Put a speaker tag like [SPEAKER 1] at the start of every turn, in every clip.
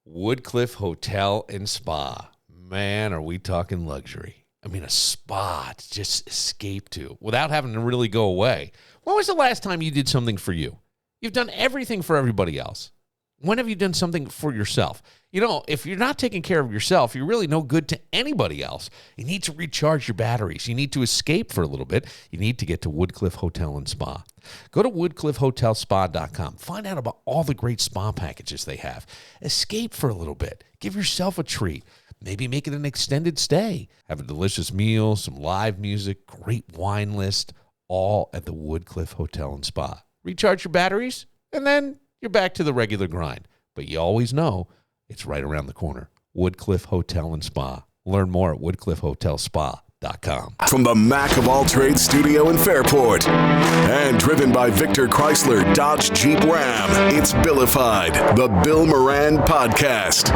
[SPEAKER 1] Woodcliff Hotel and Spa. Man, are we talking luxury. I mean, a spa to just escape to without having to really go away. When was the last time you did something for you? You've done everything for everybody else. When have you done something for yourself? You know, if you're not taking care of yourself, you're really no good to anybody else. You need to recharge your batteries. You need to escape for a little bit. You need to get to Woodcliff Hotel and Spa. Go to woodcliffhotelspa.com. Find out about all the great spa packages they have. Escape for a little bit. Give yourself a treat. Maybe make it an extended stay. Have a delicious meal, some live music, great wine list, all at the Woodcliff Hotel and Spa. Recharge your batteries, and then you're back to the regular grind. But you always know it's right around the corner. Woodcliff Hotel and Spa. Learn more at woodcliffhotelspa.com.
[SPEAKER 2] From the Mac of All Trades studio in Fairport and driven by Victor Chrysler Dodge Jeep Ram, it's Billified, the Bill Moran Podcast.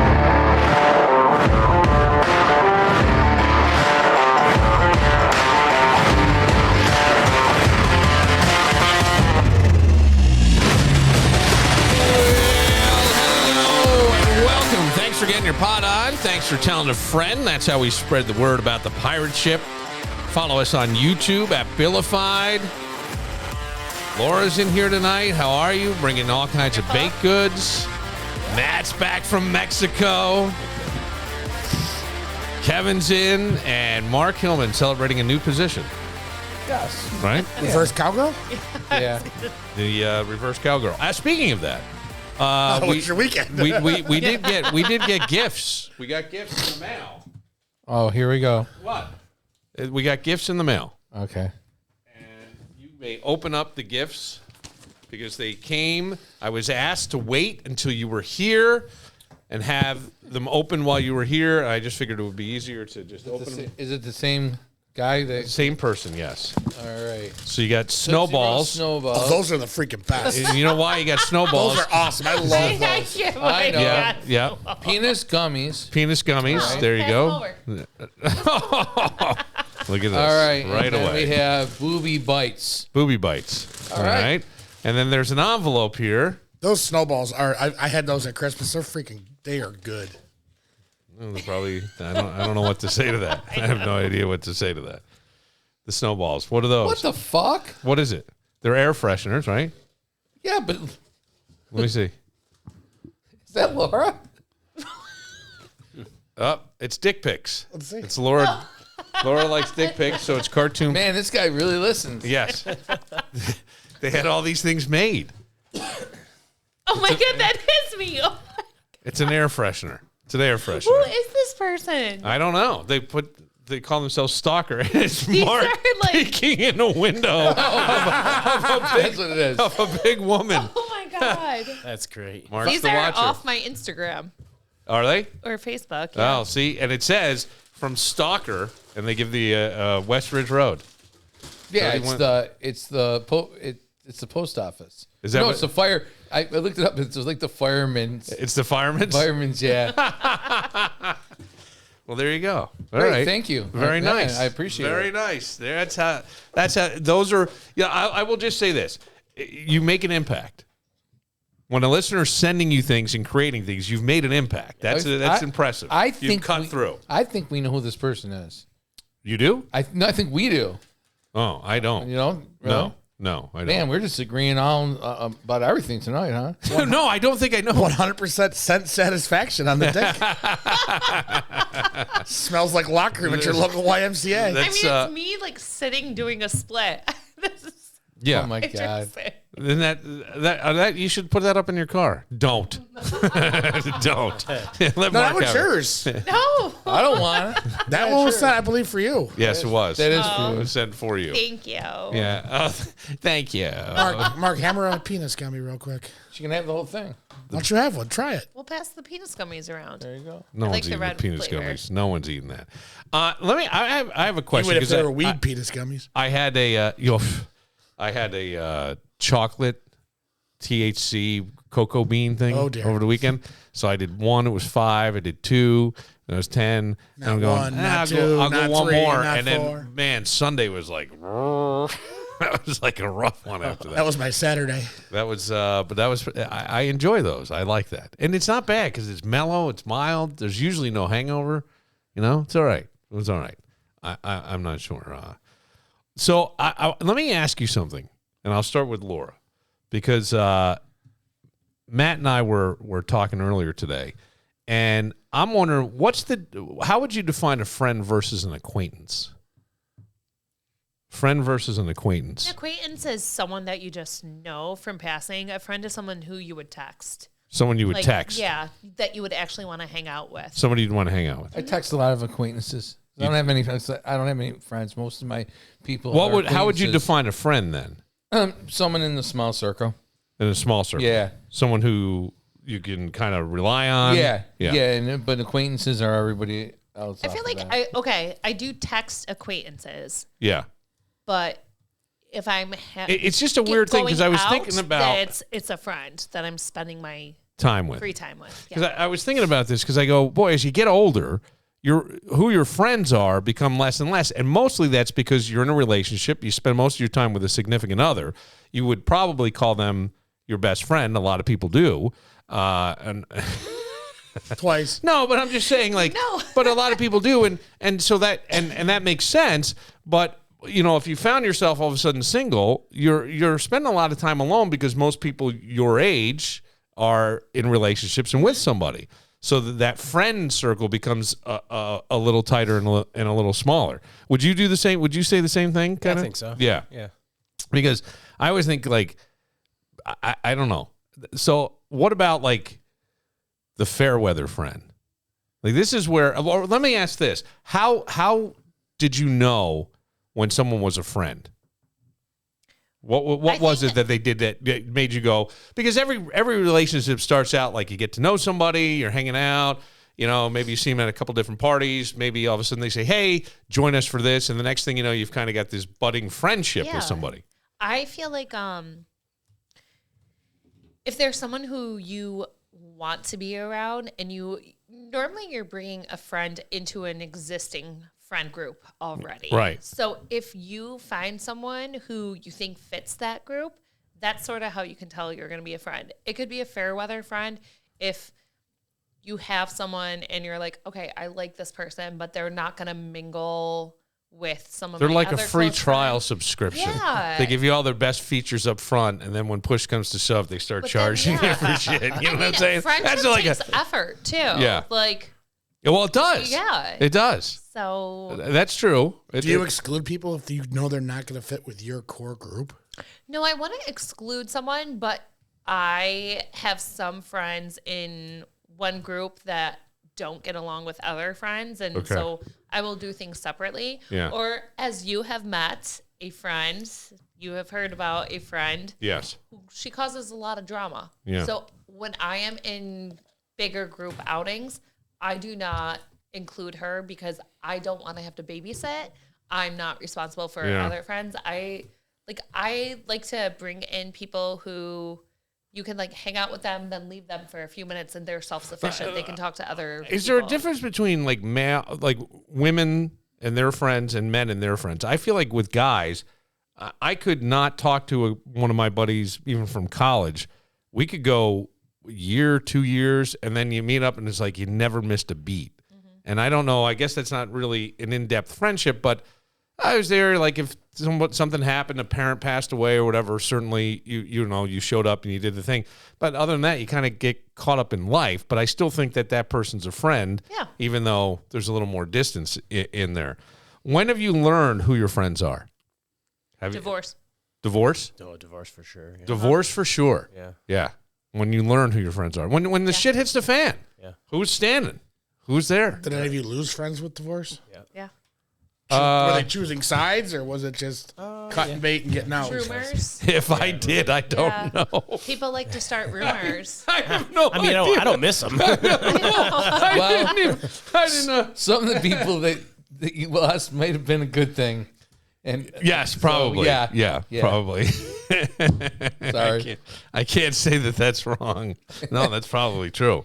[SPEAKER 1] For getting your pot on. Thanks for telling a friend. That's how we spread the word about the pirate ship. Follow us on YouTube at Billified. Laura's in here tonight. How are you? Bringing all kinds of baked goods. Matt's back from Mexico. Kevin's in. And Mark Hillman celebrating a new position.
[SPEAKER 3] Yes.
[SPEAKER 1] Right?
[SPEAKER 3] Reverse cowgirl?
[SPEAKER 4] Yeah.
[SPEAKER 1] The reverse cowgirl. Speaking of that.
[SPEAKER 3] How was your weekend?
[SPEAKER 1] we did get gifts. We got gifts in the mail.
[SPEAKER 4] Oh, here we go.
[SPEAKER 1] What? We got gifts in the mail.
[SPEAKER 4] Okay.
[SPEAKER 1] And you may open up the gifts because they came. I was asked to wait until you were here and have them open while you were here. I just figured it would be easier to just open them.
[SPEAKER 4] Is it the same guy?
[SPEAKER 1] Same person, yes.
[SPEAKER 4] All right.
[SPEAKER 1] So you got snowballs.
[SPEAKER 3] Oh, those are the freaking best.
[SPEAKER 1] And you know why you got snowballs?
[SPEAKER 3] Those are awesome. I love those.
[SPEAKER 4] I know.
[SPEAKER 1] Yeah.
[SPEAKER 4] Penis gummies.
[SPEAKER 1] Penis gummies.
[SPEAKER 4] Right.
[SPEAKER 1] There you go. Look at this.
[SPEAKER 4] All right.
[SPEAKER 1] Right
[SPEAKER 4] and then
[SPEAKER 1] away.
[SPEAKER 4] we have booby bites.
[SPEAKER 1] Booby bites.
[SPEAKER 4] All right.
[SPEAKER 1] And then there's an envelope here.
[SPEAKER 3] Those snowballs are. I had those at Christmas. They are good.
[SPEAKER 1] Well, probably. I don't know what to say to that. I have no idea what to say to that. The snowballs. What are those?
[SPEAKER 4] What the fuck?
[SPEAKER 1] What is it? They're air fresheners, right?
[SPEAKER 4] Yeah, but
[SPEAKER 1] Let me see.
[SPEAKER 4] is that Laura?
[SPEAKER 1] It's dick pics.
[SPEAKER 3] Let's see.
[SPEAKER 1] It's Laura. Laura likes dick pics, so it's cartoon.
[SPEAKER 4] Man, this guy really listens.
[SPEAKER 1] Yes. They had all these things made.
[SPEAKER 5] Oh my God, that is me. Oh my.
[SPEAKER 1] It's an air freshener. It's an air freshener.
[SPEAKER 5] Who is this person?
[SPEAKER 1] I don't know. They call themselves Stalker. And it's
[SPEAKER 5] These
[SPEAKER 1] Mark
[SPEAKER 5] are like-
[SPEAKER 1] peeking in a window
[SPEAKER 4] That's what it is.
[SPEAKER 1] of a big woman.
[SPEAKER 5] Oh my God.
[SPEAKER 6] That's great.
[SPEAKER 1] Mark's
[SPEAKER 5] These
[SPEAKER 1] the
[SPEAKER 5] are
[SPEAKER 1] watcher.
[SPEAKER 5] off my Instagram
[SPEAKER 1] Are they?
[SPEAKER 5] or Facebook. Yeah.
[SPEAKER 1] Oh, see, and it says from Stalker, and they give the West Ridge Road.
[SPEAKER 4] Yeah,
[SPEAKER 1] 31.
[SPEAKER 4] it's the post office.
[SPEAKER 1] Is that
[SPEAKER 4] no?
[SPEAKER 1] what-
[SPEAKER 4] It's the fire. I looked it up. It's like the firemen's.
[SPEAKER 1] It's the firemen's.
[SPEAKER 4] Firemen's, yeah.
[SPEAKER 1] Well, there you go. All
[SPEAKER 4] Great,
[SPEAKER 1] right.
[SPEAKER 4] thank you.
[SPEAKER 1] Very
[SPEAKER 4] Yeah,
[SPEAKER 1] nice.
[SPEAKER 4] I appreciate it.
[SPEAKER 1] Very nice. That's how. Those are. Yeah, I will just say this: you make an impact. When a listener's sending you things and creating things, you've made an impact. That's impressive. You've cut through.
[SPEAKER 4] I think we know who this person is.
[SPEAKER 1] You do?
[SPEAKER 4] I think we do.
[SPEAKER 1] Oh, I don't.
[SPEAKER 4] You know? Really?
[SPEAKER 1] No, I don't.
[SPEAKER 4] Man, we're just agreeing on about everything tonight, huh?
[SPEAKER 1] No, I don't think I know.
[SPEAKER 3] 100% sense satisfaction on the dick. Smells like locker room at your local YMCA.
[SPEAKER 5] I mean,
[SPEAKER 1] That's,
[SPEAKER 5] it's me like sitting doing a split. This is
[SPEAKER 1] Yeah.
[SPEAKER 4] Oh my God.
[SPEAKER 5] interesting.
[SPEAKER 1] Then that you should put that up in your car. Don't. Don't. Let
[SPEAKER 3] No, that
[SPEAKER 1] Mark
[SPEAKER 3] was
[SPEAKER 1] have it.
[SPEAKER 3] yours.
[SPEAKER 5] No.
[SPEAKER 4] I don't want it.
[SPEAKER 3] That one was sent, I believe, for you.
[SPEAKER 1] Yes, it was.
[SPEAKER 4] That is
[SPEAKER 1] It
[SPEAKER 4] for
[SPEAKER 1] was sent for you.
[SPEAKER 5] Thank you.
[SPEAKER 1] Yeah. Oh, thank you.
[SPEAKER 3] Mark, hammer on a penis gummy real quick.
[SPEAKER 4] She can have the whole thing.
[SPEAKER 3] Why don't you have one? Try it.
[SPEAKER 5] We'll pass the penis gummies around.
[SPEAKER 4] There you go.
[SPEAKER 1] No
[SPEAKER 5] I
[SPEAKER 1] one's
[SPEAKER 5] like the
[SPEAKER 1] eating
[SPEAKER 5] red
[SPEAKER 1] the penis
[SPEAKER 5] flavor.
[SPEAKER 1] gummies. No one's eating that. I have a
[SPEAKER 3] You
[SPEAKER 1] question.
[SPEAKER 3] would if
[SPEAKER 1] 'cause
[SPEAKER 3] they were weed penis gummies.
[SPEAKER 1] I had a chocolate THC cocoa bean thing
[SPEAKER 3] Oh, dear.
[SPEAKER 1] over the weekend. So I did one. It was 5. I did 2. And it was 10.
[SPEAKER 3] Not
[SPEAKER 1] and I'm going,
[SPEAKER 3] one, not
[SPEAKER 1] I'll
[SPEAKER 3] two,
[SPEAKER 1] go
[SPEAKER 3] not
[SPEAKER 1] one
[SPEAKER 3] three,
[SPEAKER 1] more.
[SPEAKER 3] not
[SPEAKER 1] And
[SPEAKER 3] four.
[SPEAKER 1] then, man, Sunday was like, That was like a rough one after that.
[SPEAKER 3] That was my Saturday.
[SPEAKER 1] That was, I enjoy those. I like that. And it's not bad because it's mellow, it's mild. There's usually no hangover. You know, it's all right. It was all right. I'm not sure. So let me ask you something, and I'll start with Laura, because Matt and I were talking earlier today, and I'm wondering how would you define a friend versus an acquaintance? Friend versus an acquaintance.
[SPEAKER 5] An acquaintance is someone that you just know from passing. A friend is someone who you would text.
[SPEAKER 1] Someone you would text.
[SPEAKER 5] Yeah, that you would actually want to hang out with.
[SPEAKER 1] Somebody you'd want to hang out with.
[SPEAKER 4] I text a lot of acquaintances. I don't have any friends. I don't have any friends. Most of my people.
[SPEAKER 1] How would you define a friend then?
[SPEAKER 4] Someone in the small circle.
[SPEAKER 1] In a small circle.
[SPEAKER 4] Yeah.
[SPEAKER 1] Someone who you can kind of rely on.
[SPEAKER 4] Yeah. But acquaintances are everybody else.
[SPEAKER 5] I feel like I do text acquaintances.
[SPEAKER 1] Yeah.
[SPEAKER 5] But if I'm
[SPEAKER 1] it's just a weird thing because I was thinking about
[SPEAKER 5] it's a friend that I'm spending my
[SPEAKER 1] time with.
[SPEAKER 5] Free time with.
[SPEAKER 1] Because I was thinking about this because I go, boy, as you get older, who your friends are become less and less. And mostly that's because you're in a relationship. You spend most of your time with a significant other. You would probably call them your best friend. A lot of people do. And
[SPEAKER 3] Twice.
[SPEAKER 1] No, but I'm just saying, like,
[SPEAKER 5] No.
[SPEAKER 1] But a lot of people do. And so that, and that makes sense. But, you know, if you found yourself all of a sudden single, you're spending a lot of time alone because most people your age are in relationships and with somebody. So that friend circle becomes a little tighter and a little smaller. Would you do the same? Would you say the same thing? Kinda?
[SPEAKER 6] I think so.
[SPEAKER 1] Yeah.
[SPEAKER 6] Yeah.
[SPEAKER 1] Because I always think, like, I don't know. So what about, like, the fair weather friend? Like, this is where, or let me ask this. How did you know when someone was a friend? What was it that they did that made you go? Because every relationship starts out like you get to know somebody, you're hanging out, you know, maybe you see them at a couple different parties, maybe all of a sudden they say, hey, join us for this, and the next thing you know, you've kind of got this budding friendship with somebody.
[SPEAKER 5] I feel like if there's someone who you want to be around and normally you're bringing a friend into an existing friend group already.
[SPEAKER 1] Right.
[SPEAKER 5] So if you find someone who you think fits that group, that's sort of how you can tell you're going to be a friend. It could be a fair weather friend if you have someone and you're like, okay, I like this person, but they're not going to mingle with some of
[SPEAKER 1] They're
[SPEAKER 5] my
[SPEAKER 1] like a
[SPEAKER 5] other
[SPEAKER 1] free
[SPEAKER 5] close
[SPEAKER 1] trial
[SPEAKER 5] friends.
[SPEAKER 1] subscription.
[SPEAKER 5] Yeah.
[SPEAKER 1] They give you all their best features up front, and then when push comes to shove, they start
[SPEAKER 5] But then,
[SPEAKER 1] charging
[SPEAKER 5] yeah.
[SPEAKER 1] you for shit. You know what I'm saying?
[SPEAKER 5] Friendship takes effort too.
[SPEAKER 1] Yeah.
[SPEAKER 5] Like,
[SPEAKER 1] Well, it does.
[SPEAKER 5] Yeah.
[SPEAKER 1] It does.
[SPEAKER 5] so
[SPEAKER 1] That's true.
[SPEAKER 3] Do you exclude people if you know they're not going to fit with your core group?
[SPEAKER 5] no, I want to exclude someone, but I have some friends in one group that don't get along with other friends, and so I will do things separately.
[SPEAKER 1] Yeah.
[SPEAKER 5] Or as you have met a friend, you have heard about a friend.
[SPEAKER 1] Yes.
[SPEAKER 5] She causes a lot of drama.
[SPEAKER 1] Yeah.
[SPEAKER 5] So when I am in bigger group outings, I do not include her because I don't want to have to babysit. I'm not responsible for other friends. I like to bring in people who you can like hang out with them, then leave them for a few minutes, and they're self-sufficient. They can talk to other
[SPEAKER 1] Is there a
[SPEAKER 5] people.
[SPEAKER 1] difference between like women and their friends and men and their friends? I feel like with guys, I could not talk to one of my buddies even from college. We could go a year, 2 years, and then you meet up and it's like you never missed a beat. Mm-hmm. And I don't know. I guess that's not really an in-depth friendship, but I was there. Like if something happened, a parent passed away or whatever, certainly you showed up and you did the thing. But other than that, you kind of get caught up in life. But I still think that person's a friend, even though there's a little more distance in there. When have you learned who your friends are?
[SPEAKER 5] Divorce.
[SPEAKER 1] Divorce?
[SPEAKER 6] Oh, divorce for sure. Yeah.
[SPEAKER 1] Divorce for sure.
[SPEAKER 6] Yeah.
[SPEAKER 1] Yeah. When you learn who your friends are. When the shit hits the fan.
[SPEAKER 6] Yeah.
[SPEAKER 1] Who's standing? Who's there?
[SPEAKER 3] Did any of you lose friends with divorce?
[SPEAKER 5] Yeah.
[SPEAKER 3] Were they choosing sides, or was it just cutting bait and getting out?
[SPEAKER 5] Rumors.
[SPEAKER 1] If I did, I don't know.
[SPEAKER 5] People like to start rumors.
[SPEAKER 1] I have no
[SPEAKER 6] I mean,
[SPEAKER 1] idea.
[SPEAKER 6] I don't miss them.
[SPEAKER 1] I didn't know.
[SPEAKER 4] Some of the people that you lost might have been a good thing. And
[SPEAKER 1] Yes, probably.
[SPEAKER 4] So,
[SPEAKER 1] yeah, probably.
[SPEAKER 4] Sorry.
[SPEAKER 1] I can't say that that's wrong. No, that's probably true.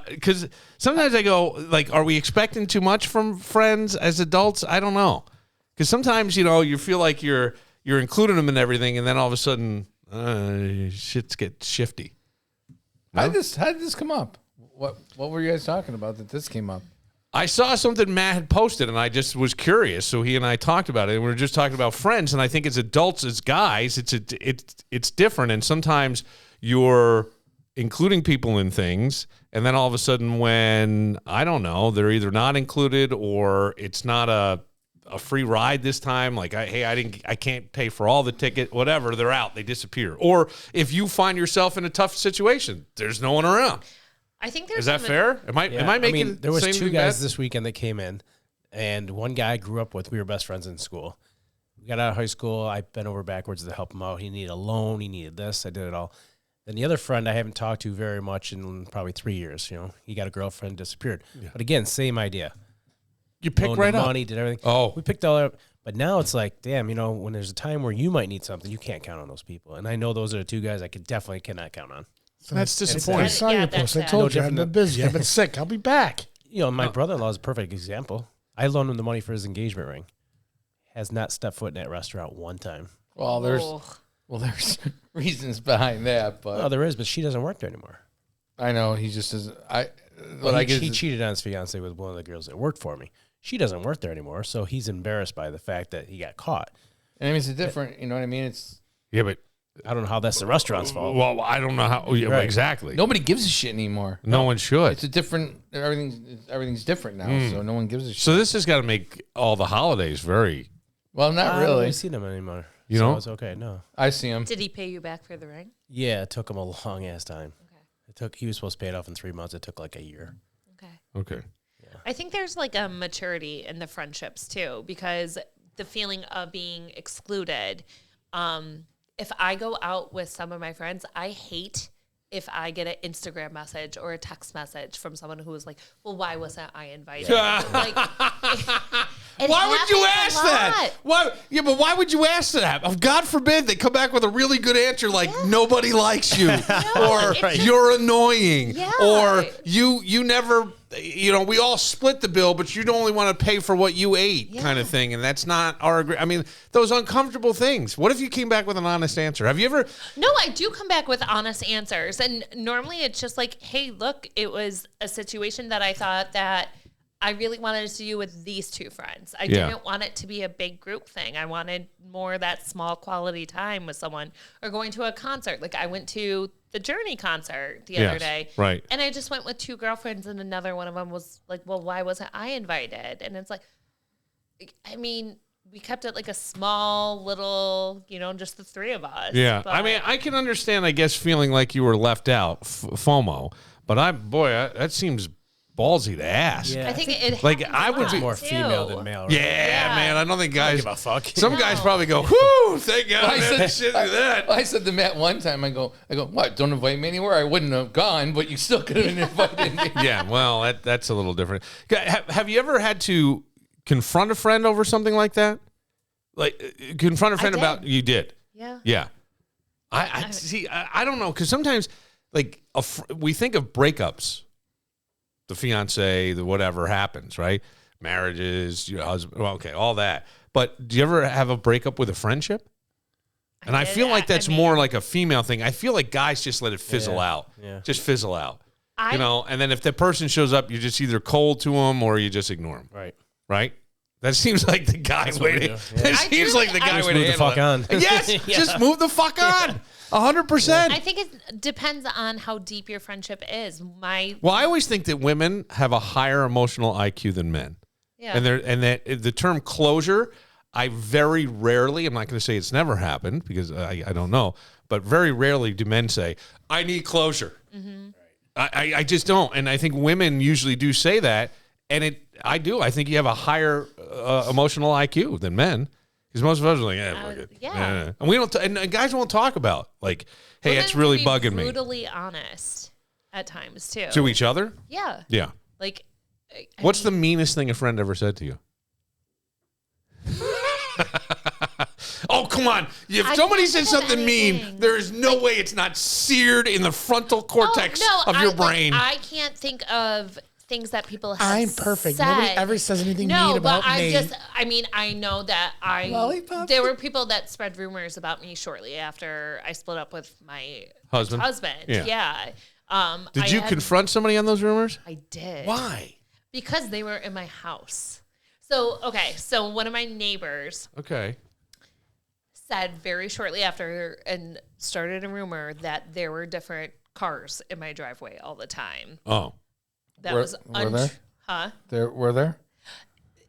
[SPEAKER 1] Because sometimes I go, like, are we expecting too much from friends as adults? I don't know. Because sometimes, you feel like you're you're including them in everything, and then all of a sudden, shit gets shifty. No?
[SPEAKER 4] How did this come up? What were you guys talking about that this came up?
[SPEAKER 1] I saw something Matt had posted, and I just was curious. So he and I talked about it, and we were just talking about friends. And I think as adults, as guys, it's different. And sometimes you're including people in things, and then all of a sudden, when I don't know, they're either not included or it's not a free ride this time. Like, I can't pay for all the ticket, whatever. They're out. They disappear. Or if you find yourself in a tough situation, there's no one around.
[SPEAKER 5] I think there's
[SPEAKER 1] Is that fair? Am I making
[SPEAKER 6] there was
[SPEAKER 1] same
[SPEAKER 6] 2
[SPEAKER 1] thing
[SPEAKER 6] guys
[SPEAKER 1] bad?
[SPEAKER 6] this weekend that came in, and one guy I grew up with. We were best friends in school. We got out of high school. I bent over backwards to help him out. He needed a loan. He needed this. I did it all. Then the other friend I haven't talked to very much in probably 3 years. You know, he got a girlfriend, disappeared. Yeah. But again, same idea.
[SPEAKER 1] You picked right up.
[SPEAKER 6] Money, did everything.
[SPEAKER 1] Oh.
[SPEAKER 6] We picked all up. But now it's like, damn, you know, when there's a time where you might need something, you can't count on those people. And I know those are the 2 guys I definitely cannot count on.
[SPEAKER 3] So
[SPEAKER 1] that's
[SPEAKER 3] I
[SPEAKER 1] disappointing.
[SPEAKER 3] saw your post. I told you I've been busy. I've been sick. I'll be back.
[SPEAKER 6] You know, my brother-in-law is a perfect example. I loaned him the money for his engagement ring. Has not stepped foot in that restaurant one time.
[SPEAKER 4] Well, there's reasons behind that, but
[SPEAKER 6] Oh, there is, but she doesn't work there anymore.
[SPEAKER 4] I know he just is.
[SPEAKER 6] He cheated on his fiance with one of the girls that worked for me. She doesn't work there anymore, so he's embarrassed by the fact that he got caught.
[SPEAKER 4] I mean, it's a different. You know what I mean? It's
[SPEAKER 1] Yeah, but
[SPEAKER 6] I don't know how that's the restaurant's fault.
[SPEAKER 1] well, I don't know how. Yeah,
[SPEAKER 6] Right.
[SPEAKER 1] exactly.
[SPEAKER 4] nobody gives a shit anymore.
[SPEAKER 1] No one should.
[SPEAKER 4] It's a different. Everything's different now, so no one gives a shit.
[SPEAKER 1] So this has got to make all the holidays very.
[SPEAKER 4] Well, not
[SPEAKER 6] I don't
[SPEAKER 4] really.
[SPEAKER 6] really see them anymore.
[SPEAKER 1] You
[SPEAKER 6] so
[SPEAKER 1] know?
[SPEAKER 6] it's okay. No.
[SPEAKER 4] I see him.
[SPEAKER 5] Did he pay you back for the ring?
[SPEAKER 6] Yeah, it took him a long ass time.
[SPEAKER 5] Okay.
[SPEAKER 6] He was supposed to pay it off in 3 months. It took like a year.
[SPEAKER 5] Okay.
[SPEAKER 1] Okay.
[SPEAKER 5] I think there's like a maturity in the friendships too, because the feeling of being excluded. If I go out with some of my friends, I hate if I get an Instagram message or a text message from someone who is like, well, why wasn't I invited? Like,
[SPEAKER 1] Why would you ask that? Why? Yeah, but why would you ask that? God forbid they come back with a really good answer like nobody likes you, or you're annoying, or you never. You know, we all split the bill, but you only want to pay for what you ate, kind of thing, and that's not our. I mean, those uncomfortable things. What if you came back with an honest answer? Have you ever?
[SPEAKER 5] No, I do come back with honest answers, and normally it's just like, hey, look, it was a situation that I thought that I really wanted to do with these 2 friends. I didn't want it to be a big group thing. I wanted more of that small quality time with someone, or going to a concert. Like I went to the Journey concert the other day.
[SPEAKER 1] Right.
[SPEAKER 5] And I just went with 2 girlfriends, and another one of them was like, well, why wasn't I invited? And it's like, I mean, we kept it like a small little, you know, just the 3 of us.
[SPEAKER 1] Yeah,
[SPEAKER 5] But
[SPEAKER 1] I mean, I can understand, I guess, feeling like you were left out, FOMO, but that seems ballsy to ask.
[SPEAKER 6] Yeah.
[SPEAKER 5] I think it
[SPEAKER 1] Like,
[SPEAKER 5] happens
[SPEAKER 1] I
[SPEAKER 5] a
[SPEAKER 1] would
[SPEAKER 5] lot,
[SPEAKER 1] be
[SPEAKER 6] More
[SPEAKER 5] too.
[SPEAKER 6] female than male. Right?
[SPEAKER 1] Yeah, man, I don't think guys
[SPEAKER 6] give a fuck.
[SPEAKER 1] Some guys probably go, whoo, thank God I had shit do that.
[SPEAKER 4] I said to Matt one time, I go, what? Don't invite me anywhere. I wouldn't have gone, but you still could have invited me.
[SPEAKER 1] Yeah, well, that's a little different. Have you ever had to confront a friend over something like that? Like, confront a friend
[SPEAKER 5] did.
[SPEAKER 1] about, you did?
[SPEAKER 5] Yeah.
[SPEAKER 1] Yeah. I see, I don't know, because sometimes, like, we think of breakups. The fiance, the whatever happens, right? Marriages, your husband, well, okay, all that. But do you ever have a breakup with a friendship? And I feel like that's more like a female thing. I feel like guys just let it fizzle out.
[SPEAKER 6] Yeah.
[SPEAKER 1] Just fizzle out. You know, and then if the person shows up, you're just either cold to them or you just ignore them.
[SPEAKER 6] Right.
[SPEAKER 1] Right? That seems like the guy way to. That seems like the guy way to
[SPEAKER 6] move the fuck
[SPEAKER 1] handle it.
[SPEAKER 6] on.
[SPEAKER 1] Yes, just move the fuck on. 100%.
[SPEAKER 5] I think it depends on how deep your friendship is.
[SPEAKER 1] Well, I always think that women have a higher emotional IQ than men.
[SPEAKER 5] Yeah.
[SPEAKER 1] And that the term closure, I very rarely, I'm not going to say it's never happened because I don't know, but very rarely do men say, I need closure. Mm-hmm. I just don't. And I think women usually do say that. And I do. I think you have a higher emotional IQ than men. Because most of us are like, fuck it.
[SPEAKER 5] Yeah.
[SPEAKER 1] And we don't, and guys won't talk about, like, hey,
[SPEAKER 5] Women
[SPEAKER 1] it's really
[SPEAKER 5] can be
[SPEAKER 1] bugging me.
[SPEAKER 5] Brutally honest at times too.
[SPEAKER 1] To each other?
[SPEAKER 5] Yeah.
[SPEAKER 1] Yeah.
[SPEAKER 5] Like,
[SPEAKER 1] What's the meanest thing a friend ever said to you? Oh, come on. If somebody says something mean, there is no way it's not seared in the frontal cortex of your brain.
[SPEAKER 5] I can't think of things that people have
[SPEAKER 3] I'm perfect.
[SPEAKER 5] said.
[SPEAKER 3] Nobody ever says anything
[SPEAKER 5] no,
[SPEAKER 3] mean about
[SPEAKER 5] but
[SPEAKER 3] me.
[SPEAKER 5] I know that there were people that spread rumors about me shortly after I split up with my
[SPEAKER 1] Husband?
[SPEAKER 5] Yeah.
[SPEAKER 1] Did you confront somebody on those rumors?
[SPEAKER 5] I did.
[SPEAKER 1] Why?
[SPEAKER 5] Because they were in my house. So one of my neighbors said very shortly after and started a rumor that there were different cars in my driveway all the time.
[SPEAKER 1] Oh.
[SPEAKER 5] That
[SPEAKER 4] Were
[SPEAKER 5] was
[SPEAKER 4] there?
[SPEAKER 5] Huh?
[SPEAKER 4] Were there?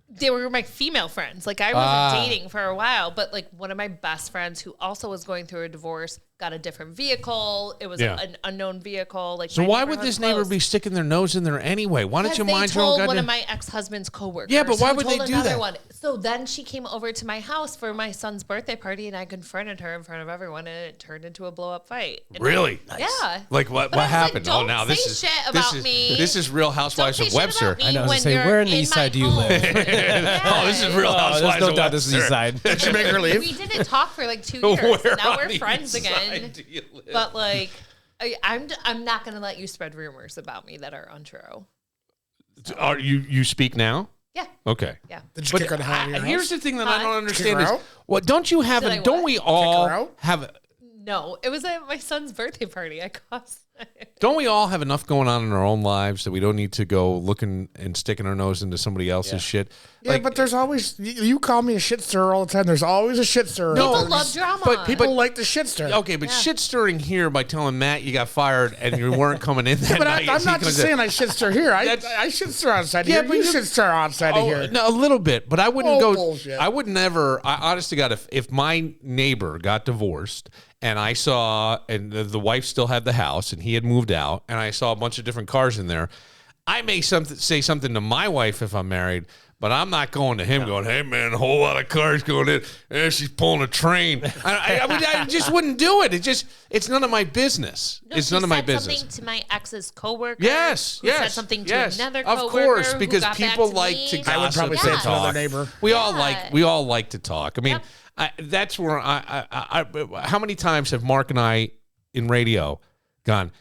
[SPEAKER 5] They were my female friends. Like I wasn't dating for a while, but like one of my best friends who also was going through a divorce got a different vehicle. It was an unknown vehicle. Like
[SPEAKER 1] so why would this neighbor be sticking their nose in there anyway? Why don't you mind your own
[SPEAKER 5] goddamn? One
[SPEAKER 1] goddamn...
[SPEAKER 5] of my ex-husband's coworkers.
[SPEAKER 1] Yeah, but why would
[SPEAKER 5] told
[SPEAKER 1] they do
[SPEAKER 5] another
[SPEAKER 1] that?
[SPEAKER 5] One. So then she came over to my house for my son's birthday party, and I confronted her in front of everyone, and it turned into a blow-up fight. And
[SPEAKER 1] Really?
[SPEAKER 5] Yeah.
[SPEAKER 1] Like what
[SPEAKER 5] But I was
[SPEAKER 1] happened?
[SPEAKER 5] Like,
[SPEAKER 1] oh, now
[SPEAKER 5] don't
[SPEAKER 1] this
[SPEAKER 5] say
[SPEAKER 1] is
[SPEAKER 5] shit about me.
[SPEAKER 1] This is Real Housewives
[SPEAKER 5] Don't
[SPEAKER 1] of
[SPEAKER 5] say shit
[SPEAKER 1] Webster.
[SPEAKER 5] about me
[SPEAKER 6] I know. I was
[SPEAKER 5] when
[SPEAKER 6] gonna say,
[SPEAKER 5] you're
[SPEAKER 6] where in the
[SPEAKER 5] in
[SPEAKER 6] east
[SPEAKER 5] my
[SPEAKER 6] side do you
[SPEAKER 5] home.
[SPEAKER 6] live?
[SPEAKER 1] Oh, this is Real Housewives
[SPEAKER 6] there's no
[SPEAKER 1] of
[SPEAKER 6] doubt this is
[SPEAKER 1] Webster.
[SPEAKER 6] east side.
[SPEAKER 3] Did you make her leave?
[SPEAKER 5] We didn't talk for like 2 years.
[SPEAKER 1] Where
[SPEAKER 5] Now
[SPEAKER 1] on
[SPEAKER 5] we're
[SPEAKER 1] the
[SPEAKER 5] friends
[SPEAKER 1] east
[SPEAKER 5] again.
[SPEAKER 1] side do you live?
[SPEAKER 5] But like, I'm not gonna let you spread rumors about me that are untrue.
[SPEAKER 1] Are you speak now?
[SPEAKER 5] Yeah.
[SPEAKER 1] Okay.
[SPEAKER 5] Yeah.
[SPEAKER 3] Did you kick her out of your
[SPEAKER 1] Here's
[SPEAKER 3] house?
[SPEAKER 1] the thing that I don't
[SPEAKER 5] Huh?
[SPEAKER 1] understand
[SPEAKER 3] Kick
[SPEAKER 1] is,
[SPEAKER 3] her out?
[SPEAKER 1] well, don't you have
[SPEAKER 5] Did I
[SPEAKER 1] don't
[SPEAKER 5] what?
[SPEAKER 1] we all
[SPEAKER 3] out?
[SPEAKER 1] have
[SPEAKER 5] No, it was at my son's birthday party. I caused.
[SPEAKER 1] don't we all have enough going on in our own lives that we don't need to go looking and sticking our nose into somebody else's shit?
[SPEAKER 3] Yeah, but there's always you call me a shit stirrer all the time. There's always a shit stirrer.
[SPEAKER 5] People love drama.
[SPEAKER 1] but
[SPEAKER 3] People like the shit stir.
[SPEAKER 1] okay, but shit stirring here by telling Matt you got fired and you weren't coming in that
[SPEAKER 3] But
[SPEAKER 1] night.
[SPEAKER 3] I'm not just saying I shit stir here. I shit stir outside here.
[SPEAKER 1] but
[SPEAKER 3] You
[SPEAKER 1] you-
[SPEAKER 3] shit stir outside of here.
[SPEAKER 1] No, a little bit, but I wouldn't
[SPEAKER 3] Oh,
[SPEAKER 1] go.
[SPEAKER 3] bullshit.
[SPEAKER 1] I would never. Honest to God, if my neighbor got divorced and I saw, and the wife still had the house and he had moved out, and I saw a bunch of different cars in there, I may say something to my wife if I'm married. But I'm not going to him going, hey, man, a whole lot of cars going in. And she's pulling a train. I just wouldn't do it. It's none of my business.
[SPEAKER 5] No,
[SPEAKER 1] it's
[SPEAKER 5] she
[SPEAKER 1] none of my
[SPEAKER 5] said
[SPEAKER 1] business.
[SPEAKER 5] Something to my ex's coworker.
[SPEAKER 1] Yes,
[SPEAKER 5] who said
[SPEAKER 1] yes.
[SPEAKER 5] something to
[SPEAKER 1] yes.
[SPEAKER 5] another
[SPEAKER 1] Of
[SPEAKER 5] coworker.
[SPEAKER 1] course,
[SPEAKER 5] who
[SPEAKER 1] because
[SPEAKER 5] got back
[SPEAKER 1] people
[SPEAKER 5] to
[SPEAKER 1] like
[SPEAKER 5] me.
[SPEAKER 1] to gossip.
[SPEAKER 3] I would probably
[SPEAKER 1] and
[SPEAKER 3] say it to another
[SPEAKER 1] talk.
[SPEAKER 3] neighbor.
[SPEAKER 1] We all like to talk. I mean, that's where I how many times have Mark and I in radio gone,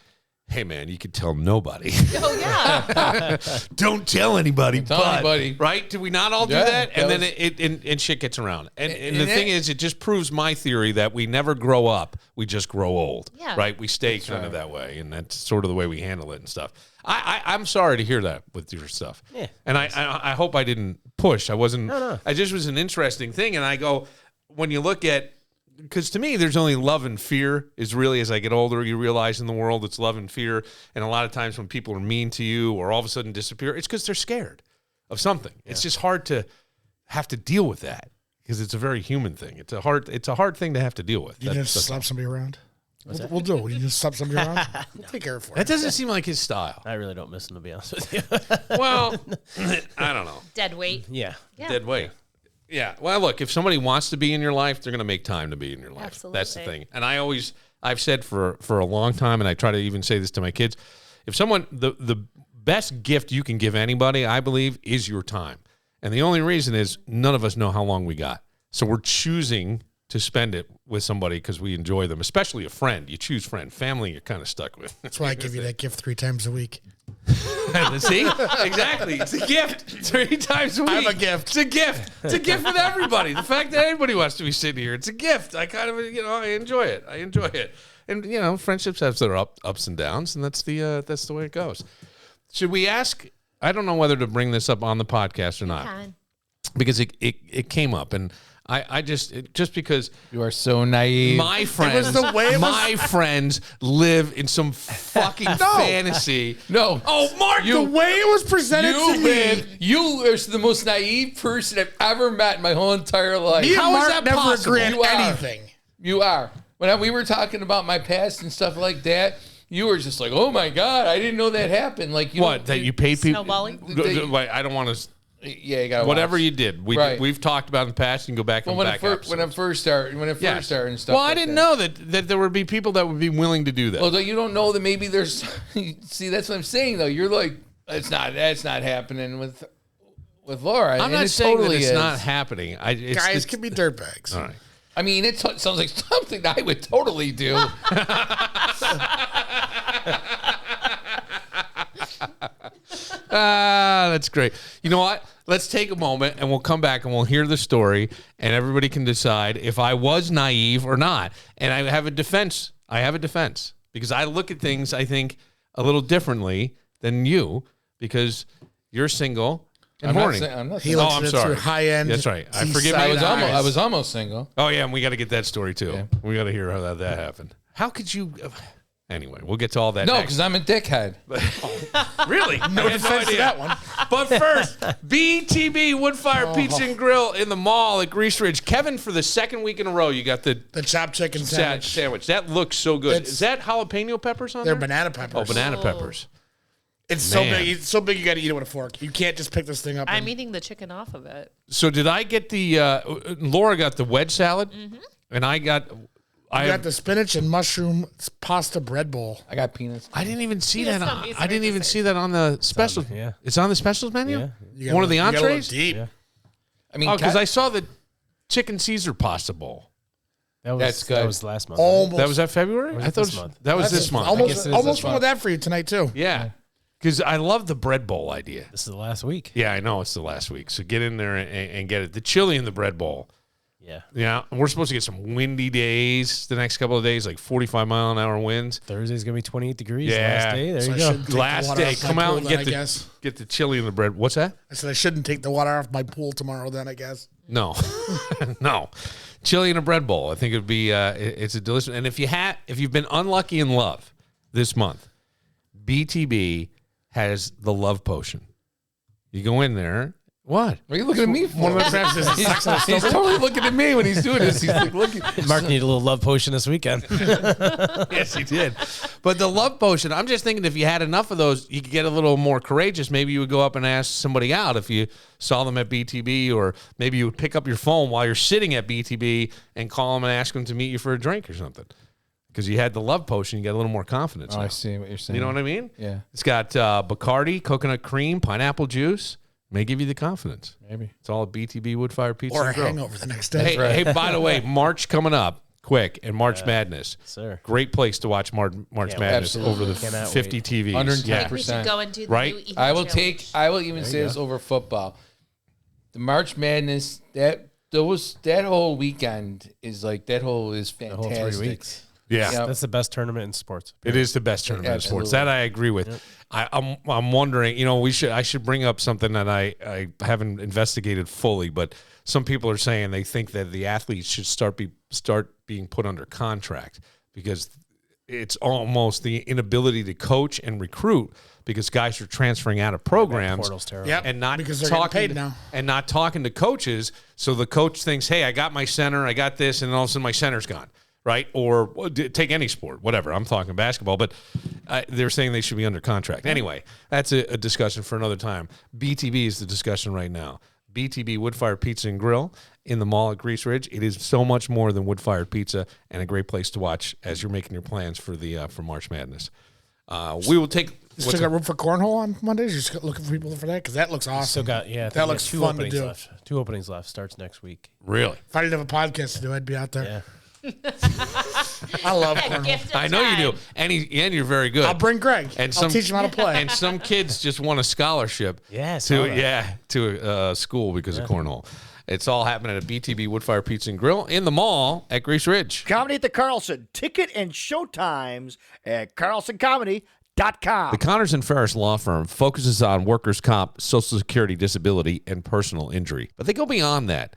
[SPEAKER 1] hey man, you could tell nobody.
[SPEAKER 5] Oh yeah.
[SPEAKER 1] Don't tell anybody.
[SPEAKER 4] Tell anybody.
[SPEAKER 1] Right? Do we not all do
[SPEAKER 4] Yeah,
[SPEAKER 1] that? And
[SPEAKER 4] that
[SPEAKER 1] then and shit gets around. And the
[SPEAKER 4] and
[SPEAKER 1] thing is, it just proves my theory that we never grow up. We just grow old.
[SPEAKER 5] Yeah.
[SPEAKER 1] Right? We stay kind of that way. And that's sort of the way we handle it and stuff. I'm sorry to hear that with your stuff.
[SPEAKER 6] Yeah.
[SPEAKER 1] And I hope I didn't push. I wasn't.
[SPEAKER 6] No.
[SPEAKER 1] I just was an interesting thing. And I go, when you look at, because to me, there's only love and fear is really, as I get older, you realize in the world it's love and fear. And a lot of times when people are mean to you or all of a sudden disappear, it's because they're scared of something. Yeah. It's just hard to have to deal with that because it's a very human thing. It's a hard thing to have to deal with.
[SPEAKER 3] You just slap somebody around? We'll do it. You just slap somebody around? We'll take care of it.
[SPEAKER 1] That doesn't seem like his style.
[SPEAKER 6] I really don't miss him, to be honest with you.
[SPEAKER 1] Well, I don't know.
[SPEAKER 5] Dead weight.
[SPEAKER 6] Yeah.
[SPEAKER 1] Dead weight. Yeah. Well, look, if somebody wants to be in your life, they're going to make time to be in your life.
[SPEAKER 5] Absolutely.
[SPEAKER 1] That's the thing. And I've said for a long time, and I try to even say this to my kids, if someone, the best gift you can give anybody, I believe, is your time. And the only reason is none of us know how long we got. So we're choosing to spend it with somebody because we enjoy them, especially a friend. You choose friend. Family, you're kind of stuck with.
[SPEAKER 3] That's why I give you that gift 3 times a week.
[SPEAKER 1] See? Exactly. It's a gift. 3 times a week.
[SPEAKER 3] I'm a gift.
[SPEAKER 1] It's a gift. It's a gift with everybody. The fact that anybody wants to be sitting here, it's a gift. I kind of, I enjoy it. And, friendships have their ups and downs, and that's the way it goes. Should we ask, I don't know whether to bring this up on the podcast or not.
[SPEAKER 5] Can.
[SPEAKER 1] Because it came up, and I just because
[SPEAKER 4] You are so naive.
[SPEAKER 1] my friends,
[SPEAKER 3] the way it was-
[SPEAKER 1] my friends live in some fucking fantasy.
[SPEAKER 4] No.
[SPEAKER 1] Oh, Mark,
[SPEAKER 3] The way it was presented to me.
[SPEAKER 4] You are the most naive person I've ever met in my whole entire life.
[SPEAKER 3] Me and
[SPEAKER 1] How is
[SPEAKER 3] Mark
[SPEAKER 1] that
[SPEAKER 3] never
[SPEAKER 1] possible?
[SPEAKER 3] agree on
[SPEAKER 4] You are.
[SPEAKER 3] anything.
[SPEAKER 4] You are. When we were talking about my past and stuff like that, you were just like, "Oh my god, I didn't know that happened." Like
[SPEAKER 1] what that you paid people?
[SPEAKER 5] Snowballing?
[SPEAKER 1] Wait, I don't want to.
[SPEAKER 4] Yeah, you got
[SPEAKER 1] Whatever you did, we've talked about in the past. You can go back and
[SPEAKER 4] when
[SPEAKER 1] back
[SPEAKER 4] when I first started and stuff.
[SPEAKER 1] Well, I
[SPEAKER 4] like
[SPEAKER 1] didn't
[SPEAKER 4] that.
[SPEAKER 1] know that there would be people that would be willing to do that.
[SPEAKER 4] Well, you don't know that maybe there's. See, that's what I'm saying though. You're like, that's not happening with Laura.
[SPEAKER 1] I'm
[SPEAKER 4] and
[SPEAKER 1] not
[SPEAKER 4] it
[SPEAKER 1] saying
[SPEAKER 4] totally
[SPEAKER 1] that it's
[SPEAKER 4] is.
[SPEAKER 1] not happening.
[SPEAKER 3] Guys can be dirtbags.
[SPEAKER 1] All right.
[SPEAKER 4] I mean, it sounds like something I would totally do.
[SPEAKER 1] That's great. You know what? Let's take a moment and we'll come back and we'll hear the story and everybody can decide if I was naive or not. And I have a defense. Because I look at things, I think, a little differently than you because you're single and horny.
[SPEAKER 3] He looks at it through high end.
[SPEAKER 1] That's right. I forgive me.
[SPEAKER 4] I was almost single.
[SPEAKER 1] Oh, yeah, and we got to get that story, too. Yeah. We got to hear how that happened. How could you... Anyway, we'll get to all that
[SPEAKER 4] No,
[SPEAKER 1] next.
[SPEAKER 4] because I'm a dickhead.
[SPEAKER 1] Really? No
[SPEAKER 3] defense to that one.
[SPEAKER 1] But first, BTB Woodfire Pizza and Grill in the mall at Grease Ridge. Kevin, for the second week in a row, you got the
[SPEAKER 3] chopped chicken sandwich.
[SPEAKER 1] That looks so good. Is that jalapeno peppers on there?
[SPEAKER 3] They're banana peppers.
[SPEAKER 1] Oh, banana peppers.
[SPEAKER 3] It's so big. It's so big you got to eat it with a fork. You can't just pick this thing up.
[SPEAKER 5] I'm eating the chicken off of it.
[SPEAKER 1] So did I get the... Laura got the wedge salad, and I got...
[SPEAKER 3] I got the spinach and mushroom pasta bread bowl.
[SPEAKER 4] I got peanuts.
[SPEAKER 1] I didn't even see that. I didn't even see that on the special.
[SPEAKER 6] Yeah,
[SPEAKER 1] it's on the specials menu.
[SPEAKER 6] Yeah.
[SPEAKER 1] One of the entrees.
[SPEAKER 3] Deep.
[SPEAKER 6] Yeah.
[SPEAKER 4] I mean,
[SPEAKER 1] because I saw the chicken Caesar pasta bowl.
[SPEAKER 4] That's good.
[SPEAKER 6] That was last month.
[SPEAKER 3] Almost.
[SPEAKER 1] That was that February.
[SPEAKER 6] Was
[SPEAKER 1] I thought
[SPEAKER 6] this month?
[SPEAKER 1] that was this month.
[SPEAKER 3] Almost went with that for you tonight too.
[SPEAKER 1] Yeah, because I love the bread bowl idea.
[SPEAKER 6] This is the last week.
[SPEAKER 1] Yeah, I know it's the last week. So get in there and get it. The chili in the bread bowl.
[SPEAKER 6] Yeah.
[SPEAKER 1] Yeah. And we're supposed to get some windy days the next couple of days, like 45-mile-an-hour winds.
[SPEAKER 6] Thursday's going to be 28 degrees.
[SPEAKER 1] Yeah.
[SPEAKER 6] Last day. There
[SPEAKER 3] So
[SPEAKER 6] you
[SPEAKER 3] I
[SPEAKER 6] go.
[SPEAKER 3] shouldn't take the
[SPEAKER 1] Last
[SPEAKER 3] water
[SPEAKER 1] day.
[SPEAKER 3] off my
[SPEAKER 1] Come out
[SPEAKER 3] pool
[SPEAKER 1] and
[SPEAKER 3] then,
[SPEAKER 1] get the chili in the bread. What's that?
[SPEAKER 3] I said I shouldn't take the water off my pool tomorrow then, I guess.
[SPEAKER 1] No. No. Chili in a bread bowl. I think it'd be it's a delicious. And if you've been unlucky in love this month, BTB has the love potion. You go in there. What?
[SPEAKER 4] What are you looking at me for?
[SPEAKER 3] One of my friends is
[SPEAKER 4] He's totally looking at me when he's doing this. He's like, looking.
[SPEAKER 6] Mark needed a little love potion this weekend.
[SPEAKER 1] Yes, he did. But the love potion, I'm just thinking if you had enough of those, you could get a little more courageous. Maybe you would go up and ask somebody out if you saw them at BTB, or maybe you would pick up your phone while you're sitting at BTB and call them and ask them to meet you for a drink or something. Because you had the love potion, you get a little more confidence.
[SPEAKER 4] Oh,
[SPEAKER 1] now.
[SPEAKER 4] I see what you're saying.
[SPEAKER 1] You know what I mean?
[SPEAKER 4] Yeah.
[SPEAKER 1] It's got Bacardi, coconut cream, pineapple juice. May give you the confidence.
[SPEAKER 4] Maybe.
[SPEAKER 1] It's all at BTB Woodfire Pizza
[SPEAKER 3] or a
[SPEAKER 1] and Grill.
[SPEAKER 3] hangover the next day.
[SPEAKER 1] Hey, by the way, March coming up quick, and March Madness.
[SPEAKER 6] Sir.
[SPEAKER 1] Great place to watch March Madness
[SPEAKER 4] absolutely.
[SPEAKER 1] over the
[SPEAKER 6] Cannot
[SPEAKER 1] 50
[SPEAKER 6] wait.
[SPEAKER 1] TVs.
[SPEAKER 4] 110%.
[SPEAKER 1] Yeah.
[SPEAKER 5] We should go and do the
[SPEAKER 1] Right?
[SPEAKER 5] new eating
[SPEAKER 4] I will
[SPEAKER 5] challenge.
[SPEAKER 4] I will even say this over football. The March Madness, that whole weekend is
[SPEAKER 6] The whole
[SPEAKER 4] fantastic.
[SPEAKER 6] 3 weeks.
[SPEAKER 1] Yeah.
[SPEAKER 4] Yeah.
[SPEAKER 6] That's the best tournament in sports.
[SPEAKER 1] It is the best tournament in sports.
[SPEAKER 4] Absolutely.
[SPEAKER 1] That I agree with. I'm wondering, I should bring up something that I haven't investigated fully, but some people are saying they think that the athletes should start being put under contract because it's almost the inability to coach and recruit because guys are transferring out of programs.
[SPEAKER 6] Portal's terrible.
[SPEAKER 3] Yep,
[SPEAKER 1] And not
[SPEAKER 3] because they're
[SPEAKER 1] talking
[SPEAKER 3] getting paid now.
[SPEAKER 1] and not talking to coaches. So the coach thinks, hey, I got my center, I got this, and all of a sudden my center's gone. Right? Or take any sport, whatever. I'm talking basketball, but they're saying they should be under contract. Anyway, that's a discussion for another time. BTB is the discussion right now. BTB Woodfire Pizza and Grill in the mall at Grease Ridge. It is so much more than wood-fired pizza and a great place to watch as you're making your plans for for March Madness. We will take...
[SPEAKER 3] Still got room for cornhole on Mondays? You're just looking for people for that? Because that looks awesome.
[SPEAKER 6] Still got, I think
[SPEAKER 3] that
[SPEAKER 6] we
[SPEAKER 3] looks
[SPEAKER 6] got two
[SPEAKER 3] fun to
[SPEAKER 6] openings
[SPEAKER 3] do.
[SPEAKER 6] left. 2 openings left. Starts next week.
[SPEAKER 1] Really?
[SPEAKER 3] If I didn't have a podcast to do, I'd be out there.
[SPEAKER 6] Yeah.
[SPEAKER 3] I love cornhole.
[SPEAKER 5] Gift of
[SPEAKER 1] I know you do.
[SPEAKER 5] time.
[SPEAKER 1] And you're very good.
[SPEAKER 3] I'll bring Greg.
[SPEAKER 1] And
[SPEAKER 3] I'll teach him how to play.
[SPEAKER 1] And some kids just won a scholarship
[SPEAKER 6] Yeah, I saw that.
[SPEAKER 1] to school because of cornhole. It's all happening at BTB Woodfire Pizza and Grill in the mall at Grease Ridge.
[SPEAKER 7] Comedy at the Carlson. Ticket and show times at carlsoncomedy.com.
[SPEAKER 1] The Connors and Ferris Law Firm focuses on workers' comp, Social Security, disability, and personal injury. But they go beyond that.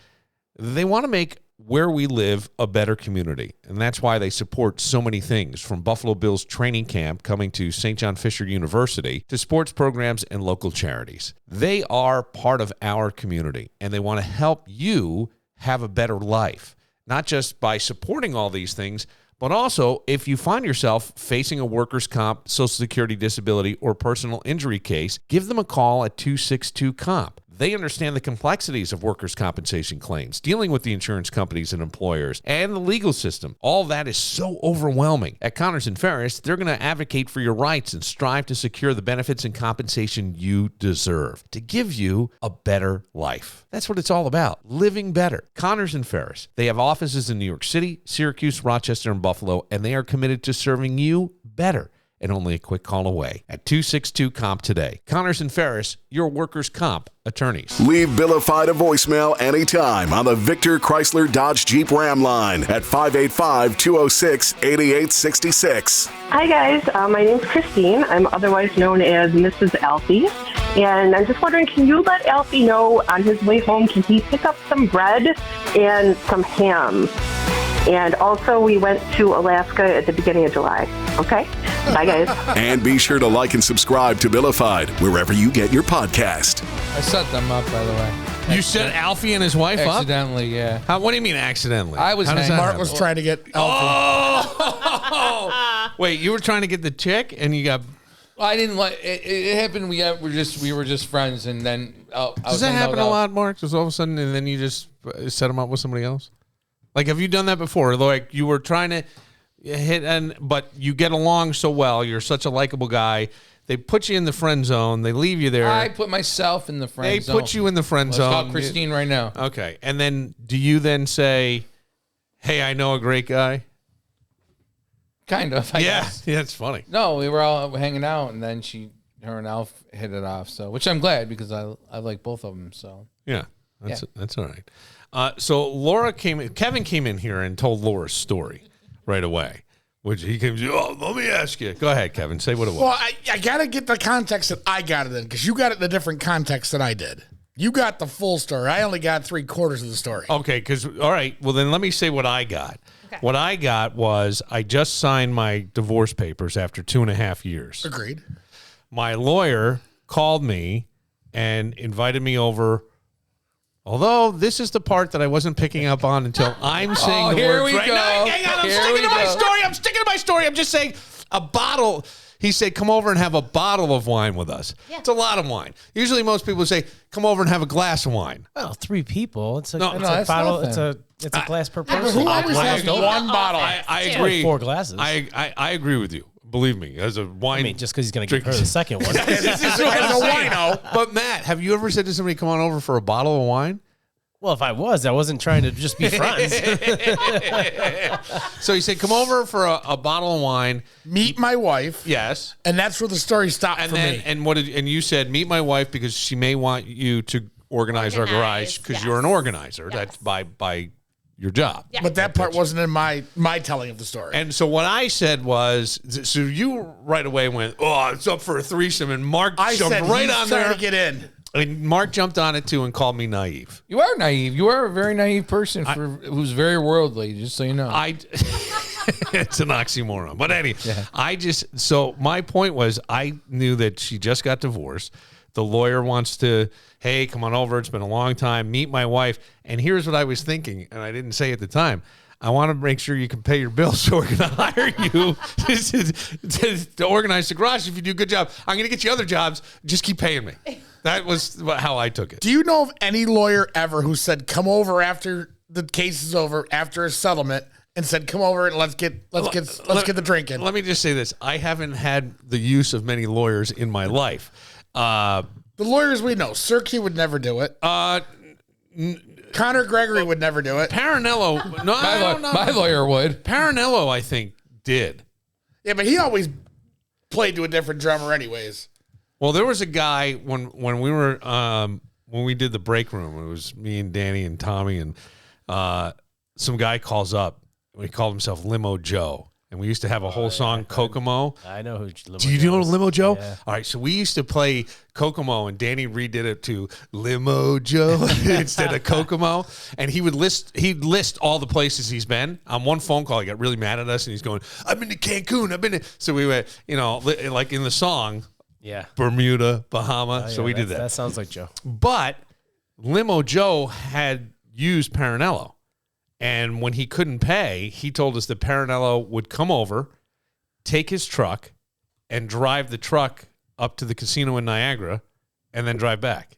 [SPEAKER 1] They want to make where we live a better community. And that's why they support so many things, from Buffalo Bills training camp coming to St. John Fisher University to sports programs and local charities. They are part of our community, and they want to help you have a better life, not just by supporting all these things, but also if you find yourself facing a workers' comp, Social Security, disability, or personal injury case, give them a call at 262-COMP. They understand the complexities of workers' compensation claims, dealing with the insurance companies and employers, and the legal system. All that is so overwhelming. At Connors and Ferris, they're going to advocate for your rights and strive to secure the benefits and compensation you deserve to give you a better life. That's what it's all about, living better. Connors and Ferris. They have offices in New York City, Syracuse, Rochester, and Buffalo, and they are committed to serving you better and only a quick call away at 262-COMP today. Connors and Ferris, your workers' comp attorneys.
[SPEAKER 2] Leave Billify a voicemail anytime on the Victor Chrysler Dodge Jeep Ram line at 585-206-8866.
[SPEAKER 8] Hi, guys. My name's Christine. I'm otherwise known as Mrs. Alfie. And I'm just wondering, can you let Alfie know on his way home, can he pick up some bread and some ham? And also, we went to Alaska at the beginning of July. Okay? Bye, guys.
[SPEAKER 2] And be sure to like and subscribe to Billified wherever you get your podcast.
[SPEAKER 4] I set them up, by the way.
[SPEAKER 1] You set Alfie and his wife
[SPEAKER 4] Accidentally, yeah.
[SPEAKER 1] What do you mean accidentally?
[SPEAKER 4] I was
[SPEAKER 1] How does
[SPEAKER 4] hanging-
[SPEAKER 1] that
[SPEAKER 3] Mark
[SPEAKER 1] happen?
[SPEAKER 3] was trying to get Alfie.
[SPEAKER 1] Oh! Wait, you were trying to get the chick and you got...
[SPEAKER 4] I didn't like it. It happened. We were just friends, and then
[SPEAKER 1] Does that happen a lot, Mark? Just all of a sudden, and then you just set him up with somebody else? Like, have you done that before? Like, you were trying to hit, but you get along so well. You're such a likable guy. They put you in the friend zone. They leave you there.
[SPEAKER 4] I put myself in the friend zone.
[SPEAKER 1] They put you in the friend
[SPEAKER 4] Let's
[SPEAKER 1] zone.
[SPEAKER 4] call Christine right now.
[SPEAKER 1] Okay, and then do you then say, "Hey, I know a great guy"?
[SPEAKER 4] Kind of. I guess.
[SPEAKER 1] Yeah, it's funny.
[SPEAKER 4] No, we were all hanging out, and then her and Alf hit it off. So, which I'm glad because I like both of them. So
[SPEAKER 1] Yeah, that's all right. So Kevin came in here and told Laura's story right away. Which he came to, let me ask you. Go ahead, Kevin. Say what it was.
[SPEAKER 3] Well, I got to get the context that I got it in, because you got it in a different context than I did. You got the full story. I only got 3/4 of the story.
[SPEAKER 1] Okay, all right. Well, then let me say what I got. Okay. What I got was I just signed my divorce papers after 2.5 years.
[SPEAKER 3] Agreed.
[SPEAKER 1] My lawyer called me and invited me over. Although this is the part that I wasn't picking up on until I'm saying the words right now. Hang on, I'm sticking to my story. I'm just saying a bottle. He said, come over and have a bottle of wine with us. Yeah. It's a lot of wine. Usually most people say, come over and have a glass of wine.
[SPEAKER 6] Well, 3 people. It's a
[SPEAKER 1] No,
[SPEAKER 6] it's a bottle. It's a glass per person.
[SPEAKER 3] Who always has one bottle?
[SPEAKER 1] I
[SPEAKER 6] It's
[SPEAKER 1] agree.
[SPEAKER 6] like 4 glasses.
[SPEAKER 1] I agree with you. Believe me, as a wine.
[SPEAKER 6] I mean, just because he's going to give her the second one.
[SPEAKER 3] As a wino.
[SPEAKER 1] But Matt, have you ever said to somebody, come on over for a bottle of wine?
[SPEAKER 6] Well, if I wasn't trying to just be friends.
[SPEAKER 1] So he said, come over for a bottle of wine.
[SPEAKER 3] Meet my wife.
[SPEAKER 1] Yes.
[SPEAKER 3] And that's where the story stopped for me.
[SPEAKER 1] And you said, meet my wife because she may want you to organize our garage because you're an organizer. Yes. That's by your job.
[SPEAKER 5] Yeah.
[SPEAKER 3] But that part wasn't in my telling of the story.
[SPEAKER 1] And so what I said was, so you right away went, oh, it's up for a threesome. And Mark jumped right on there.
[SPEAKER 3] To get in.
[SPEAKER 1] And Mark jumped on it too and called me naive.
[SPEAKER 4] You are naive. You are a very naive person who's very worldly, just so you know.
[SPEAKER 1] It's an oxymoron. But anyway, so my point was I knew that she just got divorced. The lawyer wants to, hey, come on over. It's been a long time. Meet my wife. And here's what I was thinking, and I didn't say at the time. I want to make sure you can pay your bills, so we're going to hire you to organize the garage. If you do a good job, I'm going to get you other jobs. Just keep paying me. That was how I took it.
[SPEAKER 3] Do you know of any lawyer ever who said, come over after the case is over, after a settlement, and said, come over and let's get the drink in?
[SPEAKER 1] Let me just say this. I haven't had the use of many lawyers in my life.
[SPEAKER 3] The lawyers we know, Sirkey would never do it. Conor Gregory would never do it.
[SPEAKER 1] Parinello, no, I don't know.
[SPEAKER 4] My lawyer would.
[SPEAKER 1] Parinello, I think, did.
[SPEAKER 3] Yeah, but he always played to a different drummer anyways.
[SPEAKER 1] Well, there was a guy when we were when we did the break room. It was me and Danny and Tommy, and some guy calls up. He called himself Limo Joe. And we used to have a whole song, Kokomo.
[SPEAKER 6] I know who Limo
[SPEAKER 1] Do you know
[SPEAKER 6] is.
[SPEAKER 1] Limo Joe?
[SPEAKER 6] Yeah.
[SPEAKER 1] All right, so we used to play Kokomo, and Danny redid it to Limo Joe instead of Kokomo. And he'd list all the places he's been. On one phone call, he got really mad at us, and he's going, I've been to Cancun. I've been to... So we went, like in the song,
[SPEAKER 6] Yeah.
[SPEAKER 1] Bermuda, Bahama.
[SPEAKER 6] Oh,
[SPEAKER 1] So
[SPEAKER 6] yeah,
[SPEAKER 1] we did that.
[SPEAKER 6] That sounds like Joe.
[SPEAKER 1] But Limo Joe had used Parinello. And when he couldn't pay, he told us that Parinello would come over, take his truck, and drive the truck up to the casino in Niagara, and then drive back.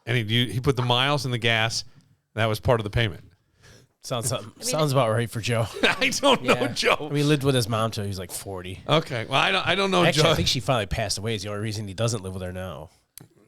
[SPEAKER 1] And he put the miles in the gas. That was part of the payment.
[SPEAKER 6] Sounds about right for Joe.
[SPEAKER 1] I don't know Joe.
[SPEAKER 6] We lived with his mom till he was like 40.
[SPEAKER 1] Okay, well I don't know
[SPEAKER 6] Actually,
[SPEAKER 1] Joe.
[SPEAKER 6] I think she finally passed away. It's the only reason he doesn't live with her now.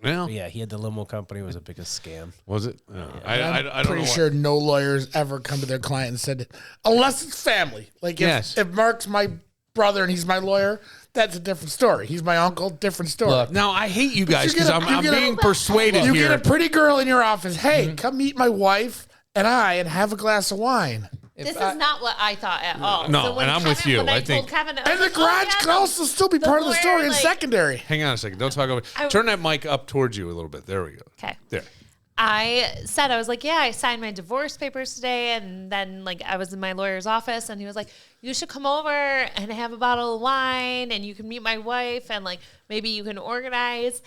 [SPEAKER 1] Well,
[SPEAKER 6] But yeah, he had the limo company. It was the biggest scam.
[SPEAKER 1] was it? No, I
[SPEAKER 3] I'm
[SPEAKER 1] don't
[SPEAKER 3] pretty
[SPEAKER 1] know
[SPEAKER 3] sure no lawyers ever come to their client and said, unless it's family. Like if
[SPEAKER 1] Yes.
[SPEAKER 3] Mark's my brother and he's my lawyer, that's a different story. He's my uncle, different story.
[SPEAKER 4] Look,
[SPEAKER 1] Now, I hate you guys
[SPEAKER 3] You
[SPEAKER 1] because
[SPEAKER 3] get a-
[SPEAKER 1] I'm
[SPEAKER 3] you get a-
[SPEAKER 1] being persuaded
[SPEAKER 3] you
[SPEAKER 1] here.
[SPEAKER 3] get a pretty girl in your office. Hey, come meet my wife and have a glass of wine.
[SPEAKER 5] This is not what I thought at all.
[SPEAKER 1] No,
[SPEAKER 5] so when
[SPEAKER 1] and I'm with you.
[SPEAKER 5] When
[SPEAKER 1] I
[SPEAKER 5] I
[SPEAKER 1] think-
[SPEAKER 5] told Kevin, I was
[SPEAKER 3] And the
[SPEAKER 5] like,
[SPEAKER 3] garage
[SPEAKER 5] yeah,
[SPEAKER 3] can also still be
[SPEAKER 5] the
[SPEAKER 3] part of the
[SPEAKER 5] lawyer,
[SPEAKER 3] story in
[SPEAKER 5] like-
[SPEAKER 3] secondary.
[SPEAKER 1] Hang on a second. Don't talk over. Turn that mic up towards you a little bit. There we go.
[SPEAKER 5] Okay.
[SPEAKER 1] There.
[SPEAKER 5] I said, I was like, yeah, I signed my divorce papers today. And then like I was in my lawyer's office and he was like, you should come over and have a bottle of wine and you can meet my wife and like maybe you can organize.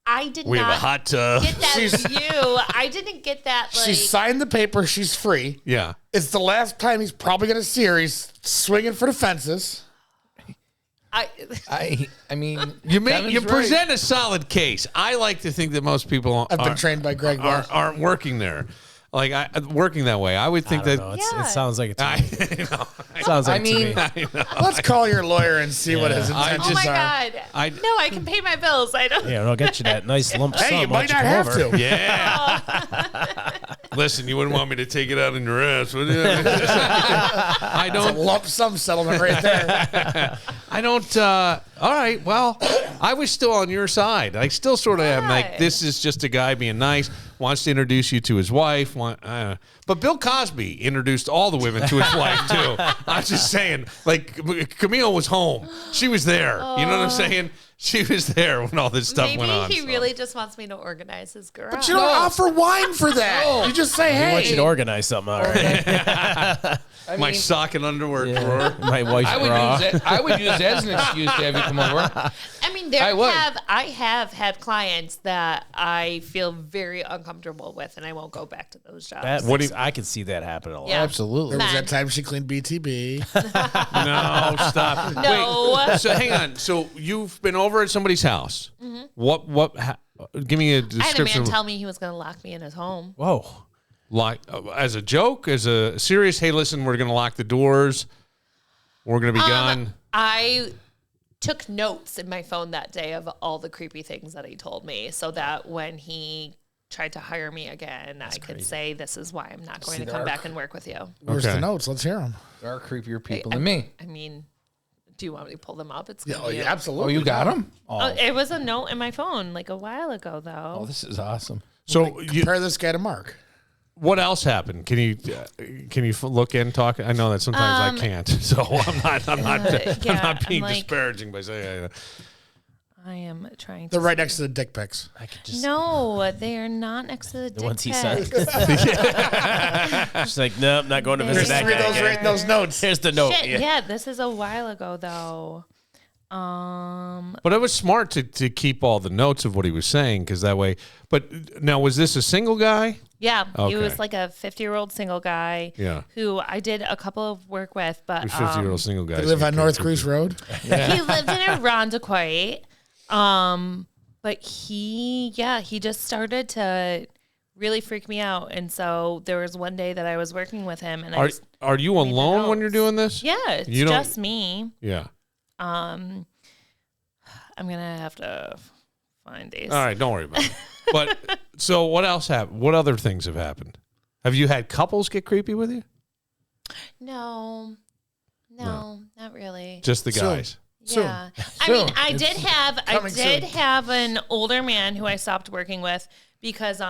[SPEAKER 5] I did
[SPEAKER 1] We
[SPEAKER 5] not
[SPEAKER 1] have a hot tub.
[SPEAKER 5] get that view. I didn't get that. Like,
[SPEAKER 3] She signed the paper. She's free.
[SPEAKER 1] Yeah.
[SPEAKER 3] It's the last time he's probably going to see her. He's swinging for the fences.
[SPEAKER 4] I mean,
[SPEAKER 1] You
[SPEAKER 4] Kevin's right.
[SPEAKER 1] present a solid case. I like to think that most people
[SPEAKER 3] I've been trained by Greg Wall.
[SPEAKER 1] aren't working there. Like working that way. I would think that.
[SPEAKER 6] No,
[SPEAKER 5] Yeah.
[SPEAKER 6] it sounds like it's.
[SPEAKER 1] I know.
[SPEAKER 6] Sounds like
[SPEAKER 4] I mean,
[SPEAKER 6] to me.
[SPEAKER 3] Let's call your lawyer and see what his
[SPEAKER 1] I
[SPEAKER 3] intentions
[SPEAKER 5] oh my
[SPEAKER 3] are.
[SPEAKER 5] God. No, I can pay my bills. I don't.
[SPEAKER 6] Yeah, I'll get you that nice lump sum.
[SPEAKER 3] Hey, you
[SPEAKER 6] Why
[SPEAKER 3] might
[SPEAKER 6] don't
[SPEAKER 3] not have
[SPEAKER 6] come over?
[SPEAKER 3] to.
[SPEAKER 1] Yeah. Listen, you wouldn't want me to take it out in your ass, would you? I
[SPEAKER 3] It's a
[SPEAKER 1] don't.
[SPEAKER 3] lump sum settlement right there.
[SPEAKER 1] I don't. All right. Well, I was still on your side. I still sort of am like,
[SPEAKER 5] Why?
[SPEAKER 1] this is just a guy being nice, wants to introduce you to his wife. But Bill Cosby introduced all the women to his wife too. I'm just saying, like Camille was home. She was there. You know what I'm saying? She was there when all this stuff
[SPEAKER 5] Maybe
[SPEAKER 1] went on.
[SPEAKER 5] he
[SPEAKER 1] so.
[SPEAKER 5] really just wants me to organize his garage.
[SPEAKER 3] But you don't offer wine for that. You just say,
[SPEAKER 6] I want you
[SPEAKER 3] hey.
[SPEAKER 6] to organize something. All right.
[SPEAKER 4] I
[SPEAKER 1] My
[SPEAKER 4] mean,
[SPEAKER 1] sock and underwear drawer.
[SPEAKER 6] My wife's bra.
[SPEAKER 4] I would use that as an excuse to have you come over.
[SPEAKER 5] I mean, I have had clients that I feel very uncomfortable with, and I won't go back to those jobs.
[SPEAKER 6] I can see that happen a lot.
[SPEAKER 5] Yeah.
[SPEAKER 4] Absolutely.
[SPEAKER 3] There was
[SPEAKER 5] Men.
[SPEAKER 3] that time she cleaned BTB.
[SPEAKER 1] No, stop.
[SPEAKER 5] No.
[SPEAKER 1] Wait, so hang on. So you've been over at somebody's house. Give me a
[SPEAKER 5] I had a
[SPEAKER 1] description.
[SPEAKER 5] man tell me he was going to lock me in his home.
[SPEAKER 6] Whoa.
[SPEAKER 1] Like as a joke, as a serious, hey, listen, we're going to lock the doors. We're going to be gone.
[SPEAKER 5] I took notes in my phone that day of all the creepy things that he told me so that when he tried to hire me again, I could say, this is why I'm not going to come back and work with you.
[SPEAKER 3] Where's
[SPEAKER 1] Okay.
[SPEAKER 3] the notes? Let's hear them.
[SPEAKER 4] There are creepier people than me.
[SPEAKER 5] I mean, do you want me to pull them up? It's
[SPEAKER 3] Yeah,
[SPEAKER 5] gonna
[SPEAKER 3] oh,
[SPEAKER 5] be
[SPEAKER 3] yeah,
[SPEAKER 5] a-
[SPEAKER 3] absolutely.
[SPEAKER 4] Oh, you got them?
[SPEAKER 5] Oh, it was a note in my phone like a while ago, though.
[SPEAKER 4] Oh, this is awesome.
[SPEAKER 1] So
[SPEAKER 3] Compare this guy to Mark.
[SPEAKER 1] what else happened? Can you look in, talk? I know that sometimes I can't, so I'm not being
[SPEAKER 5] like-
[SPEAKER 1] disparaging by saying.
[SPEAKER 5] I am trying to.
[SPEAKER 3] They're right next to the dick pics.
[SPEAKER 6] I could just.
[SPEAKER 5] No, they are not next to the dick
[SPEAKER 6] ones he
[SPEAKER 5] pics.
[SPEAKER 6] sent. Just like, nope, not going to visit that
[SPEAKER 3] Read
[SPEAKER 6] guy.
[SPEAKER 3] those, right in those notes.
[SPEAKER 6] Here's the note.
[SPEAKER 5] Shit,
[SPEAKER 6] Yeah.
[SPEAKER 5] yeah, this is a while ago though.
[SPEAKER 1] But it was smart to keep all the notes of what he was saying because that way. But now, was this a single guy?
[SPEAKER 5] Yeah, he
[SPEAKER 1] Okay.
[SPEAKER 5] was like a 50-year-old single guy.
[SPEAKER 1] Yeah.
[SPEAKER 5] Who I did a couple of work with, but
[SPEAKER 1] 50-year-old single guy.
[SPEAKER 3] They live on North Grease Road.
[SPEAKER 5] he lived in Irondequoit. But he just started to really freak me out, and so there was one day that I was working with him, and
[SPEAKER 1] Are you
[SPEAKER 5] made the
[SPEAKER 1] alone when you're
[SPEAKER 5] notes.
[SPEAKER 1] doing this?
[SPEAKER 5] Yeah, it's
[SPEAKER 1] You don't-
[SPEAKER 5] just me.
[SPEAKER 1] Yeah.
[SPEAKER 5] I'm gonna have to find these.
[SPEAKER 1] All right, don't worry about it. But so what else happened? What other things have happened? Have you had couples get creepy with you?
[SPEAKER 5] No, not really.
[SPEAKER 1] Just the
[SPEAKER 3] Soon.
[SPEAKER 1] guys.
[SPEAKER 5] Yeah. I
[SPEAKER 4] Soon.
[SPEAKER 5] mean, I
[SPEAKER 3] coming
[SPEAKER 5] did
[SPEAKER 3] soon.
[SPEAKER 5] have an older man who I stopped working with because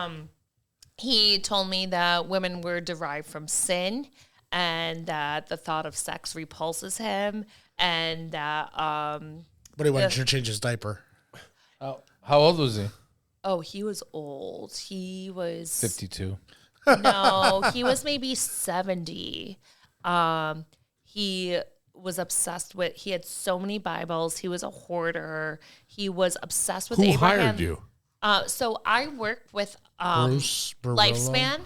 [SPEAKER 5] he told me that women were derived from sin and that the thought of sex repulses him and that
[SPEAKER 3] But he wanted you to change his diaper.
[SPEAKER 4] How old was he?
[SPEAKER 5] he was old. He was
[SPEAKER 4] 52.
[SPEAKER 5] No, he was maybe 70. He was obsessed with, he had so many Bibles. He was a hoarder. He was obsessed with
[SPEAKER 1] Who
[SPEAKER 5] Abraham.
[SPEAKER 1] hired you?
[SPEAKER 5] So I work with
[SPEAKER 3] Bruce Barillo?
[SPEAKER 5] Lifespan.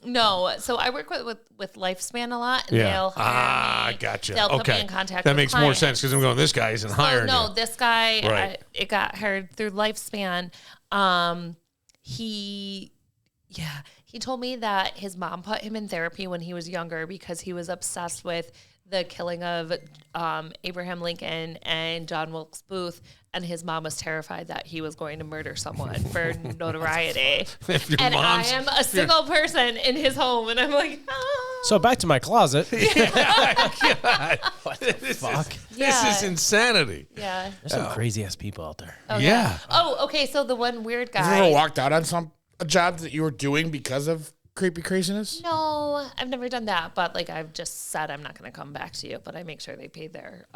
[SPEAKER 5] No, so I work with Lifespan a lot. And
[SPEAKER 1] Yeah.
[SPEAKER 5] they'll hire me.
[SPEAKER 1] Gotcha.
[SPEAKER 5] They'll put
[SPEAKER 1] okay.
[SPEAKER 5] me in contact
[SPEAKER 1] that
[SPEAKER 5] with
[SPEAKER 1] makes more
[SPEAKER 5] clients.
[SPEAKER 1] sense because I'm going, this guy isn't hiring
[SPEAKER 5] No,
[SPEAKER 1] you.
[SPEAKER 5] this guy,
[SPEAKER 1] Right.
[SPEAKER 5] it got hired through Lifespan. He told me that his mom put him in therapy when he was younger because he was obsessed with the killing of Abraham Lincoln and John Wilkes Booth, and his mom was terrified that he was going to murder someone for notoriety.
[SPEAKER 1] If your
[SPEAKER 5] And I
[SPEAKER 1] mom's-
[SPEAKER 5] am a single person in his home, and I'm like,
[SPEAKER 6] So back to my closet.
[SPEAKER 1] God.
[SPEAKER 6] Fuck.
[SPEAKER 1] This is insanity.
[SPEAKER 5] Yeah.
[SPEAKER 6] There's some crazy ass people out there.
[SPEAKER 5] Okay.
[SPEAKER 1] Yeah.
[SPEAKER 5] Oh, okay. So the one weird
[SPEAKER 3] Have you ever
[SPEAKER 5] guy.
[SPEAKER 3] walked out on a job that you were doing because of creepy craziness?
[SPEAKER 5] No, I've never done that. But like I've just said, I'm not going to come back to you. But I make sure they pay their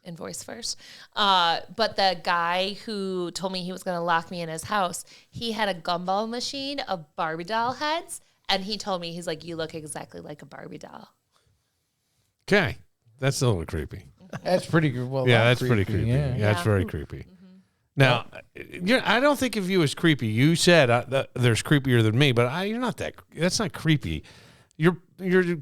[SPEAKER 5] invoice first. But the guy who told me he was going to lock me in his house, he had a gumball machine of Barbie doll heads, and he told me, he's like, you look exactly like a Barbie doll.
[SPEAKER 1] Okay. That's a little creepy.
[SPEAKER 4] That's pretty good. Well,
[SPEAKER 1] Yeah, that's pretty creepy. Yeah,
[SPEAKER 4] Yeah.
[SPEAKER 1] that's very creepy. Now, I don't think of you as creepy. You said there's creepier than me, but you're not that. That's not creepy. You're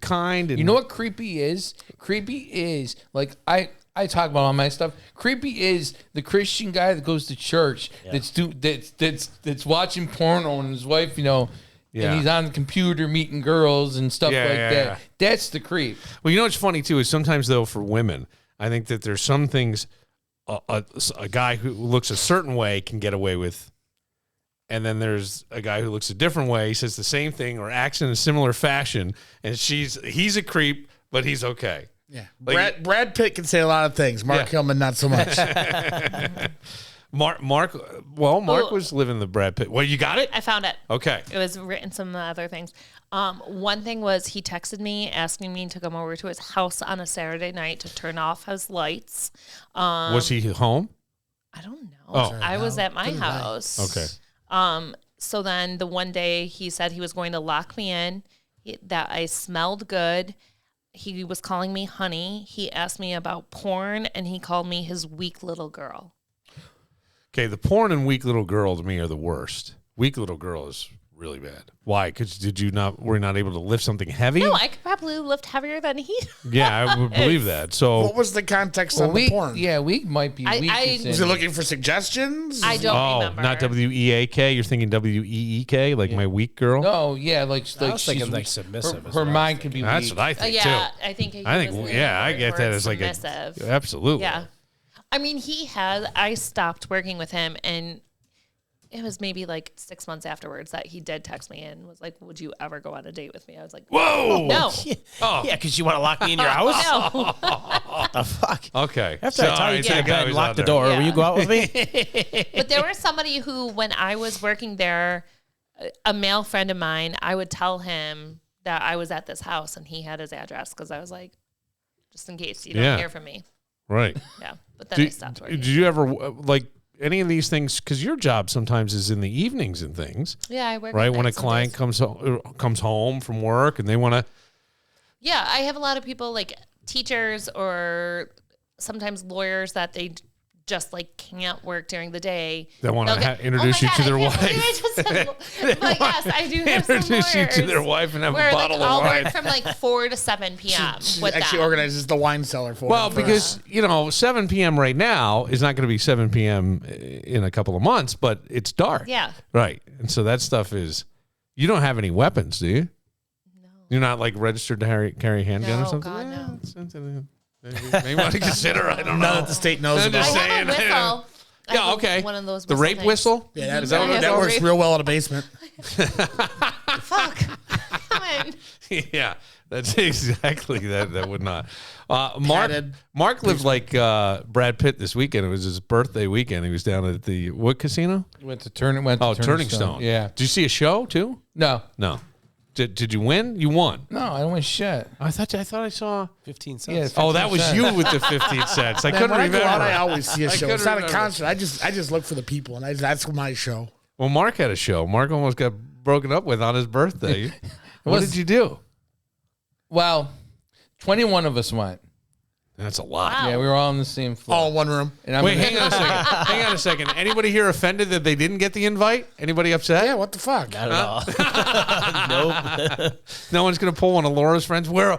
[SPEAKER 1] kind. And
[SPEAKER 4] You know what creepy is? Creepy is like I talk about all my stuff. Creepy is the Christian guy that goes to church that's watching porno and his wife,
[SPEAKER 1] Yeah.
[SPEAKER 4] and he's on the computer meeting girls and stuff
[SPEAKER 1] Yeah,
[SPEAKER 4] like
[SPEAKER 1] yeah,
[SPEAKER 4] that.
[SPEAKER 1] yeah.
[SPEAKER 4] That's the creep.
[SPEAKER 1] Well, you know what's funny too is sometimes though for women, I think that there's some things a guy who looks a certain way can get away with, and then there's a guy who looks a different way. He says the same thing or acts in a similar fashion, and he's a creep, but he's okay.
[SPEAKER 3] Yeah.
[SPEAKER 1] Like-
[SPEAKER 3] Brad Pitt can say a lot of things. Mark Hillman, not so much.
[SPEAKER 1] Mark was living the Brad Pitt. Well, you got it?
[SPEAKER 5] I found it.
[SPEAKER 1] Okay.
[SPEAKER 5] It was written some other things. One thing was he texted me asking me to come over to his house on a Saturday night to turn off his lights.
[SPEAKER 1] Was he home?
[SPEAKER 5] I don't know.
[SPEAKER 1] Oh.
[SPEAKER 5] I was at my house.
[SPEAKER 1] Okay.
[SPEAKER 5] So then the one day he said he was going to lock me in, that I smelled good. He was calling me honey. He asked me about porn, and he called me his weak little girl.
[SPEAKER 1] Okay, the porn and weak little girl to me are the worst. Weak little girl is really bad. Why? Because were you not able to lift something heavy?
[SPEAKER 5] No, I could probably lift heavier than he.
[SPEAKER 1] Yeah, I would believe that. So
[SPEAKER 3] What was the context on the
[SPEAKER 4] weak,
[SPEAKER 3] porn?
[SPEAKER 4] yeah, weak might be weak.
[SPEAKER 3] Was he looking for suggestions?
[SPEAKER 5] I don't remember.
[SPEAKER 1] not W-E-A-K. You're thinking W-E-E-K, like my weak girl?
[SPEAKER 4] No, yeah, like
[SPEAKER 6] I was thinking
[SPEAKER 4] she's
[SPEAKER 6] like
[SPEAKER 4] weak.
[SPEAKER 6] submissive. is
[SPEAKER 4] Her
[SPEAKER 6] what I
[SPEAKER 4] mind
[SPEAKER 6] was
[SPEAKER 4] could be
[SPEAKER 1] That's
[SPEAKER 4] weak.
[SPEAKER 1] what I think,
[SPEAKER 5] Yeah,
[SPEAKER 1] too.
[SPEAKER 5] I think.
[SPEAKER 1] I think, I get that as like
[SPEAKER 5] submissive.
[SPEAKER 1] absolutely.
[SPEAKER 5] Yeah. I mean, I stopped working with him, and it was maybe like 6 months afterwards that he did text me and was like, would you ever go on a date with me? I was like,
[SPEAKER 1] Whoa!
[SPEAKER 5] no.
[SPEAKER 6] Yeah, because you want to lock me in your house?
[SPEAKER 5] No.
[SPEAKER 6] What the fuck?
[SPEAKER 1] Okay.
[SPEAKER 6] After I tell you to
[SPEAKER 1] that
[SPEAKER 6] get
[SPEAKER 1] guy
[SPEAKER 6] bed and
[SPEAKER 1] was
[SPEAKER 6] lock
[SPEAKER 1] out
[SPEAKER 6] the
[SPEAKER 1] there.
[SPEAKER 6] door,
[SPEAKER 5] Yeah.
[SPEAKER 6] will you go out with me?
[SPEAKER 5] But there was somebody who, when I was working there, a male friend of mine, I would tell him that I was at this house and he had his address because I was like, just in case you don't hear from me.
[SPEAKER 1] Right.
[SPEAKER 5] Yeah. But then I stopped working.
[SPEAKER 1] Did you ever, like, any of these things, because your job sometimes is in the evenings and things,
[SPEAKER 5] Yeah, I work
[SPEAKER 1] right?
[SPEAKER 5] at
[SPEAKER 1] When a
[SPEAKER 5] night some days.
[SPEAKER 1] client comes home from work and they want to,
[SPEAKER 5] Yeah, I have a lot of people like teachers or sometimes lawyers that they just like can't work during the day.
[SPEAKER 1] They want
[SPEAKER 5] They'll
[SPEAKER 1] to
[SPEAKER 5] get-
[SPEAKER 1] introduce
[SPEAKER 5] oh
[SPEAKER 1] you
[SPEAKER 5] my
[SPEAKER 1] to their
[SPEAKER 5] God, I can't
[SPEAKER 1] wife.
[SPEAKER 5] believe I just said- but yes, I do have some
[SPEAKER 1] Introduce you to
[SPEAKER 5] lawyers
[SPEAKER 1] their wife and have a
[SPEAKER 5] where,
[SPEAKER 1] bottle
[SPEAKER 5] like,
[SPEAKER 1] of
[SPEAKER 5] I'll
[SPEAKER 1] wine.
[SPEAKER 5] work from like 4 to 7 p.m.
[SPEAKER 3] She
[SPEAKER 5] with
[SPEAKER 3] actually
[SPEAKER 5] them.
[SPEAKER 3] organizes the wine cellar for
[SPEAKER 1] Well,
[SPEAKER 3] him.
[SPEAKER 1] because, 7 p.m. right now is not going to be 7 p.m. in a couple of months, but it's dark.
[SPEAKER 5] Yeah.
[SPEAKER 1] Right. And so that stuff is, you don't have any weapons, do you? No. You're not like registered to carry a handgun or
[SPEAKER 5] No,
[SPEAKER 1] something?
[SPEAKER 5] God,
[SPEAKER 1] Yeah,
[SPEAKER 5] no.
[SPEAKER 1] something. Maybe want to consider, I don't know.
[SPEAKER 3] None that the state knows
[SPEAKER 1] I'm
[SPEAKER 3] about.
[SPEAKER 1] just
[SPEAKER 5] I have a
[SPEAKER 1] saying.
[SPEAKER 5] whistle. I
[SPEAKER 1] Yeah,
[SPEAKER 5] have
[SPEAKER 1] okay.
[SPEAKER 5] One of those
[SPEAKER 1] The
[SPEAKER 5] whistle
[SPEAKER 1] rape
[SPEAKER 5] things.
[SPEAKER 1] whistle?
[SPEAKER 3] Yeah,
[SPEAKER 1] Is that what
[SPEAKER 3] that works
[SPEAKER 5] rape-
[SPEAKER 3] real well in a basement.
[SPEAKER 5] Fuck. Come on.
[SPEAKER 1] Yeah, that's exactly that. That would not.
[SPEAKER 3] Padded.
[SPEAKER 1] Mark lived like Brad Pitt this weekend. It was his birthday weekend. He was down at the what casino?
[SPEAKER 4] Went to Turning
[SPEAKER 1] Stone.
[SPEAKER 4] Yeah.
[SPEAKER 1] Did you see a show too?
[SPEAKER 4] No.
[SPEAKER 1] No. Did you win? You won.
[SPEAKER 4] No, I don't want shit.
[SPEAKER 1] I thought I saw.
[SPEAKER 6] 15
[SPEAKER 4] Yeah,
[SPEAKER 6] cents.
[SPEAKER 1] Oh, that was
[SPEAKER 4] 15
[SPEAKER 1] you with the 15 cents. I
[SPEAKER 3] Man,
[SPEAKER 1] couldn't
[SPEAKER 3] when I
[SPEAKER 1] remember.
[SPEAKER 3] go out, I always see a show.
[SPEAKER 1] couldn't
[SPEAKER 3] It's not a
[SPEAKER 1] remember.
[SPEAKER 3] concert. I just look for the people, and that's my show.
[SPEAKER 1] Well, Mark had a show. Mark almost got broken up with on his birthday. What did you do?
[SPEAKER 4] Well, 21 of us went.
[SPEAKER 1] That's a lot.
[SPEAKER 5] Wow.
[SPEAKER 4] Yeah, we were all in the same floor.
[SPEAKER 3] All in one room.
[SPEAKER 4] And I'm
[SPEAKER 1] Wait, hang on a second. Hang on a second. Anybody here offended that they didn't get the invite? Anybody upset?
[SPEAKER 3] Yeah, what the fuck?
[SPEAKER 6] Not at all. Nope.
[SPEAKER 1] No one's going to pull one of Laura's friends. Where?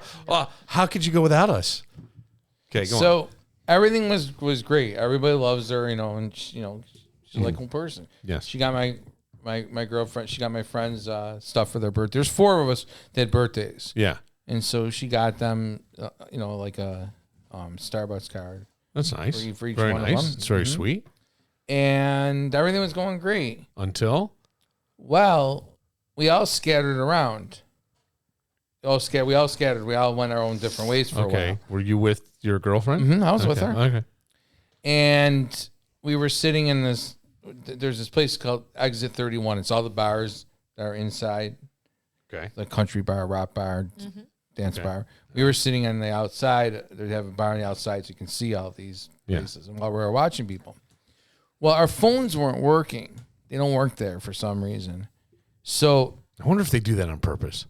[SPEAKER 1] How could you go without us? Okay, go on.
[SPEAKER 4] So everything was great. Everybody loves her, and she's like a person.
[SPEAKER 1] Yes.
[SPEAKER 4] She got my girlfriend. She got my friends stuff for their birthday. There's 4 of us that had birthdays,
[SPEAKER 1] Yeah,
[SPEAKER 4] and so she got them, like a Starbucks card,
[SPEAKER 1] that's nice.
[SPEAKER 4] for each
[SPEAKER 1] Very
[SPEAKER 4] one of
[SPEAKER 1] nice.
[SPEAKER 4] them.
[SPEAKER 1] It's very sweet.
[SPEAKER 4] and everything was going great.
[SPEAKER 1] Until
[SPEAKER 4] Well, we all scattered around. all scattered. We all scattered. We all went our own different ways for a while.
[SPEAKER 1] Were you with your girlfriend?
[SPEAKER 4] Mm-hmm, I was with her.
[SPEAKER 1] Okay.
[SPEAKER 4] And we were sitting in this. There's this place called Exit 31. It's all the bars that are inside.
[SPEAKER 1] Okay.
[SPEAKER 4] The country bar, rock bar, dance bar. We were sitting on the outside. They have a bar on the outside so you can see all these places. And while we were watching people, well, our phones weren't working. They don't work there for some reason. So
[SPEAKER 1] I wonder if they do that on purpose.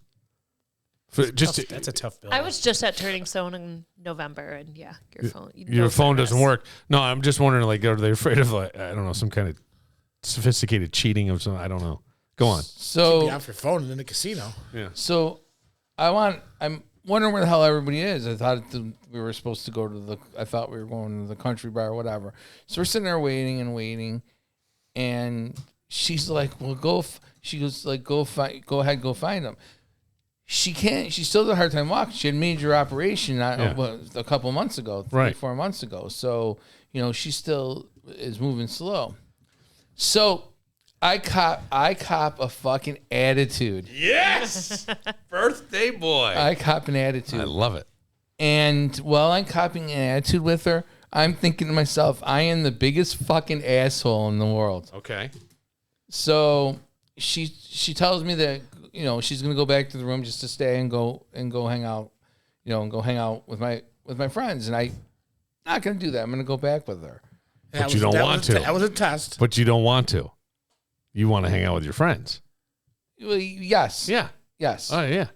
[SPEAKER 6] That's a tough bill.
[SPEAKER 5] I was just at Turning Stone in November, and
[SPEAKER 1] your phone doesn't work. No, I'm just wondering, like, are they afraid of, like, I don't know, some kind of sophisticated cheating of some? I don't know. Go on.
[SPEAKER 4] So
[SPEAKER 3] Be off your phone in the casino.
[SPEAKER 1] Yeah.
[SPEAKER 4] So I'm wondering where the hell everybody is. I thought we were supposed to go to I thought we were going to the country bar or whatever. So we're sitting there waiting, and she's like, "Well, she goes like, go ahead, go find them." She can't. She still had a hard time walking. She had a major operation a couple months ago, 4 months ago. So she still is moving slow. So I cop a fucking attitude.
[SPEAKER 1] Yes, birthday boy.
[SPEAKER 4] I cop an attitude.
[SPEAKER 1] I love it.
[SPEAKER 4] And while I'm copying an attitude with her, I'm thinking to myself, I am the biggest fucking asshole in the world.
[SPEAKER 1] Okay.
[SPEAKER 4] So she tells me that she's gonna go back to the room just to stay and go hang out, and go hang out with my friends. And I'm not gonna do that. I'm gonna go back with her.
[SPEAKER 1] But you don't want to.
[SPEAKER 3] That was a test.
[SPEAKER 1] But you don't want to. You want to hang out with your friends.
[SPEAKER 4] Well, yes.
[SPEAKER 1] Yeah.
[SPEAKER 4] Yes.
[SPEAKER 1] Oh yeah.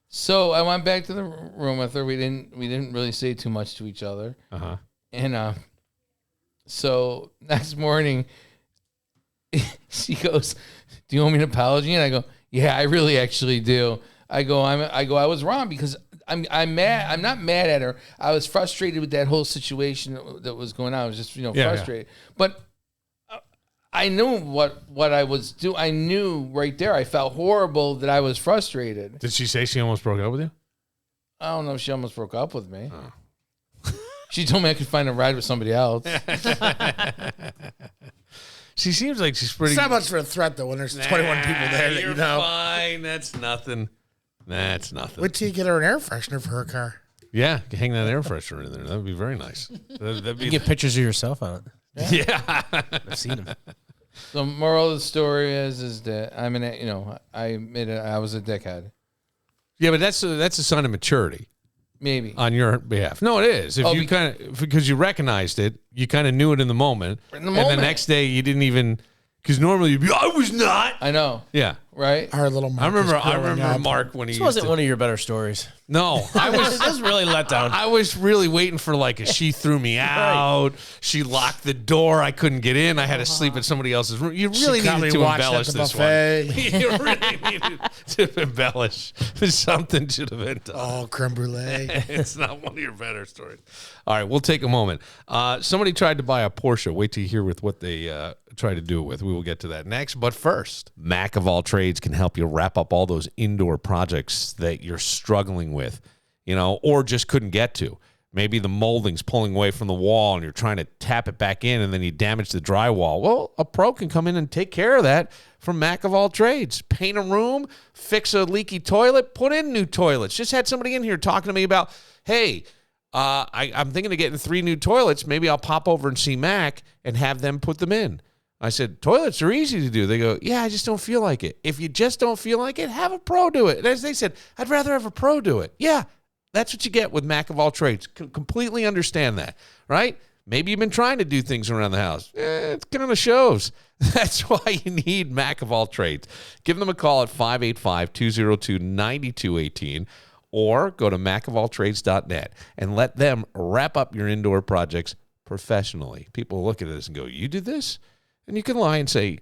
[SPEAKER 4] So I went back to the room with her. We didn't really say too much to each other.
[SPEAKER 1] Uh-huh.
[SPEAKER 4] And so next morning, she goes, "Do you want me to apologize?" And I go, "Yeah, I really actually do." I was wrong because I'm mad. I'm not mad at her. I was frustrated with that whole situation that was going on. I was just frustrated. Yeah. But I knew what I was doing. I knew right there. I felt horrible that I was frustrated.
[SPEAKER 1] Did she say she almost broke up with you?
[SPEAKER 4] I don't know if she almost broke up with me. Oh. She told me I could find a ride with somebody else.
[SPEAKER 1] She seems like she's pretty.
[SPEAKER 3] It's not much for a threat though when there's 21 people there.
[SPEAKER 1] You're fine. That's nothing. That's nothing.
[SPEAKER 3] Wait till you get her an air freshener for her car.
[SPEAKER 1] Yeah, hang that air freshener in there. That would be very nice.
[SPEAKER 6] That'd be you get pictures of yourself on it.
[SPEAKER 1] Yeah.
[SPEAKER 6] I've seen them.
[SPEAKER 4] The moral of the story is that I was a dickhead.
[SPEAKER 1] Yeah, but that's a sign of maturity.
[SPEAKER 4] Maybe
[SPEAKER 1] on your behalf. No, it is. Because you recognized it, you kind of knew it in the moment. And the next day you didn't even. Because normally you'd be, I was not.
[SPEAKER 4] I know.
[SPEAKER 1] Yeah.
[SPEAKER 4] Right?
[SPEAKER 3] Our little Mark.
[SPEAKER 1] I remember Mark when he
[SPEAKER 6] This wasn't one of your better stories.
[SPEAKER 1] No.
[SPEAKER 6] I was really let down.
[SPEAKER 1] I was really waiting for she threw me out. Right. She locked the door. I couldn't get in. I had to sleep in somebody else's room. You really needed to embellish this one. You really needed to embellish. Something should have been done.
[SPEAKER 3] Oh, creme brulee.
[SPEAKER 1] It's not one of your better stories. All right, we'll take a moment. Somebody tried to buy a Porsche. Wait till you hear what they try to do it with. We will get to that next. But first, Mac of all trades can help you wrap up all those indoor projects that you're struggling with, or just couldn't get to. Maybe the molding's pulling away from the wall and you're trying to tap it back in and then you damage the drywall. Well, a pro can come in and take care of that from Mac of all trades. Paint a room, fix a leaky toilet, put in new toilets. Just had somebody in here talking to me about, hey, I'm thinking of getting 3 new toilets. Maybe I'll pop over and see Mac and have them put them in. I said, toilets are easy to do. They go, yeah, I just don't feel like it. If you just don't feel like it, have a pro do it. And as they said, I'd rather have a pro do it. Yeah, that's what you get with Mac of all trades. Completely understand that, right? Maybe you've been trying to do things around the house. It kind of shows. That's why you need Mac of all trades. Give them a call at 585-202-9218 or go to macofalltrades.net and let them wrap up your indoor projects professionally. People look at this and go, you did this? And you can lie and say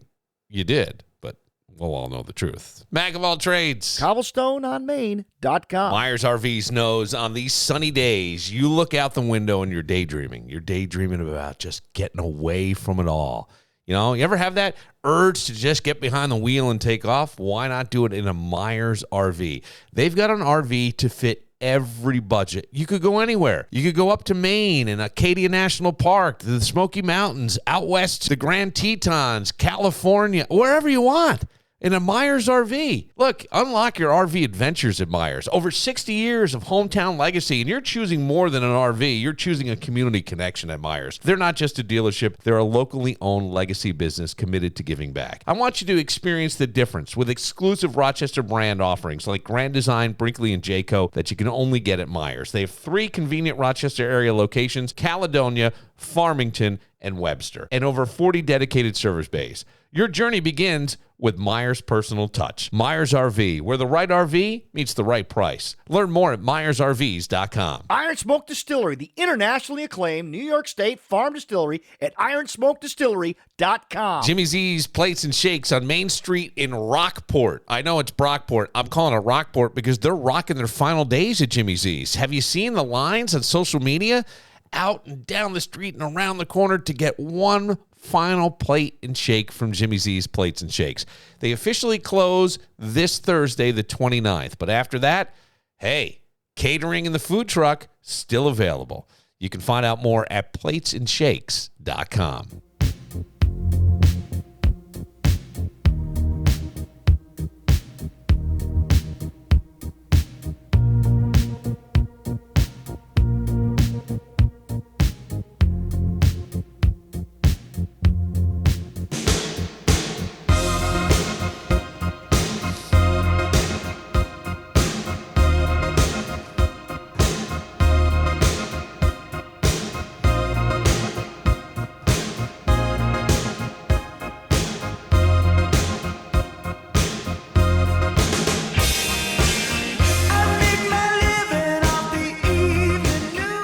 [SPEAKER 1] you did, but we'll all know the truth. Mac of all trades.
[SPEAKER 7] CobblestoneOnMain.com.
[SPEAKER 1] Myers RVs knows on these sunny days, you look out the window and you're daydreaming. You're daydreaming about just getting away from it all. You ever have that urge to just get behind the wheel and take off? Why not do it in a Myers RV? They've got an RV to fit every budget. You could go anywhere. You could go up to Maine and Acadia National Park, to the Smoky Mountains, out west to the Grand Tetons, California, wherever you want. in a Myers RV. Look, unlock your RV adventures at Myers. Over 60 years of hometown legacy, and you're choosing more than an RV. You're choosing a community connection at Myers. They're not just a dealership. They're a locally owned legacy business committed to giving back. I want you to experience the difference with exclusive Rochester brand offerings like Grand Design, Brinkley, and Jayco that you can only get at Myers. They have 3 convenient Rochester area locations, Caledonia, Farmington, and Webster, and over 40 dedicated service bays. Your journey begins with Myers Personal Touch. Myers RV, where the right RV meets the right price. Learn more at myersrvs.com.
[SPEAKER 7] Iron Smoke Distillery, the internationally acclaimed New York State farm distillery at ironsmokedistillery.com.
[SPEAKER 1] Jimmy Z's Plates and Shakes on Main Street in Rockport. I know it's Brockport. I'm calling it Rockport because they're rocking their final days at Jimmy Z's. Have you seen the lines on social media? Out and down the street and around the corner to get one final plate and shake from Jimmy Z's Plates and Shakes. They officially close this Thursday, the 29th. But after that, hey, catering and the food truck still available. You can find out more at platesandshakes.com.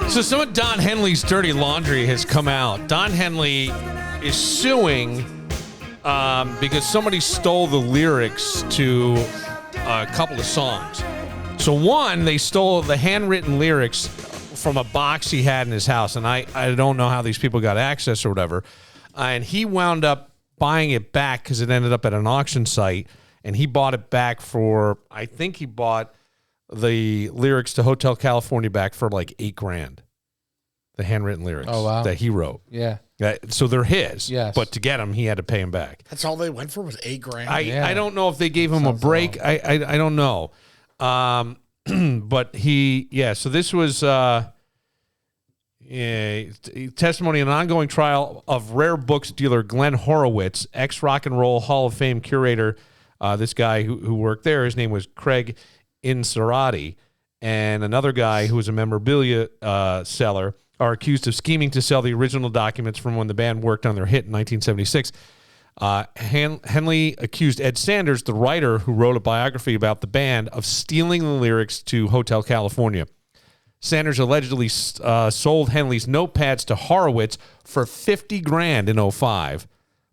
[SPEAKER 1] So some of Don Henley's dirty laundry has come out. Don Henley is suing because somebody stole the lyrics to a couple of songs. So one, they stole the handwritten lyrics from a box he had in his house. And I don't know how these people got access or whatever. And he wound up buying it back because it ended up at an auction site. And he bought it back for, I think he bought the lyrics to Hotel California back for like $8,000. The handwritten lyrics that he wrote.
[SPEAKER 4] Yeah.
[SPEAKER 1] So they're his.
[SPEAKER 4] Yes.
[SPEAKER 1] But to get them, he had to pay him back.
[SPEAKER 3] That's all they went for was $8,000.
[SPEAKER 1] I don't know if they gave him a break. I don't know. But so this was testimony in an ongoing trial of rare books dealer Glenn Horowitz, ex-Rock and Roll Hall of Fame curator. This guy who worked there, his name was Craig Inserati, and another guy who was a memorabilia seller, are accused of scheming to sell the original documents from when the band worked on their hit in 1976. Henley accused Ed Sanders, the writer who wrote a biography about the band, of stealing the lyrics to Hotel California. Sanders allegedly sold Henley's notepads to Horowitz for $50,000 in 2005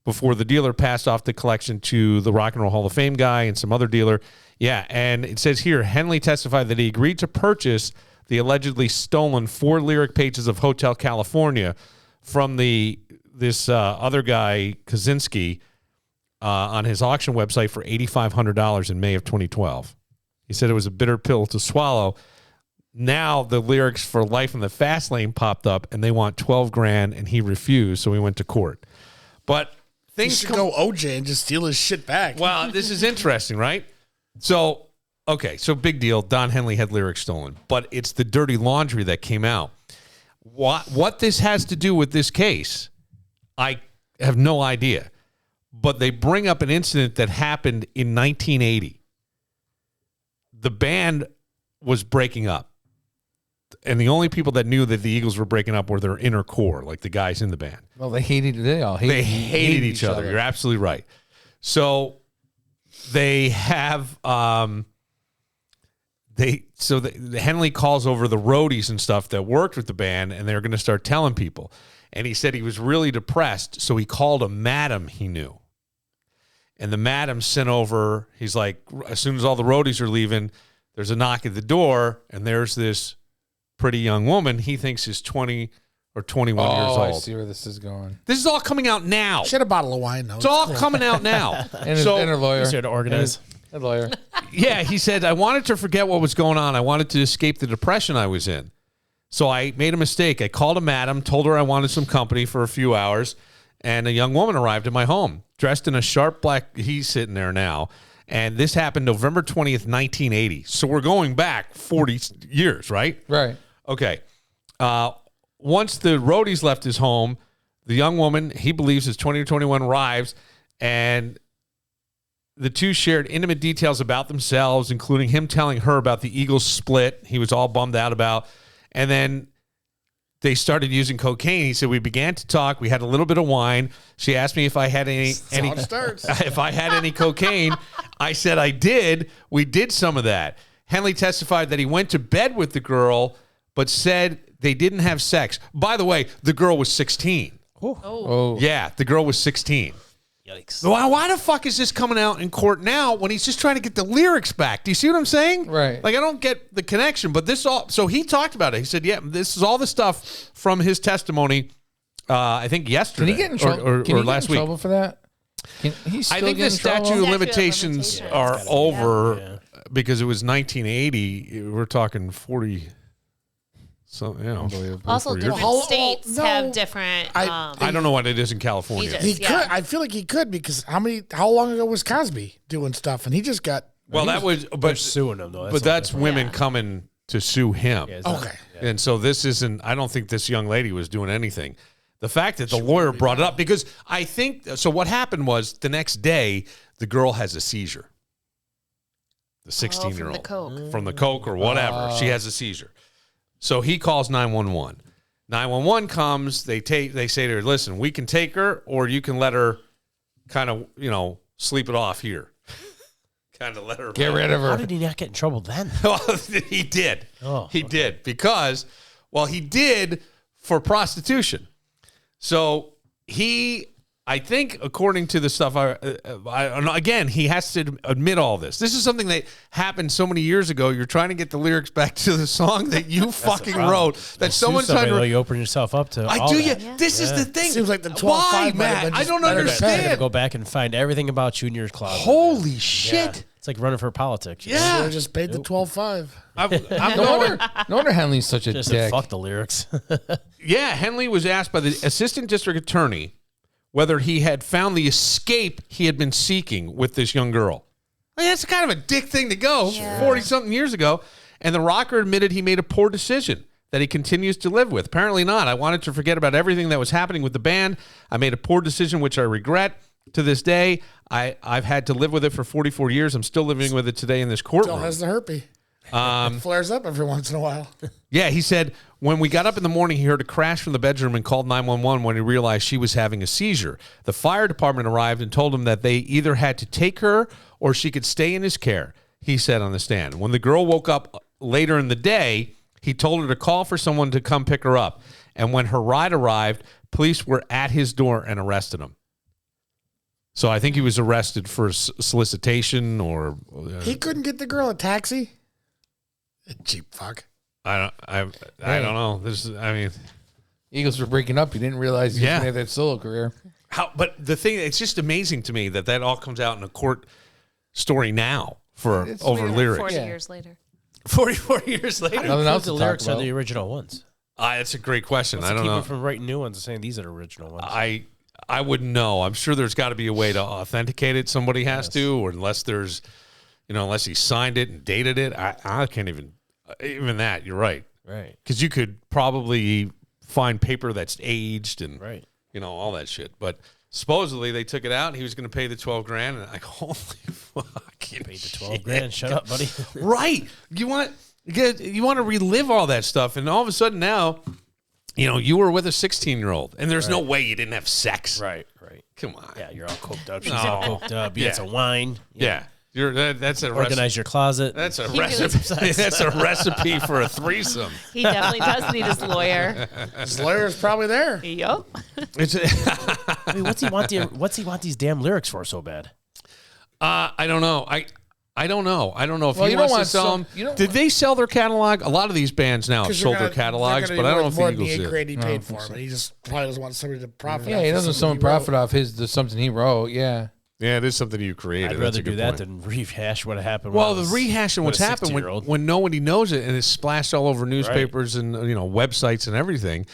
[SPEAKER 1] before the dealer passed off the collection to the Rock and Roll Hall of Fame guy and some other dealer. Yeah, and it says here, Henley testified that he agreed to purchase the allegedly stolen 4 lyric pages of Hotel California from this other guy, Kaczynski, on his auction website for $8,500 in May of 2012. He said it was a bitter pill to swallow. Now the lyrics for Life in the Fast Lane popped up, and they want $12,000, and he refused, so he went to court. But
[SPEAKER 3] He should go OJ and just steal his shit back.
[SPEAKER 1] Well, this is interesting, right? So, okay, so big deal. Don Henley had lyrics stolen, but it's the dirty laundry that came out. What this has to do with this case, I have no idea. But they bring up an incident that happened in 1980. The band was breaking up, and the only people that knew that the Eagles were breaking up were their inner core, like the guys in the band.
[SPEAKER 4] Well, they all
[SPEAKER 1] hated each other. You're absolutely right. So they have Henley calls over the roadies and stuff that worked with the band, and they're going to start telling people. And he said he was really depressed, so he called a madam he knew. And the madam sent over, he's like, as soon as all the roadies are leaving, there's a knock at the door, and there's this pretty young woman he thinks is 20 or 21 years old.
[SPEAKER 4] I see where this is going.
[SPEAKER 1] This is all coming out now.
[SPEAKER 3] She had a bottle of wine, though.
[SPEAKER 1] It's all coming out now.
[SPEAKER 4] And her lawyer.
[SPEAKER 6] He's here to organize.
[SPEAKER 4] A lawyer.
[SPEAKER 1] Yeah, he said, I wanted to forget what was going on. I wanted to escape the depression I was in. So I made a mistake. I called a madam, told her I wanted some company for a few hours, and a young woman arrived at my home. dressed in a sharp black. He's sitting there now. And this happened November 20th, 1980. So we're going back 40 years, right?
[SPEAKER 4] Right.
[SPEAKER 1] Okay. Once the roadies left his home, the young woman, he believes is 20 or 21, arrives, and the two shared intimate details about themselves, including him telling her about the Eagles split. He was all bummed out about. And then they started using cocaine. He said, we began to talk. We had a little bit of wine. She asked me if I had any if I had any cocaine. I said I did. We did some of that. Henley testified that he went to bed with the girl, but said they didn't have sex. By the way, the girl was 16.
[SPEAKER 4] Oh.
[SPEAKER 1] Yeah, the girl was 16.
[SPEAKER 6] Yikes.
[SPEAKER 1] Why the fuck is this coming out in court now when he's just trying to get the lyrics back? Do you see what I'm saying?
[SPEAKER 4] Right.
[SPEAKER 1] Like, I don't get the connection, but this all, so he talked about it. He said, yeah, this is all the stuff from his testimony, I think yesterday.
[SPEAKER 4] Can he get in trouble?
[SPEAKER 1] Or last week.
[SPEAKER 4] Trouble for that?
[SPEAKER 1] I think the statute of limitations are over because it was 1980. We're talking 40. So, you know.
[SPEAKER 5] Also, different states have different.
[SPEAKER 1] I don't know what it is in California.
[SPEAKER 5] Ages.
[SPEAKER 3] He could. I feel like he could because how long ago was Cosby doing stuff and he just got.
[SPEAKER 1] Well, that was,
[SPEAKER 6] They're
[SPEAKER 1] but
[SPEAKER 6] suing him though.
[SPEAKER 1] but that's women coming to sue him.
[SPEAKER 6] Yeah,
[SPEAKER 3] Okay.
[SPEAKER 1] And so this isn't, I don't think this young lady was doing anything. The fact that the lawyer brought it up, because I think, so what happened was the next day, the girl has a seizure. The 16-year-old. From the coke or whatever. She has a seizure. So he calls 911. 911 comes, they say to her, listen, we can take her or you can let her kind of, sleep it off here. Kind of let her
[SPEAKER 4] Get rid of her.
[SPEAKER 6] How did he not get in trouble then?
[SPEAKER 1] Well, he did. He did because, he did for prostitution. So I think, according to the stuff, again, he has to admit all this. This is something that happened so many years ago. You're trying to get the lyrics back to the song that you fucking wrote. That someone's trying to.
[SPEAKER 6] You open yourself up to.
[SPEAKER 1] I
[SPEAKER 6] all
[SPEAKER 1] do.
[SPEAKER 6] That.
[SPEAKER 1] Yeah. This is the thing.
[SPEAKER 3] Seems like the 12-5
[SPEAKER 1] Why,
[SPEAKER 3] might have been
[SPEAKER 1] Matt? I
[SPEAKER 3] just
[SPEAKER 1] don't
[SPEAKER 3] better than
[SPEAKER 6] I gotta
[SPEAKER 1] understand.
[SPEAKER 6] go back and find everything about you in your closet.
[SPEAKER 1] Holy shit!
[SPEAKER 6] Yeah. It's like running for politics.
[SPEAKER 1] Yeah.
[SPEAKER 3] They just paid the 12-5.
[SPEAKER 4] No wonder Henley's such a
[SPEAKER 6] Just
[SPEAKER 4] dick.
[SPEAKER 6] fuck the lyrics.
[SPEAKER 1] Yeah, Henley was asked by the assistant district attorney whether he had found the escape he had been seeking with this young girl. I mean, that's kind of a dick thing to go 40-something years ago. And the rocker admitted he made a poor decision that he continues to live with. Apparently not. I wanted to forget about everything that was happening with the band. I made a poor decision, which I regret. To this day, I've had to live with it for 44 years. I'm still living with it today in this courtroom.
[SPEAKER 3] Still has the herpes. Flares up every once in a while.
[SPEAKER 1] Yeah, he said when we got up in the morning, he heard a crash from the bedroom and called 911 when he realized she was having a seizure. The fire department arrived and told him that they either had to take her or she could stay in his care, he said on the stand. When the girl woke up later in the day, he told her to call for someone to come pick her up. And when her ride arrived, police were at his door and arrested him. So I think he was arrested for solicitation or...
[SPEAKER 3] He couldn't get the girl a taxi? Cheap fuck.
[SPEAKER 1] I don't know.
[SPEAKER 4] Eagles were breaking up. You didn't realize he was going to have that solo career.
[SPEAKER 1] But the thing, it's just amazing to me that all comes out in a court story now over lyrics.
[SPEAKER 5] 40 years later.
[SPEAKER 1] 44 years later.
[SPEAKER 4] Nothing else
[SPEAKER 6] The
[SPEAKER 4] to
[SPEAKER 6] lyrics
[SPEAKER 4] talk
[SPEAKER 6] are
[SPEAKER 4] about.
[SPEAKER 6] the original ones.
[SPEAKER 1] That's a great question.
[SPEAKER 6] What's
[SPEAKER 1] I
[SPEAKER 6] to
[SPEAKER 1] don't
[SPEAKER 6] keep
[SPEAKER 1] know.
[SPEAKER 6] him from writing new ones and saying these are original ones.
[SPEAKER 1] I wouldn't know. I'm sure there's got to be a way to authenticate it. Somebody has to, or unless there's, unless he signed it and dated it. I can't even that. You're right.
[SPEAKER 6] Right.
[SPEAKER 1] Because you could probably find paper that's aged and
[SPEAKER 6] Right.
[SPEAKER 1] All that shit. But supposedly they took it out and he was going to pay the $12,000 and like, holy fuck.
[SPEAKER 6] Paid the $12,000. Shut up, buddy.
[SPEAKER 1] Right. You want to relive all that stuff. And all of a sudden now, you were with a 16-year-old and there's no way you didn't have sex.
[SPEAKER 6] Right.
[SPEAKER 1] Come on.
[SPEAKER 6] Yeah, you're all coked up. She's all coked up. You had some wine.
[SPEAKER 1] Yeah. That's a
[SPEAKER 6] Organize your closet.
[SPEAKER 1] That's a recipe. That's a recipe for a threesome.
[SPEAKER 5] He definitely does need his lawyer.
[SPEAKER 3] His lawyer is probably there.
[SPEAKER 5] Yup.
[SPEAKER 6] I mean, what's he want these damn lyrics for so bad?
[SPEAKER 1] I don't know. I don't know. I don't know if
[SPEAKER 4] Well,
[SPEAKER 1] he
[SPEAKER 4] you don't
[SPEAKER 1] wants to
[SPEAKER 4] want
[SPEAKER 1] sell
[SPEAKER 4] some- you
[SPEAKER 1] them.
[SPEAKER 4] don't
[SPEAKER 1] Did they sell their catalog? A lot of these bands now have
[SPEAKER 3] 'Cause
[SPEAKER 1] sold
[SPEAKER 3] they're
[SPEAKER 1] their catalogs,
[SPEAKER 3] they're
[SPEAKER 1] but I don't know if
[SPEAKER 3] more
[SPEAKER 1] the
[SPEAKER 3] than
[SPEAKER 1] Eagles
[SPEAKER 3] the 8
[SPEAKER 1] did.
[SPEAKER 3] grade he paid for him. And he just probably doesn't want somebody to profit.
[SPEAKER 4] Yeah, he doesn't want someone profit off something he wrote. Yeah.
[SPEAKER 1] Yeah, it is something you created.
[SPEAKER 6] I'd
[SPEAKER 1] That's
[SPEAKER 6] rather
[SPEAKER 1] a good
[SPEAKER 6] do that
[SPEAKER 1] point.
[SPEAKER 6] than rehash what happened.
[SPEAKER 1] Well,
[SPEAKER 6] when I
[SPEAKER 1] the
[SPEAKER 6] was
[SPEAKER 1] rehashing what's
[SPEAKER 6] with a
[SPEAKER 1] happened
[SPEAKER 6] 16-year-old.
[SPEAKER 1] when nobody knows it and it's splashed all over newspapers and websites and everything.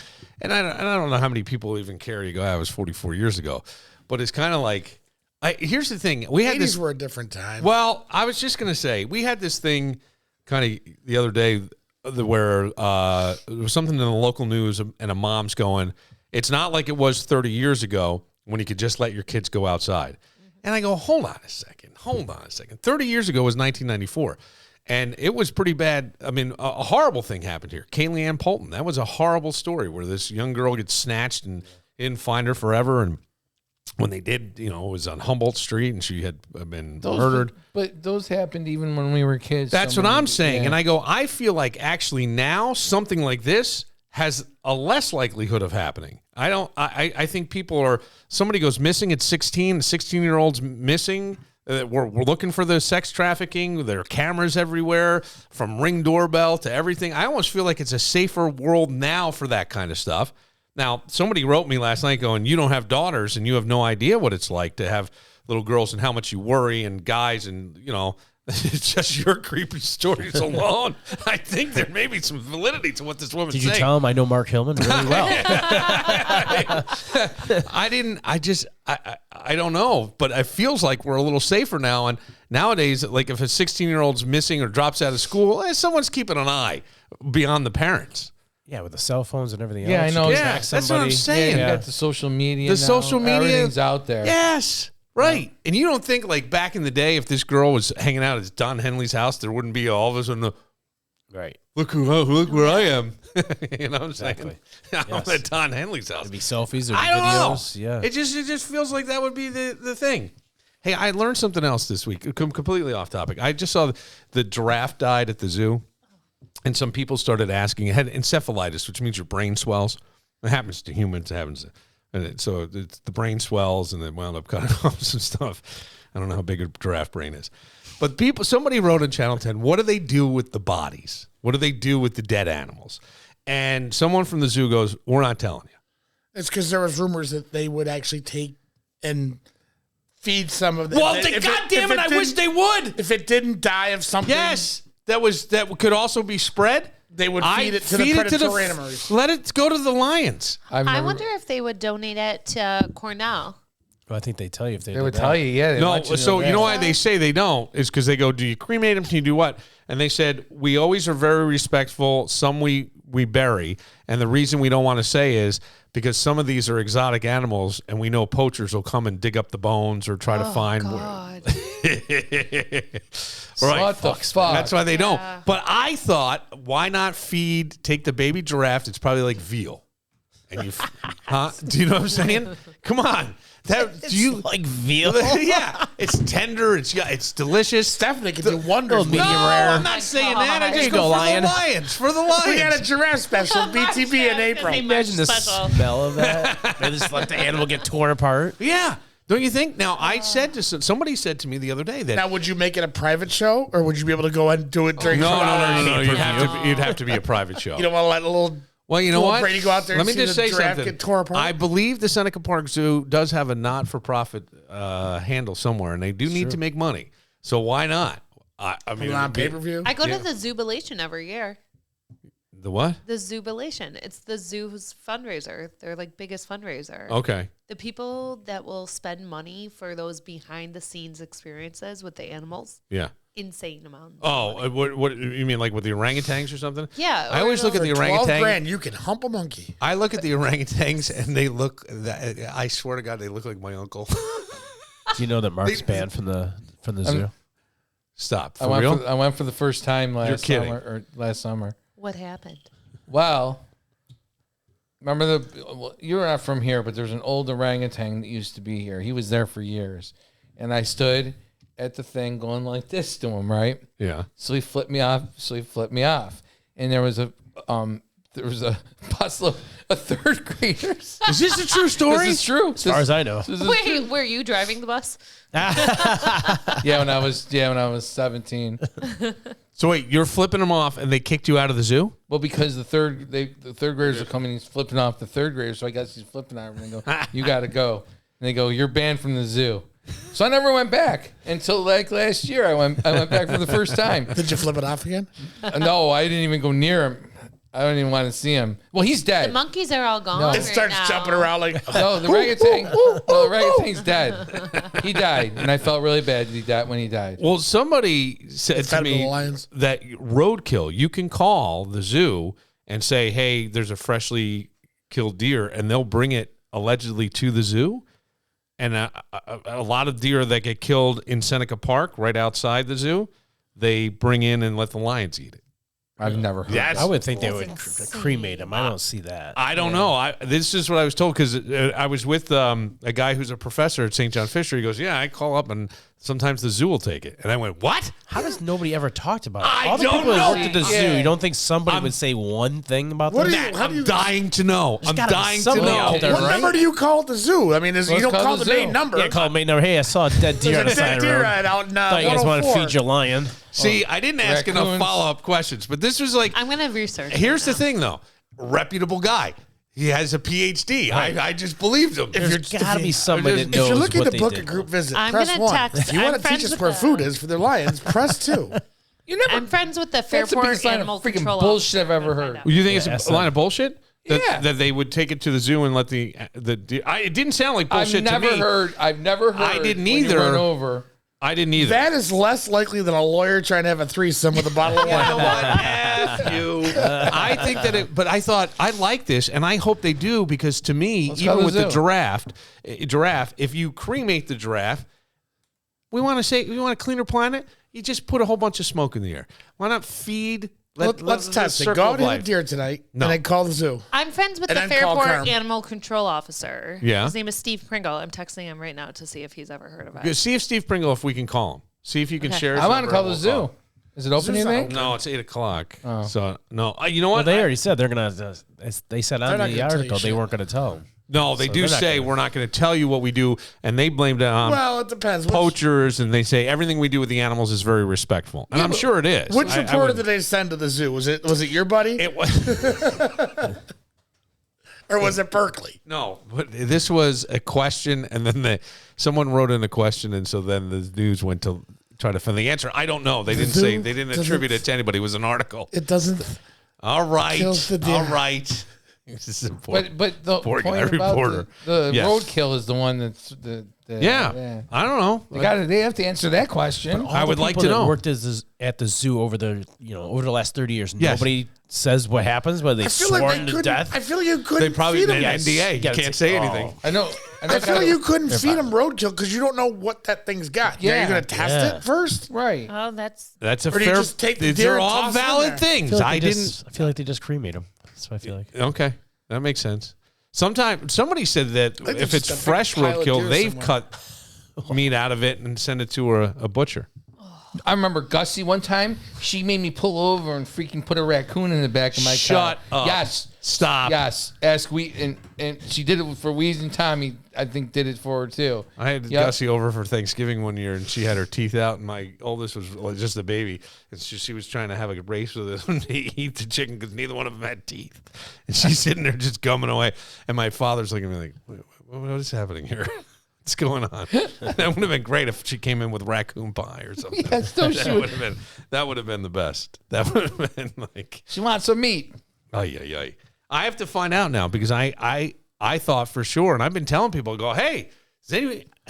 [SPEAKER 1] And I don't know how many people even care. You go, I was 44 years ago, but it's kind of like Here's the thing. We had
[SPEAKER 3] 80s
[SPEAKER 1] this.
[SPEAKER 3] were a different time.
[SPEAKER 1] Well, I was just going to say, we had this thing kind of the other day where there was something in the local news and a mom's going, it's not like it was 30 years ago when you could just let your kids go outside. And I go, hold on a second. 30 years ago was 1994. And it was pretty bad. I mean, a horrible thing happened here. Kaylee Ann Polton. That was a horrible story where this young girl gets snatched and didn't find her forever. And when they did, it was on Humboldt Street and she had been murdered.
[SPEAKER 4] But those happened even when we were kids.
[SPEAKER 1] That's what I'm saying. Yeah. And I go, I feel like actually now something like this has a less likelihood of happening. I think somebody goes missing at 16, the 16-year-old's missing. We're looking for the sex trafficking. There are cameras everywhere, from Ring doorbell to everything. I almost feel like it's a safer world now for that kind of stuff. Now, somebody wrote me last night going, you don't have daughters and you have no idea what it's like to have little girls and how much you worry, and guys, and, it's just your creepy stories alone. I think there may be some validity to what this woman's saying.
[SPEAKER 6] Did you tell him I know Mark Hillman really well?
[SPEAKER 1] I didn't. I don't know, but it feels like we're a little safer now. And nowadays, like if a 16-year-old's missing or drops out of school, someone's keeping an eye beyond the parents.
[SPEAKER 6] Yeah, with the cell phones and everything
[SPEAKER 4] else.
[SPEAKER 6] Yeah, I know.
[SPEAKER 1] Yeah, that's what I'm saying.
[SPEAKER 4] You got the social media.
[SPEAKER 1] The social media.
[SPEAKER 4] Everything's out there.
[SPEAKER 1] Yes. Right. And you don't think, like, back in the day, if this girl was hanging out at Don Henley's house, there wouldn't be all of a sudden,
[SPEAKER 6] right.
[SPEAKER 1] Look where I am. You know what I'm
[SPEAKER 6] Exactly.
[SPEAKER 1] saying? I'm at Don Henley's house.
[SPEAKER 6] It'd be selfies or
[SPEAKER 1] I don't
[SPEAKER 6] videos.
[SPEAKER 1] know.
[SPEAKER 6] Yeah.
[SPEAKER 1] It just feels like that would be the thing. Hey, I learned something else this week, completely off topic. I just saw the giraffe died at the zoo, and some people started asking. It had encephalitis, which means your brain swells. It happens to humans. It happens to... So the brain swells and then wound up cutting off some stuff. I don't know how big a giraffe brain is. But somebody wrote on Channel 10, what do they do with the bodies? What do they do with the dead animals? And someone from the zoo goes, we're not telling you.
[SPEAKER 3] It's because there was rumors that they would actually take and feed some of them.
[SPEAKER 1] Well, goddammit, I wish they would.
[SPEAKER 3] If it didn't die of something.
[SPEAKER 1] Yes, that could also be spread.
[SPEAKER 3] They would feed it to the predator animals.
[SPEAKER 1] Let it go to the lions.
[SPEAKER 5] I wonder if they would donate it to Cornell.
[SPEAKER 6] Well, I think they tell you if they
[SPEAKER 4] would tell you, yeah.
[SPEAKER 1] No, so you know why they say they don't is because they go, do you cremate them? Can you do what? And they said, we always are very respectful. Some we bury. And the reason we don't want to say is because some of these are exotic animals and we know poachers will come and dig up the bones or try to find.
[SPEAKER 5] God.
[SPEAKER 1] Right.
[SPEAKER 4] What the fuck?
[SPEAKER 1] That's why they don't. But I thought, why not take the baby giraffe? It's probably like veal. And huh? Do you know what I'm saying? Come on. Do you
[SPEAKER 6] like veal?
[SPEAKER 1] Yeah, it's tender. It's delicious.
[SPEAKER 3] Stephanie can do wonders.
[SPEAKER 6] Medium
[SPEAKER 1] No,
[SPEAKER 6] rare.
[SPEAKER 1] I'm not saying that. I
[SPEAKER 6] There
[SPEAKER 1] just
[SPEAKER 6] you
[SPEAKER 1] go
[SPEAKER 6] go,
[SPEAKER 1] for
[SPEAKER 6] lion.
[SPEAKER 1] the lions. For the lions.
[SPEAKER 3] We got a giraffe special, BTB in April.
[SPEAKER 6] Imagine the
[SPEAKER 5] Special.
[SPEAKER 6] smell of that. They just let the animal get torn apart.
[SPEAKER 1] Yeah. Don't you think? Now, somebody said to me the other day that.
[SPEAKER 3] Now, would you make it a private show, or would you be able to go and do it during?
[SPEAKER 1] No. You'd have to be a private show.
[SPEAKER 3] You don't want to let a little.
[SPEAKER 1] Well, you know
[SPEAKER 3] Little
[SPEAKER 1] what?
[SPEAKER 3] Brady go out there
[SPEAKER 1] Let
[SPEAKER 3] and
[SPEAKER 1] me
[SPEAKER 3] see
[SPEAKER 1] just
[SPEAKER 3] the
[SPEAKER 1] say
[SPEAKER 3] giraffe
[SPEAKER 1] something.
[SPEAKER 3] get tore apart?
[SPEAKER 1] I believe the Seneca Park Zoo does have a not-for-profit handle somewhere, and they do need to make money. So why not? I mean,
[SPEAKER 3] on pay-per-view.
[SPEAKER 5] I go to the Zubilation every year.
[SPEAKER 1] The what?
[SPEAKER 5] The Zubilation. It's the zoo's fundraiser. Their biggest fundraiser.
[SPEAKER 1] Okay.
[SPEAKER 5] The people that will spend money for those behind-the-scenes experiences with the animals.
[SPEAKER 1] Yeah.
[SPEAKER 5] Insane amounts.
[SPEAKER 1] Oh, what you mean, like with the orangutans or something?
[SPEAKER 5] Yeah.
[SPEAKER 1] I always look at the orangutan.
[SPEAKER 3] $12,000, you can hump a monkey.
[SPEAKER 1] I look at the orangutans and they look. I swear to God, they look like my uncle.
[SPEAKER 6] Do you know that Mark's banned from the zoo?
[SPEAKER 1] Stop.
[SPEAKER 4] I went for the first time last summer.
[SPEAKER 5] What happened?
[SPEAKER 4] Well, remember you were not from here, but there's an old orangutan that used to be here. He was there for years, and I stood at the thing going like this to him, right?
[SPEAKER 1] Yeah.
[SPEAKER 4] So he flipped me off. And there was a bus of third graders.
[SPEAKER 1] Is this a true story?
[SPEAKER 4] This is true.
[SPEAKER 6] As far as I know.
[SPEAKER 5] Wait, were you driving the bus?
[SPEAKER 4] Yeah, when I was 17.
[SPEAKER 1] So wait, you're flipping them off, and they kicked you out of the zoo?
[SPEAKER 4] Well, because the third graders are coming, he's flipping off the third graders. So I guess he's flipping at them and go, "You got to go." And they go, "You're banned from the zoo." So I never went back until last year. I went back for the first time.
[SPEAKER 3] Did you flip it off again?
[SPEAKER 4] No, I didn't even go near him. I don't even want to see him. Well, he's dead.
[SPEAKER 5] The monkeys are all gone.
[SPEAKER 4] No.
[SPEAKER 3] It
[SPEAKER 5] right
[SPEAKER 3] starts
[SPEAKER 5] now.
[SPEAKER 3] jumping around like.
[SPEAKER 4] No, the orangutan's dead. He died, and I felt really bad when he died.
[SPEAKER 1] Well, somebody said to
[SPEAKER 3] fed with the
[SPEAKER 1] me
[SPEAKER 3] lions.
[SPEAKER 1] that roadkill, you can call the zoo and say, hey, there's a freshly killed deer, and they'll bring it allegedly to the zoo. And a lot of deer that get killed in Seneca Park, right outside the zoo, they bring in and let the lions eat it.
[SPEAKER 4] I've never heard.
[SPEAKER 1] Yes.
[SPEAKER 6] I would think they would
[SPEAKER 5] insane.
[SPEAKER 6] cremate him. I don't see that.
[SPEAKER 1] I don't know. This is what I was told because I was with a guy who's a professor at St. John Fisher. He goes, yeah, I call up and sometimes the zoo will take it. And I went, what?
[SPEAKER 6] How does nobody ever talked about it?
[SPEAKER 1] I
[SPEAKER 6] All the
[SPEAKER 1] don't
[SPEAKER 6] people that
[SPEAKER 1] know.
[SPEAKER 6] worked at the zoo, you don't think somebody would say one thing about
[SPEAKER 3] What
[SPEAKER 6] that?
[SPEAKER 3] do you- how do
[SPEAKER 1] I'm dying to know. I'm
[SPEAKER 6] gotta be
[SPEAKER 1] dying to
[SPEAKER 6] somebody
[SPEAKER 1] know.
[SPEAKER 6] out there,
[SPEAKER 3] What
[SPEAKER 6] right?
[SPEAKER 3] number do you call at the zoo? I mean, you don't
[SPEAKER 4] call
[SPEAKER 3] call
[SPEAKER 4] the
[SPEAKER 3] the main
[SPEAKER 4] zoo.
[SPEAKER 3] number.
[SPEAKER 6] Yeah, call me number. Hey, I saw a dead deer on the
[SPEAKER 3] There's a
[SPEAKER 6] side
[SPEAKER 3] dead
[SPEAKER 6] of the
[SPEAKER 3] deer
[SPEAKER 6] road.
[SPEAKER 3] right out in
[SPEAKER 6] Thought you guys want to
[SPEAKER 3] 104.
[SPEAKER 6] feed your lion.
[SPEAKER 1] See, I didn't ask enough
[SPEAKER 4] Raccoons.
[SPEAKER 1] follow-up questions, but this was like,
[SPEAKER 5] I'm going to research.
[SPEAKER 1] here's the
[SPEAKER 5] right
[SPEAKER 1] thing, though. Reputable guy. He has a PhD. I just believed him.
[SPEAKER 6] There's got to be somebody that
[SPEAKER 3] If
[SPEAKER 6] knows
[SPEAKER 3] you're looking
[SPEAKER 6] what
[SPEAKER 3] to
[SPEAKER 6] they
[SPEAKER 3] book
[SPEAKER 6] did.
[SPEAKER 3] a group visit,
[SPEAKER 5] I'm
[SPEAKER 3] press
[SPEAKER 5] gonna
[SPEAKER 3] 1.
[SPEAKER 5] text-
[SPEAKER 3] If you
[SPEAKER 5] I'm
[SPEAKER 3] want to teach
[SPEAKER 5] friends
[SPEAKER 3] us
[SPEAKER 5] with
[SPEAKER 3] where
[SPEAKER 5] the-
[SPEAKER 3] food is for their lions, press 2.
[SPEAKER 4] You never.
[SPEAKER 5] I'm friends with the
[SPEAKER 4] That's the
[SPEAKER 5] Fairport
[SPEAKER 4] biggest line of
[SPEAKER 5] Animal
[SPEAKER 4] freaking
[SPEAKER 5] Control
[SPEAKER 4] bullshit I've
[SPEAKER 5] Officer.
[SPEAKER 4] ever heard.
[SPEAKER 5] Find out.
[SPEAKER 1] You think
[SPEAKER 6] Yeah,
[SPEAKER 1] it's a line of bullshit?
[SPEAKER 4] Yeah.
[SPEAKER 1] That they would take it to the zoo and let the deer. It didn't sound like bullshit
[SPEAKER 4] I've
[SPEAKER 1] to me.
[SPEAKER 4] never heard.
[SPEAKER 1] I didn't
[SPEAKER 4] when you
[SPEAKER 1] either.
[SPEAKER 4] went over.
[SPEAKER 1] I didn't either.
[SPEAKER 3] That is less likely than a lawyer trying to have a threesome with a bottle of
[SPEAKER 1] You know
[SPEAKER 3] wine.
[SPEAKER 1] what? F you. I think that it, but I thought I like this, and I hope they do because to me,
[SPEAKER 4] Let's
[SPEAKER 1] even
[SPEAKER 4] go to
[SPEAKER 1] with
[SPEAKER 4] the
[SPEAKER 1] the
[SPEAKER 4] zoo.
[SPEAKER 1] giraffe, if you cremate the giraffe, we want a cleaner planet. You just put a whole bunch of smoke in the air. Why not feed?
[SPEAKER 3] Let's test it.
[SPEAKER 1] circle
[SPEAKER 3] Go
[SPEAKER 1] of
[SPEAKER 3] out and hit a
[SPEAKER 1] life.
[SPEAKER 3] deer tonight,
[SPEAKER 1] No.
[SPEAKER 3] and then call the zoo.
[SPEAKER 5] I'm friends with
[SPEAKER 3] And
[SPEAKER 5] the
[SPEAKER 3] then call
[SPEAKER 5] Fairport
[SPEAKER 3] Carm.
[SPEAKER 5] Animal Control Officer.
[SPEAKER 1] Yeah.
[SPEAKER 5] His name is Steve Pringle. I'm texting him right now to see if he's ever heard of it.
[SPEAKER 1] See if Steve Pringle, if we can call him. See if you can
[SPEAKER 5] Okay.
[SPEAKER 1] share. His
[SPEAKER 4] I want to
[SPEAKER 1] number
[SPEAKER 4] call
[SPEAKER 1] and
[SPEAKER 4] the
[SPEAKER 1] we'll
[SPEAKER 4] zoo. Is it open?
[SPEAKER 3] Zoo's
[SPEAKER 4] You
[SPEAKER 3] not
[SPEAKER 4] think?
[SPEAKER 3] open.
[SPEAKER 1] No, it's 8:00. So no, you know
[SPEAKER 6] Well,
[SPEAKER 1] what?
[SPEAKER 6] they already said they're going to, they said on
[SPEAKER 3] They're not
[SPEAKER 6] the
[SPEAKER 3] gonna tell you
[SPEAKER 6] article they
[SPEAKER 3] shit.
[SPEAKER 6] weren't going to tell them.
[SPEAKER 1] No, they
[SPEAKER 6] So
[SPEAKER 1] do
[SPEAKER 6] they're not
[SPEAKER 1] say
[SPEAKER 6] gonna-
[SPEAKER 1] we're not going to tell you what we do, and they blamed it on
[SPEAKER 3] Well, it depends.
[SPEAKER 1] poachers, and they say everything we do with the animals is very respectful, and I'm sure it is.
[SPEAKER 3] Which
[SPEAKER 1] I
[SPEAKER 3] reporter
[SPEAKER 1] wouldn't-
[SPEAKER 3] did they send to the zoo? Was it your buddy,
[SPEAKER 1] It was
[SPEAKER 3] or was it Berkeley?
[SPEAKER 1] no, but this was a question, and then someone wrote in a question, and so then the news went to try to find the answer. I don't know. They didn't
[SPEAKER 3] zoo
[SPEAKER 1] say. They didn't
[SPEAKER 3] doesn't-
[SPEAKER 1] attribute it to anybody. It was an article.
[SPEAKER 3] It doesn't.
[SPEAKER 1] All right,
[SPEAKER 3] kills the deer.
[SPEAKER 1] all right. This is important.
[SPEAKER 4] But the
[SPEAKER 1] Poor guy
[SPEAKER 4] point about
[SPEAKER 1] reporter.
[SPEAKER 4] the
[SPEAKER 1] Yes.
[SPEAKER 4] roadkill is the one that's the
[SPEAKER 1] Yeah, I don't know.
[SPEAKER 4] They have to answer that question.
[SPEAKER 6] All
[SPEAKER 1] I
[SPEAKER 6] the
[SPEAKER 1] would like
[SPEAKER 6] people
[SPEAKER 1] to
[SPEAKER 6] that
[SPEAKER 1] know.
[SPEAKER 6] Worked at the zoo over the last 30 years.
[SPEAKER 1] Yes.
[SPEAKER 6] Nobody says what happens, whether they
[SPEAKER 3] I feel
[SPEAKER 6] sworn
[SPEAKER 3] like they
[SPEAKER 6] to
[SPEAKER 3] couldn't.
[SPEAKER 6] death.
[SPEAKER 3] I feel you
[SPEAKER 1] They
[SPEAKER 3] couldn't
[SPEAKER 1] probably
[SPEAKER 3] feed
[SPEAKER 1] did
[SPEAKER 3] them.
[SPEAKER 6] Yes.
[SPEAKER 1] NDA. You
[SPEAKER 6] You gotta
[SPEAKER 1] can't
[SPEAKER 6] say-
[SPEAKER 1] say
[SPEAKER 6] oh.
[SPEAKER 1] anything.
[SPEAKER 4] I know.
[SPEAKER 3] I feel you couldn't feed them roadkill because you don't know what that thing's got. Yeah,
[SPEAKER 4] Yeah.
[SPEAKER 3] you're gonna test
[SPEAKER 6] Yeah.
[SPEAKER 3] it first.
[SPEAKER 4] Right.
[SPEAKER 5] Oh, that's
[SPEAKER 1] That's a
[SPEAKER 3] Or do you
[SPEAKER 1] fair.
[SPEAKER 3] just take the
[SPEAKER 1] These
[SPEAKER 3] deer
[SPEAKER 1] are
[SPEAKER 3] and
[SPEAKER 1] all
[SPEAKER 3] toss it in
[SPEAKER 1] valid
[SPEAKER 3] there?
[SPEAKER 1] things.
[SPEAKER 6] I
[SPEAKER 1] I
[SPEAKER 6] feel like they just cremate them. That's what I feel like.
[SPEAKER 1] didn't. Okay, that makes sense. Sometimes somebody said that
[SPEAKER 3] think
[SPEAKER 1] if
[SPEAKER 3] there's
[SPEAKER 1] it's
[SPEAKER 3] just a big
[SPEAKER 1] fresh
[SPEAKER 3] pile of
[SPEAKER 1] roadkill,
[SPEAKER 3] deer
[SPEAKER 1] they've
[SPEAKER 3] somewhere.
[SPEAKER 1] cut meat out of it and send it to a butcher.
[SPEAKER 4] I remember Gussie one time. She made me pull over and freaking put a raccoon in the back of my
[SPEAKER 1] Shut
[SPEAKER 4] car.
[SPEAKER 1] up.
[SPEAKER 4] Yes.
[SPEAKER 1] Stop.
[SPEAKER 4] Yes. Ask and she did it for Weez and Tommy. I think did it for her too.
[SPEAKER 1] I had
[SPEAKER 4] Yep.
[SPEAKER 1] Gussie over for Thanksgiving one year, and she had her teeth out, and my oldest was just a baby, and she was trying to have a race with us to eat the chicken because neither one of them had teeth, and she's sitting there just gumming away, and my father's looking at me like, what is happening here? What's going on? That would have been great if she came in with raccoon pie or something.
[SPEAKER 4] Yeah, still she would-
[SPEAKER 1] that would have been the best. That would have been like,
[SPEAKER 4] She wants some meat.
[SPEAKER 1] ay. I have to find out now because I thought for sure, and I've been telling people, hey,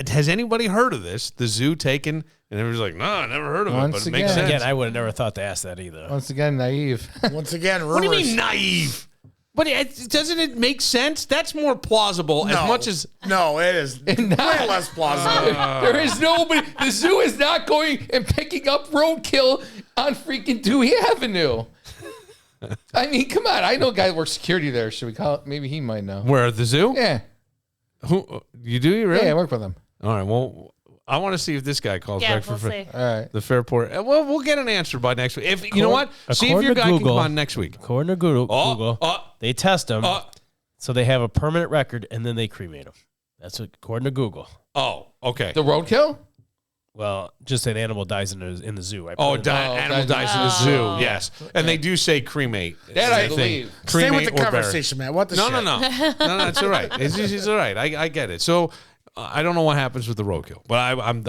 [SPEAKER 1] has anybody heard of this? The zoo taken, and everyone's like, no, I never heard of it,
[SPEAKER 4] Once
[SPEAKER 1] but it makes
[SPEAKER 4] again.
[SPEAKER 1] sense.
[SPEAKER 6] Again, I would have never thought to ask that either.
[SPEAKER 4] Once again, naive.
[SPEAKER 3] Once again, rumors.
[SPEAKER 1] What do you mean naive? But doesn't it make sense? That's more plausible as much as
[SPEAKER 3] No, it is way less plausible.
[SPEAKER 4] There is nobody. The zoo is not going and picking up roadkill on freaking Dewey Avenue. I mean, come on. I know a guy that works security there. Should we call it? Maybe he might know.
[SPEAKER 1] where at the zoo?
[SPEAKER 4] Yeah.
[SPEAKER 1] Who you do? You really?
[SPEAKER 4] Yeah, I work with him.
[SPEAKER 1] All right. Well, I want to see if this guy calls
[SPEAKER 5] yeah.
[SPEAKER 1] back
[SPEAKER 5] We'll
[SPEAKER 1] for
[SPEAKER 5] see.
[SPEAKER 4] All right.
[SPEAKER 1] the Fairport. Well, we'll get an answer by next week. If you know what, see if
[SPEAKER 6] according
[SPEAKER 1] your
[SPEAKER 6] to
[SPEAKER 1] guy can
[SPEAKER 6] Google-
[SPEAKER 1] come on next week.
[SPEAKER 6] According to Google, they test them, so they have a permanent record, and then they cremate them. That's what, according to Google.
[SPEAKER 1] Oh, okay.
[SPEAKER 4] The roadkill?
[SPEAKER 6] Well, just an animal dies in the zoo. I put
[SPEAKER 1] Oh,
[SPEAKER 6] it in
[SPEAKER 1] animal dies in the zoo. Yes, and they do say cremate.
[SPEAKER 4] That I
[SPEAKER 1] They think
[SPEAKER 4] believe.
[SPEAKER 3] Stay with
[SPEAKER 1] cremate
[SPEAKER 3] the
[SPEAKER 1] or bury.
[SPEAKER 3] conversation, man. What the
[SPEAKER 1] No,
[SPEAKER 3] shit?
[SPEAKER 1] no, no, no. It's all right. It's all right. I get it. So, I don't know what happens with the roadkill, but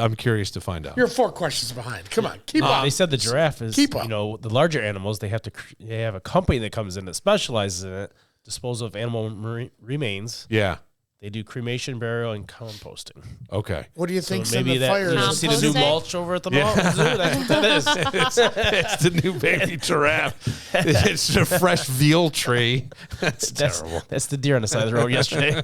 [SPEAKER 1] I'm curious to find out.
[SPEAKER 3] You're 4 questions behind. Come on, keep up.
[SPEAKER 6] They said the giraffe is,
[SPEAKER 3] Keep up.
[SPEAKER 6] you know, the larger animals, they have a company that comes in that specializes in it, disposal of animal remains.
[SPEAKER 1] Yeah.
[SPEAKER 6] They do cremation, burial, and composting.
[SPEAKER 1] Okay.
[SPEAKER 3] What do you think?
[SPEAKER 6] So maybe
[SPEAKER 3] fire?
[SPEAKER 6] you see the new
[SPEAKER 5] Composting?
[SPEAKER 6] mulch over at the mall. That's what that is.
[SPEAKER 1] It's the new baby giraffe. It's a fresh veal tree. That's terrible.
[SPEAKER 6] That's the deer on the side of the road yesterday.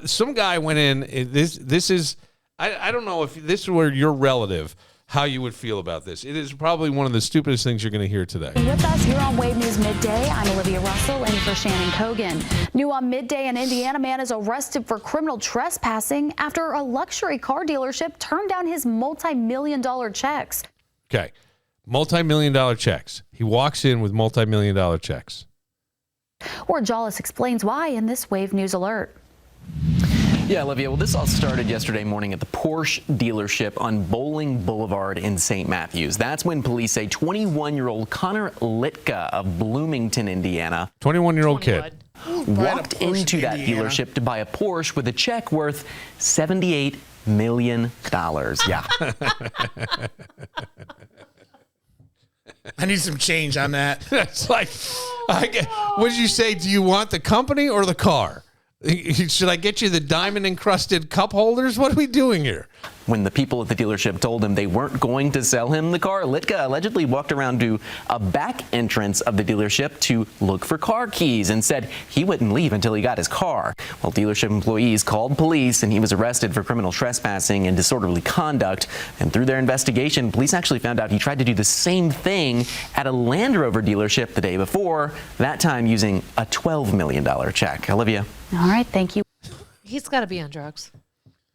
[SPEAKER 1] Some guy went in. This is. I don't know if this is where your relative. How you would feel about this. It is probably one of the stupidest things you're going to hear today.
[SPEAKER 9] With us here on Wave News Midday, I'm Olivia Russell in for Shannon Kogan. New on Midday, an Indiana man is arrested for criminal trespassing after a luxury car dealership turned down his multi-million-dollar checks.
[SPEAKER 1] Okay. Multi-million-dollar checks. He walks in with multi-million-dollar checks.
[SPEAKER 9] Or Jollis explains why in this Wave News Alert.
[SPEAKER 10] Yeah, Olivia, well, this all started yesterday morning at the Porsche dealership on Bowling Boulevard in St. Matthews. That's when police say 21-year-old Connor Litka of Bloomington, Indiana,
[SPEAKER 1] 21-year-old kid.
[SPEAKER 10] walked into that dealership to buy a Porsche with a check worth $78 million. Yeah.
[SPEAKER 3] I need some change on that.
[SPEAKER 1] It's like, what did you say? Do you want the company or the car? Should I get you the diamond-encrusted cup holders? What are we doing here?
[SPEAKER 10] When the people at the dealership told him they weren't going to sell him the car, Litka allegedly walked around to a back entrance of the dealership to look for car keys and said he wouldn't leave until he got his car. Well, dealership employees called police and he was arrested for criminal trespassing and disorderly conduct. And through their investigation, police actually found out he tried to do the same thing at a Land Rover dealership the day before, that time using a $12 million check. Olivia.
[SPEAKER 9] All right, thank you.
[SPEAKER 5] He's got to be on drugs.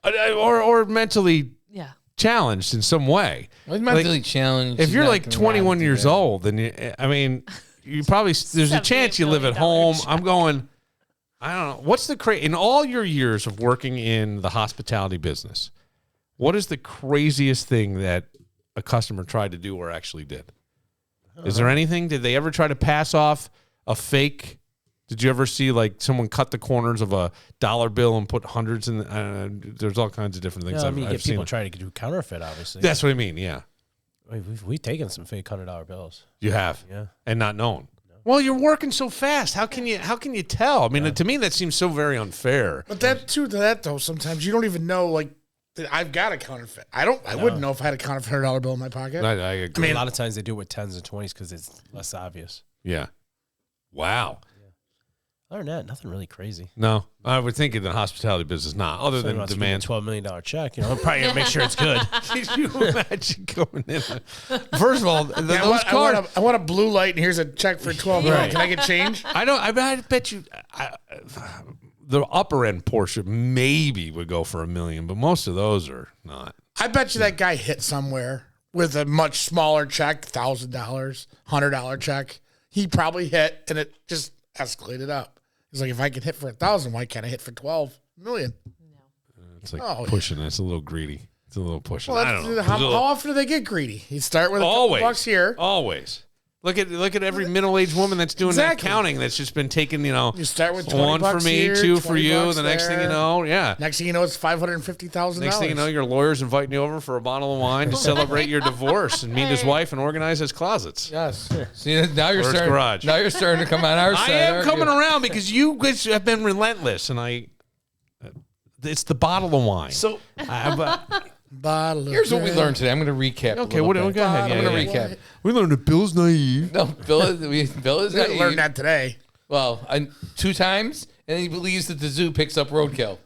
[SPEAKER 1] Or mentally
[SPEAKER 5] Yeah.
[SPEAKER 1] challenged in some way.
[SPEAKER 4] He's mentally challenged.
[SPEAKER 1] If
[SPEAKER 4] He's
[SPEAKER 1] you're
[SPEAKER 4] not
[SPEAKER 1] like
[SPEAKER 4] gonna
[SPEAKER 1] 21
[SPEAKER 4] do
[SPEAKER 1] years
[SPEAKER 4] that.
[SPEAKER 1] old, then you probably there's a chance you live at
[SPEAKER 5] $78
[SPEAKER 1] home.
[SPEAKER 5] check.
[SPEAKER 1] I'm going. I don't know. What's the in all your years of working in the hospitality business? What is the craziest thing that a customer tried to do or actually did? Is there anything? Did they ever try to pass off a fake? Did you ever see like someone cut the corners of a dollar bill and put hundreds in? There's all kinds of different things.
[SPEAKER 6] No, I mean, you
[SPEAKER 1] I've
[SPEAKER 6] get
[SPEAKER 1] seen
[SPEAKER 6] people
[SPEAKER 1] it.
[SPEAKER 6] trying to do counterfeit, obviously.
[SPEAKER 1] That's what I mean. Yeah,
[SPEAKER 6] We've taken some fake $100 bills.
[SPEAKER 1] you have.
[SPEAKER 6] Yeah.
[SPEAKER 1] And not known. Well, you're working so fast. How can you tell? I mean, to me, that seems so very unfair.
[SPEAKER 3] But though, sometimes you don't even know, like, that I've got a counterfeit. I wouldn't know if I had a counterfeit $100 bill in my pocket.
[SPEAKER 1] I agree.
[SPEAKER 6] I mean, a lot of times they do it with 10s and 20s because it's less obvious.
[SPEAKER 1] Yeah. Wow.
[SPEAKER 6] Other than that, nothing really crazy.
[SPEAKER 1] No, I would think in the hospitality business, not other than
[SPEAKER 6] Wants to give
[SPEAKER 1] demands.
[SPEAKER 6] you a $12 million check. I'm probably going to make sure it's good.
[SPEAKER 1] Can you imagine going in? First of all, those
[SPEAKER 3] I
[SPEAKER 1] cards.
[SPEAKER 3] want a blue light, and here's a check for $12 million.
[SPEAKER 1] Right.
[SPEAKER 3] Can I get change?
[SPEAKER 1] I bet you the upper end Porsche maybe would go for $1 million, but most of those are not.
[SPEAKER 3] I bet you that guy hit somewhere with a much smaller check, $1,000, $100 check. He probably hit, and it just escalated up. He's like, if I can hit for 1,000, why can't I hit for 12 million?
[SPEAKER 1] It's like pushing. It's a little greedy. It's a little pushing.
[SPEAKER 3] Well,
[SPEAKER 1] I don't know.
[SPEAKER 3] how often do they get greedy? You start with a couple
[SPEAKER 1] Always.
[SPEAKER 3] bucks here.
[SPEAKER 1] Always. Look at every middle-aged woman that's doing that counting that's just been taking,
[SPEAKER 3] You start with 20
[SPEAKER 1] one for
[SPEAKER 3] bucks
[SPEAKER 1] me,
[SPEAKER 3] here,
[SPEAKER 1] 2 for
[SPEAKER 3] 20
[SPEAKER 1] you.
[SPEAKER 3] bucks
[SPEAKER 1] The next thing you
[SPEAKER 3] there.
[SPEAKER 1] know, yeah.
[SPEAKER 3] Next thing you know, it's $550,000.
[SPEAKER 1] Next thing you know, your lawyer's inviting you over for a bottle of wine to celebrate your divorce and meet his wife and organize his closets.
[SPEAKER 4] Yes. See, now you're
[SPEAKER 1] Or his
[SPEAKER 4] starting.
[SPEAKER 1] garage.
[SPEAKER 4] Now you're starting to come on our
[SPEAKER 1] I
[SPEAKER 4] side.
[SPEAKER 1] am
[SPEAKER 4] aren't
[SPEAKER 1] coming
[SPEAKER 4] you?
[SPEAKER 1] around because you guys have been relentless, and it's the bottle of wine.
[SPEAKER 4] So
[SPEAKER 3] Bottle of
[SPEAKER 4] here's what we
[SPEAKER 3] red.
[SPEAKER 4] learned today. I'm going to recap.
[SPEAKER 1] Okay,
[SPEAKER 4] a
[SPEAKER 1] what?
[SPEAKER 4] little
[SPEAKER 1] Go
[SPEAKER 4] bit.
[SPEAKER 1] ahead.
[SPEAKER 4] I'm
[SPEAKER 1] Yeah,
[SPEAKER 4] going to
[SPEAKER 1] yeah.
[SPEAKER 4] recap.
[SPEAKER 1] We learned that Bill's naive.
[SPEAKER 4] No, Bill is
[SPEAKER 3] We
[SPEAKER 4] naive.
[SPEAKER 3] learned that today.
[SPEAKER 4] Well, 2 times, and he believes that the zoo picks up roadkill.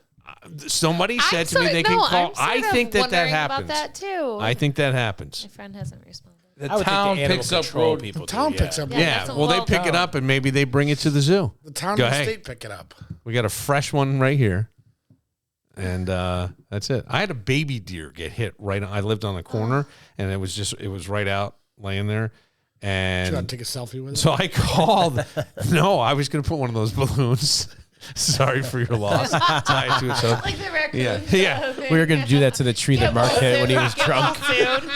[SPEAKER 1] Somebody said to me they can call. I think that happens.
[SPEAKER 5] About that too.
[SPEAKER 1] I think that happens.
[SPEAKER 5] My friend hasn't responded.
[SPEAKER 4] The
[SPEAKER 6] I would
[SPEAKER 4] town
[SPEAKER 6] think the
[SPEAKER 4] picks
[SPEAKER 6] animal
[SPEAKER 4] up
[SPEAKER 6] control
[SPEAKER 4] road.
[SPEAKER 6] people.
[SPEAKER 3] The town
[SPEAKER 6] do,
[SPEAKER 3] picks
[SPEAKER 6] yeah.
[SPEAKER 3] up.
[SPEAKER 5] Yeah,
[SPEAKER 1] Yeah,
[SPEAKER 5] that's a
[SPEAKER 1] well, they
[SPEAKER 5] well
[SPEAKER 1] pick it
[SPEAKER 5] done.
[SPEAKER 1] up and maybe they bring it to the zoo.
[SPEAKER 3] The town
[SPEAKER 1] Go
[SPEAKER 3] and the
[SPEAKER 1] ahead.
[SPEAKER 3] state pick it up.
[SPEAKER 1] We got a fresh one right here, and that's it. I had a baby deer get hit right. I lived on a corner, and it was right out laying there,
[SPEAKER 3] Should I
[SPEAKER 1] and
[SPEAKER 3] take a selfie with it?
[SPEAKER 1] so I called. No, I was going to put one of those balloons Sorry for your loss. Tie it to its hook.
[SPEAKER 5] Like the raccoon.
[SPEAKER 1] Yeah.
[SPEAKER 6] We were going to do that to the tree that Mark hit when he was drunk.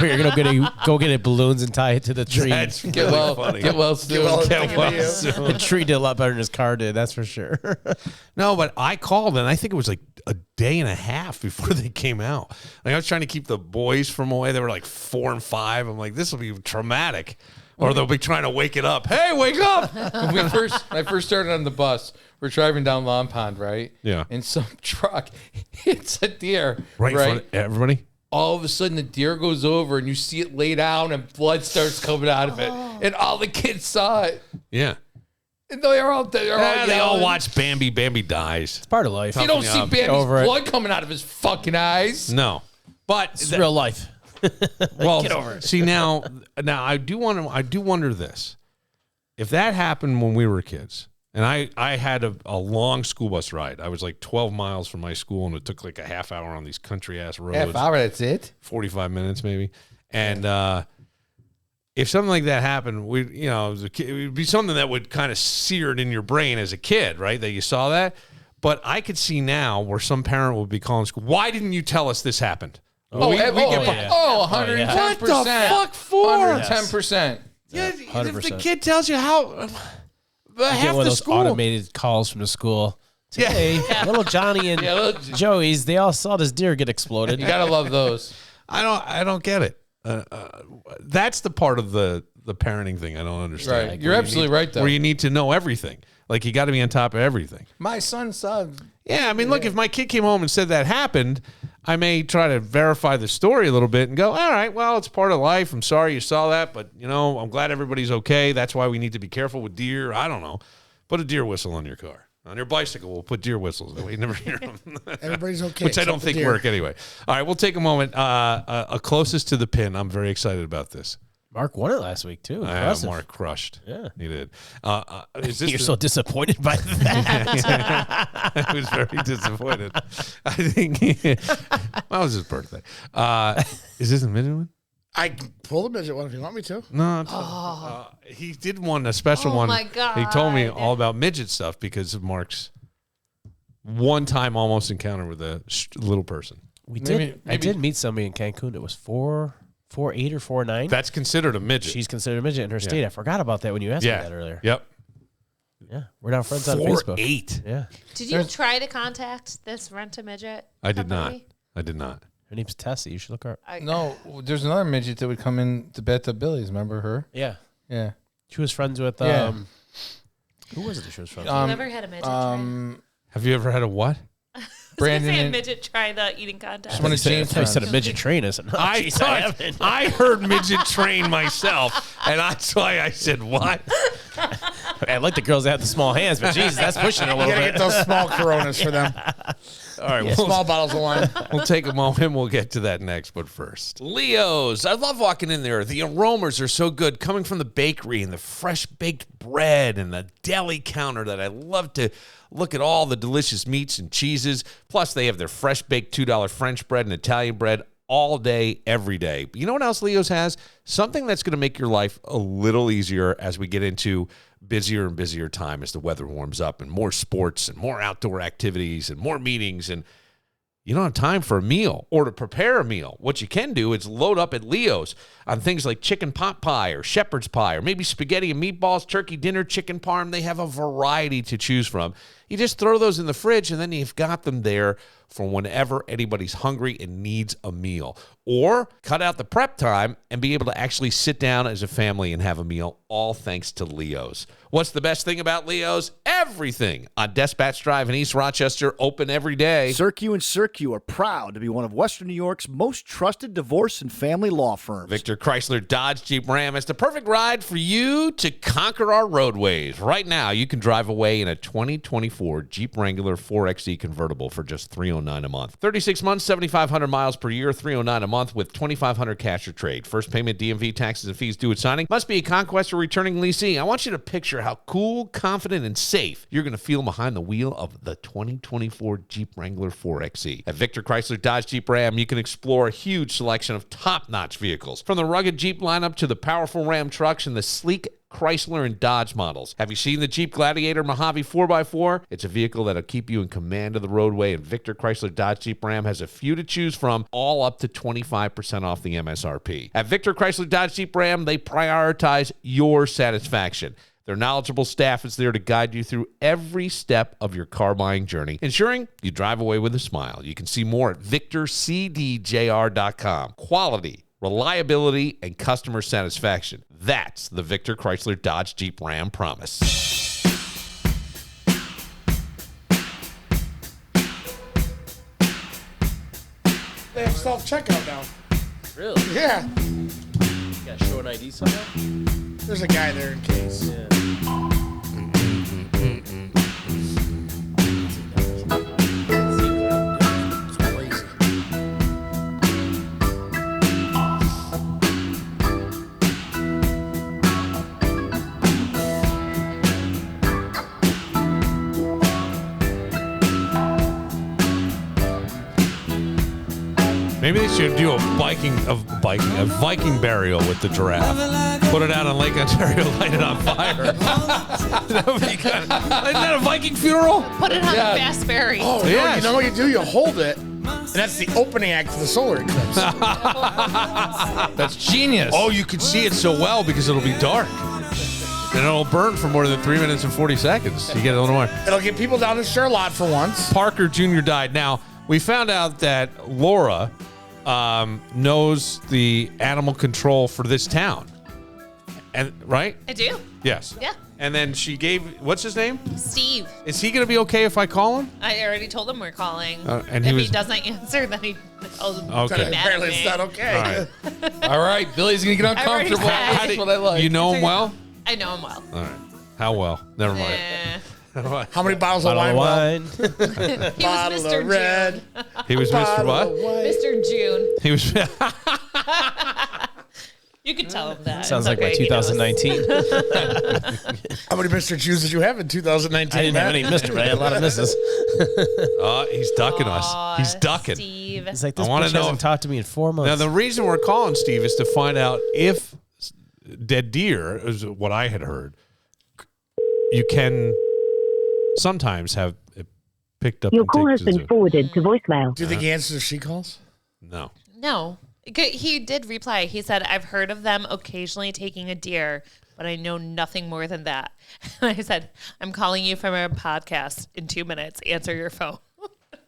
[SPEAKER 6] We were going to go get balloons and tie it to the tree.
[SPEAKER 1] That's really funny.
[SPEAKER 4] Get well soon.
[SPEAKER 6] The tree did a lot better than his car did, that's for sure.
[SPEAKER 1] No, but I called, and I think it was like a day and a half before they came out. Like I was trying to keep the boys from away. They were like 4 and 5. I'm like, this will be traumatic. Or they'll be trying to wake it up. Hey, wake up!
[SPEAKER 4] When I first started on the bus, we're driving down Long Pond, right?
[SPEAKER 1] Yeah.
[SPEAKER 4] And some truck hits a deer.
[SPEAKER 1] Right in front of everybody?
[SPEAKER 4] All of a sudden, the deer goes over, and you see it lay down, and blood starts coming out of it. And all the kids saw it.
[SPEAKER 1] Yeah.
[SPEAKER 4] And they all
[SPEAKER 1] watch Bambi. Bambi dies.
[SPEAKER 6] It's part of life.
[SPEAKER 4] You don't see Bambi's blood coming out of his fucking eyes.
[SPEAKER 1] No. But
[SPEAKER 6] it's real life.
[SPEAKER 1] Well, get over it. See now I do wonder this. If that happened when we were kids, and I had a long school bus ride. I was like 12 miles from my school, and it took like a half hour on these country ass roads.
[SPEAKER 4] Half hour, that's it?
[SPEAKER 1] 45 minutes maybe. And if something like that happened, it would be something that would kind of sear it in your brain as a kid, right? That you saw that. But I could see now where some parent would be calling school. Why didn't you tell us this happened?
[SPEAKER 4] 110%.
[SPEAKER 1] 110%. What the fuck for?
[SPEAKER 4] 110%.
[SPEAKER 1] Yeah, if the kid tells you how, half
[SPEAKER 6] one
[SPEAKER 1] the
[SPEAKER 6] of those
[SPEAKER 1] school.
[SPEAKER 6] automated calls from the school. Today, little Johnny and Joey's, they all saw this deer get exploded.
[SPEAKER 4] You gotta love those.
[SPEAKER 1] I don't get it. That's the part of the parenting thing I don't understand.
[SPEAKER 4] Right. You're absolutely right, though.
[SPEAKER 1] Where you need to know everything. Like, you got to be on top of everything.
[SPEAKER 4] My son saw.
[SPEAKER 1] Yeah, I mean, look, if my kid came home and said that happened, I may try to verify the story a little bit and go, all right, well, it's part of life. I'm sorry you saw that, but, I'm glad everybody's okay. That's why we need to be careful with deer. I don't know. Put a deer whistle on your car. On your bicycle, we'll put deer whistles. That way you never hear them.
[SPEAKER 3] Everybody's okay.
[SPEAKER 1] Which I don't think work anyway. All right, we'll take a moment. A closest to the pin. I'm very excited about this.
[SPEAKER 6] Mark won it last week, too.
[SPEAKER 1] Mark crushed.
[SPEAKER 6] Yeah.
[SPEAKER 1] He did.
[SPEAKER 6] You're so disappointed by that.
[SPEAKER 1] I was very disappointed. I think that was his birthday. Is this a midget one?
[SPEAKER 3] I can pull the midget one if you want me to.
[SPEAKER 1] No. He did one, a special one.
[SPEAKER 5] Oh, my God.
[SPEAKER 1] He told me all about midget stuff because of Mark's one-time almost encounter with a little person.
[SPEAKER 6] I did meet somebody in Cancun that was 4'8" or 4'9".
[SPEAKER 1] That's considered a midget.
[SPEAKER 6] She's considered a midget in her state. I forgot about that when you asked me that earlier.
[SPEAKER 1] Yep.
[SPEAKER 6] Yeah, we're now friends on Facebook.
[SPEAKER 1] 4'8".
[SPEAKER 6] Yeah.
[SPEAKER 5] Did you try to contact this rent-a-midget
[SPEAKER 1] I did not.
[SPEAKER 5] company?
[SPEAKER 1] I did not.
[SPEAKER 6] Her name's Tessie. You should look her up.
[SPEAKER 4] No, there's another midget that would come in to bet the Billies. Remember her?
[SPEAKER 6] Yeah.
[SPEAKER 4] Yeah.
[SPEAKER 6] She was friends with,
[SPEAKER 4] Yeah.
[SPEAKER 6] who was it that she was friends
[SPEAKER 5] Have you ever had a midget try?
[SPEAKER 1] Have you ever had a what?
[SPEAKER 5] Brandon say a midget try the eating contest.
[SPEAKER 6] with? I said a midget train, isn't it?
[SPEAKER 1] I heard midget train myself, and that's why I said what?
[SPEAKER 6] I like the girls that have the small hands, but Jesus, that's pushing a little
[SPEAKER 3] You gotta
[SPEAKER 6] bit.
[SPEAKER 3] get those small Coronas for them.
[SPEAKER 1] All right,
[SPEAKER 3] Small bottles of wine.
[SPEAKER 1] We'll take a moment. We'll get to that next. But first, Leo's. I love walking in there. The aromas are so good coming from the bakery and the fresh baked bread and the deli counter that I love to look at all the delicious meats and cheeses. Plus, they have their fresh baked $2 French bread and Italian bread all day, every day. But you know what else Leo's has? Something that's going to make your life a little easier as we get into busier and busier time as the weather warms up and more sports and more outdoor activities and more meetings, and you don't have time for a meal or to prepare a meal. What you can do is load up at Leo's on things like chicken pot pie or shepherd's pie or maybe spaghetti and meatballs, turkey dinner, chicken parm. They have a variety to choose from. You just throw those in the fridge and then you've got them there for whenever anybody's hungry and needs a meal. Or cut out the prep time and be able to actually sit down as a family and have a meal, all thanks to Leo's. What's the best thing about Leo's? Everything. On Dispatch Drive in East Rochester, open every day.
[SPEAKER 7] Cirque and Cirque are proud to be one of Western New York's most trusted divorce and family law firms.
[SPEAKER 1] Victor Chrysler Dodge Jeep Ram is the perfect ride for you to conquer our roadways. Right now, you can drive away in a 2024 Jeep Wrangler 4xe convertible for just $309 a month. 36 months, 7,500 miles per year, $309 a month with $2,500 cash or trade. First payment, DMV, taxes, and fees due at signing. Must be a conquest or returning leasing. I want you to picture how cool, confident, and safe you're going to feel behind the wheel of the 2024 Jeep Wrangler 4xe. At Victor Chrysler Dodge Jeep Ram, you can explore a huge selection of top-notch vehicles. From the rugged Jeep lineup to the powerful Ram trucks and the sleek Chrysler, and Dodge models. Have you seen the Jeep Gladiator Mojave 4x4? It's a vehicle that'll keep you in command of the roadway, and Victor Chrysler Dodge Jeep Ram has a few to choose from, all up to 25% off the MSRP. At Victor Chrysler Dodge Jeep Ram, they prioritize your satisfaction. Their knowledgeable staff is there to guide you through every step of your car buying journey, ensuring you drive away with a smile. You can see more at victorcdjr.com. Quality, reliability, and customer satisfaction. That's the Victor Chrysler Dodge Jeep Ram promise.
[SPEAKER 3] They have self-checkout now.
[SPEAKER 6] Really?
[SPEAKER 3] Yeah.
[SPEAKER 6] You got to show an ID somehow?
[SPEAKER 3] There's a guy there in case.
[SPEAKER 6] Yeah.
[SPEAKER 3] It's crazy.
[SPEAKER 1] Maybe they should do a Viking burial with the giraffe. Put it out on Lake Ontario, light it on fire. That would be kind of, isn't that a Viking funeral?
[SPEAKER 5] Put it on the fast ferry.
[SPEAKER 3] Oh, no,
[SPEAKER 1] Yes.
[SPEAKER 3] you know what you do? You hold it, and that's the opening act of the solar eclipse.
[SPEAKER 4] That's genius.
[SPEAKER 1] Oh, you can see it so well because it'll be dark. And it'll burn for more than 3 minutes and 40 seconds. You get a little more.
[SPEAKER 3] It'll get people down to Charlotte for once.
[SPEAKER 1] Parker Jr. died. Now, we found out that Laura knows the animal control for this town. And right?
[SPEAKER 5] I do.
[SPEAKER 1] Yes.
[SPEAKER 5] Yeah.
[SPEAKER 1] And then she gave, what's his name?
[SPEAKER 5] Steve.
[SPEAKER 1] Is he going to be okay if I call him?
[SPEAKER 5] I already told him we're calling.
[SPEAKER 1] And
[SPEAKER 5] if he doesn't answer, then he tells him
[SPEAKER 1] Okay.
[SPEAKER 5] to be mad at
[SPEAKER 3] Apparently
[SPEAKER 5] me.
[SPEAKER 3] it's not okay.
[SPEAKER 1] All right.
[SPEAKER 4] All right, Billy's gonna get uncomfortable.
[SPEAKER 5] I already
[SPEAKER 4] That's what I like.
[SPEAKER 1] You know him well?
[SPEAKER 5] I know him well.
[SPEAKER 1] All right. How well? Never mind.
[SPEAKER 5] Eh.
[SPEAKER 3] How many bottles of
[SPEAKER 6] Bottle
[SPEAKER 3] wine?
[SPEAKER 6] of
[SPEAKER 3] Well,
[SPEAKER 6] wine.
[SPEAKER 5] He
[SPEAKER 3] bottle
[SPEAKER 5] was Mr.
[SPEAKER 3] of red.
[SPEAKER 1] He was Mr.
[SPEAKER 3] Bottle
[SPEAKER 1] What?
[SPEAKER 3] of white.
[SPEAKER 5] Mr. June.
[SPEAKER 1] He was.
[SPEAKER 5] You could tell him that.
[SPEAKER 6] Sounds
[SPEAKER 5] It's
[SPEAKER 6] like my
[SPEAKER 5] okay, he knows.
[SPEAKER 6] 2019.
[SPEAKER 3] How many Mr. Jews did you have in 2019?
[SPEAKER 6] I didn't have
[SPEAKER 3] Matt?
[SPEAKER 6] any Mr., but I had a lot of Mrs.
[SPEAKER 1] He's ducking us.
[SPEAKER 5] Aw,
[SPEAKER 1] He's ducking.
[SPEAKER 5] Steve.
[SPEAKER 6] It's like
[SPEAKER 1] I
[SPEAKER 6] this
[SPEAKER 1] wanna
[SPEAKER 6] bitch
[SPEAKER 1] know
[SPEAKER 6] hasn't
[SPEAKER 1] if-
[SPEAKER 6] talked to me in 4 months.
[SPEAKER 1] Now, the reason we're calling Steve is to find out if dead deer, is what I had heard, you can sometimes have it picked up.
[SPEAKER 8] Your
[SPEAKER 1] and
[SPEAKER 8] call
[SPEAKER 1] taken
[SPEAKER 8] has
[SPEAKER 1] to the
[SPEAKER 8] been
[SPEAKER 1] zoo.
[SPEAKER 8] forwarded to voicemail.
[SPEAKER 3] Do you think he answers if she calls?
[SPEAKER 1] No.
[SPEAKER 5] No. He did reply. He said, I've heard of them occasionally taking a deer, but I know nothing more than that. And I said, I'm calling you from a podcast in 2 minutes. Answer your phone.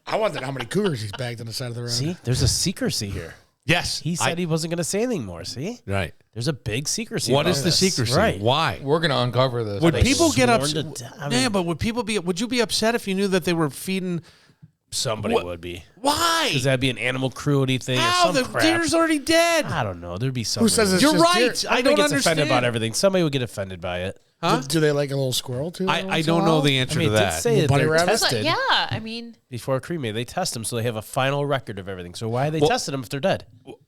[SPEAKER 3] I wondered how many cougars he's bagged on the side of the road.
[SPEAKER 6] See, there's a secrecy here.
[SPEAKER 1] Yes.
[SPEAKER 6] He said he wasn't going to say anything more. See?
[SPEAKER 1] Right.
[SPEAKER 6] There's a big secrecy.
[SPEAKER 1] What
[SPEAKER 6] about
[SPEAKER 1] is the
[SPEAKER 6] this.
[SPEAKER 1] secrecy?
[SPEAKER 6] Right.
[SPEAKER 1] Why?
[SPEAKER 4] We're gonna uncover this.
[SPEAKER 1] Would
[SPEAKER 6] they
[SPEAKER 1] people get
[SPEAKER 6] sworn
[SPEAKER 1] upset?
[SPEAKER 6] to death? I mean-
[SPEAKER 1] Yeah, but would you be upset if you knew that they were feeding?
[SPEAKER 6] Somebody
[SPEAKER 1] What?
[SPEAKER 6] would be.
[SPEAKER 1] Why?
[SPEAKER 6] Because that'd be an animal cruelty thing
[SPEAKER 1] How?
[SPEAKER 6] or
[SPEAKER 1] The
[SPEAKER 6] some crap.
[SPEAKER 1] deer's already dead.
[SPEAKER 6] I don't know. There'd be something.
[SPEAKER 3] Who says it's
[SPEAKER 1] You're
[SPEAKER 3] just
[SPEAKER 1] right.
[SPEAKER 3] deer?
[SPEAKER 1] I
[SPEAKER 6] Everybody
[SPEAKER 1] don't
[SPEAKER 6] gets
[SPEAKER 1] understand
[SPEAKER 6] offended about everything. Somebody would get offended by it.
[SPEAKER 3] Huh? Do they like a little squirrel too?
[SPEAKER 1] I don't know the answer
[SPEAKER 6] I mean,
[SPEAKER 1] to
[SPEAKER 6] it did
[SPEAKER 1] that.
[SPEAKER 6] say that
[SPEAKER 3] Bunny
[SPEAKER 6] they're
[SPEAKER 3] rabbits?
[SPEAKER 5] But
[SPEAKER 6] tested
[SPEAKER 5] yeah, I mean,
[SPEAKER 6] before cremation. They test them so they have a final record of everything. So why they tested them if they're dead?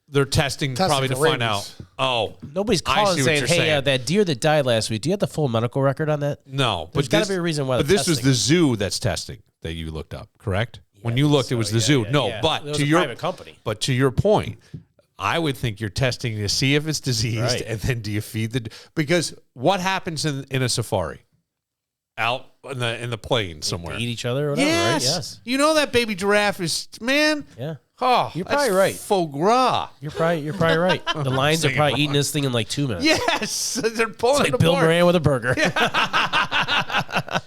[SPEAKER 1] They're testing probably to
[SPEAKER 3] for
[SPEAKER 1] find
[SPEAKER 3] rabies.
[SPEAKER 1] out. Oh,
[SPEAKER 6] Nobody's
[SPEAKER 1] I
[SPEAKER 6] calling
[SPEAKER 1] see what
[SPEAKER 6] saying,
[SPEAKER 1] you're
[SPEAKER 6] "Hey,
[SPEAKER 1] saying.
[SPEAKER 6] that deer that died last week. Do you have the full medical record on that?"
[SPEAKER 1] No,
[SPEAKER 6] There's
[SPEAKER 1] but
[SPEAKER 6] gotta
[SPEAKER 1] this-
[SPEAKER 6] be a reason why
[SPEAKER 1] But
[SPEAKER 6] they're
[SPEAKER 1] this was
[SPEAKER 6] testing
[SPEAKER 1] the
[SPEAKER 6] it.
[SPEAKER 1] zoo that's testing that you looked up, correct? When you looked, it was the zoo. No,
[SPEAKER 6] yeah.
[SPEAKER 1] but
[SPEAKER 6] It was
[SPEAKER 1] to
[SPEAKER 6] a
[SPEAKER 1] your
[SPEAKER 6] private company.
[SPEAKER 1] But to your point, I would think you're testing to see if it's diseased,
[SPEAKER 6] Right.
[SPEAKER 1] and then do you feed the? Because what happens in a safari? Out in the plain somewhere.
[SPEAKER 6] Eat each other or whatever,
[SPEAKER 1] Yes.
[SPEAKER 6] right? Yes.
[SPEAKER 1] You know that baby giraffe is man.
[SPEAKER 6] Yeah.
[SPEAKER 1] Oh,
[SPEAKER 6] You're
[SPEAKER 1] that's
[SPEAKER 6] probably right.
[SPEAKER 1] Faux gras.
[SPEAKER 6] You're probably right. The lions are
[SPEAKER 1] Singing
[SPEAKER 6] probably
[SPEAKER 1] wrong.
[SPEAKER 6] eating this thing in like 2 minutes.
[SPEAKER 1] Yes, they're pulling
[SPEAKER 6] It's
[SPEAKER 1] it
[SPEAKER 6] like Bill
[SPEAKER 1] apart.
[SPEAKER 6] Moran with a burger.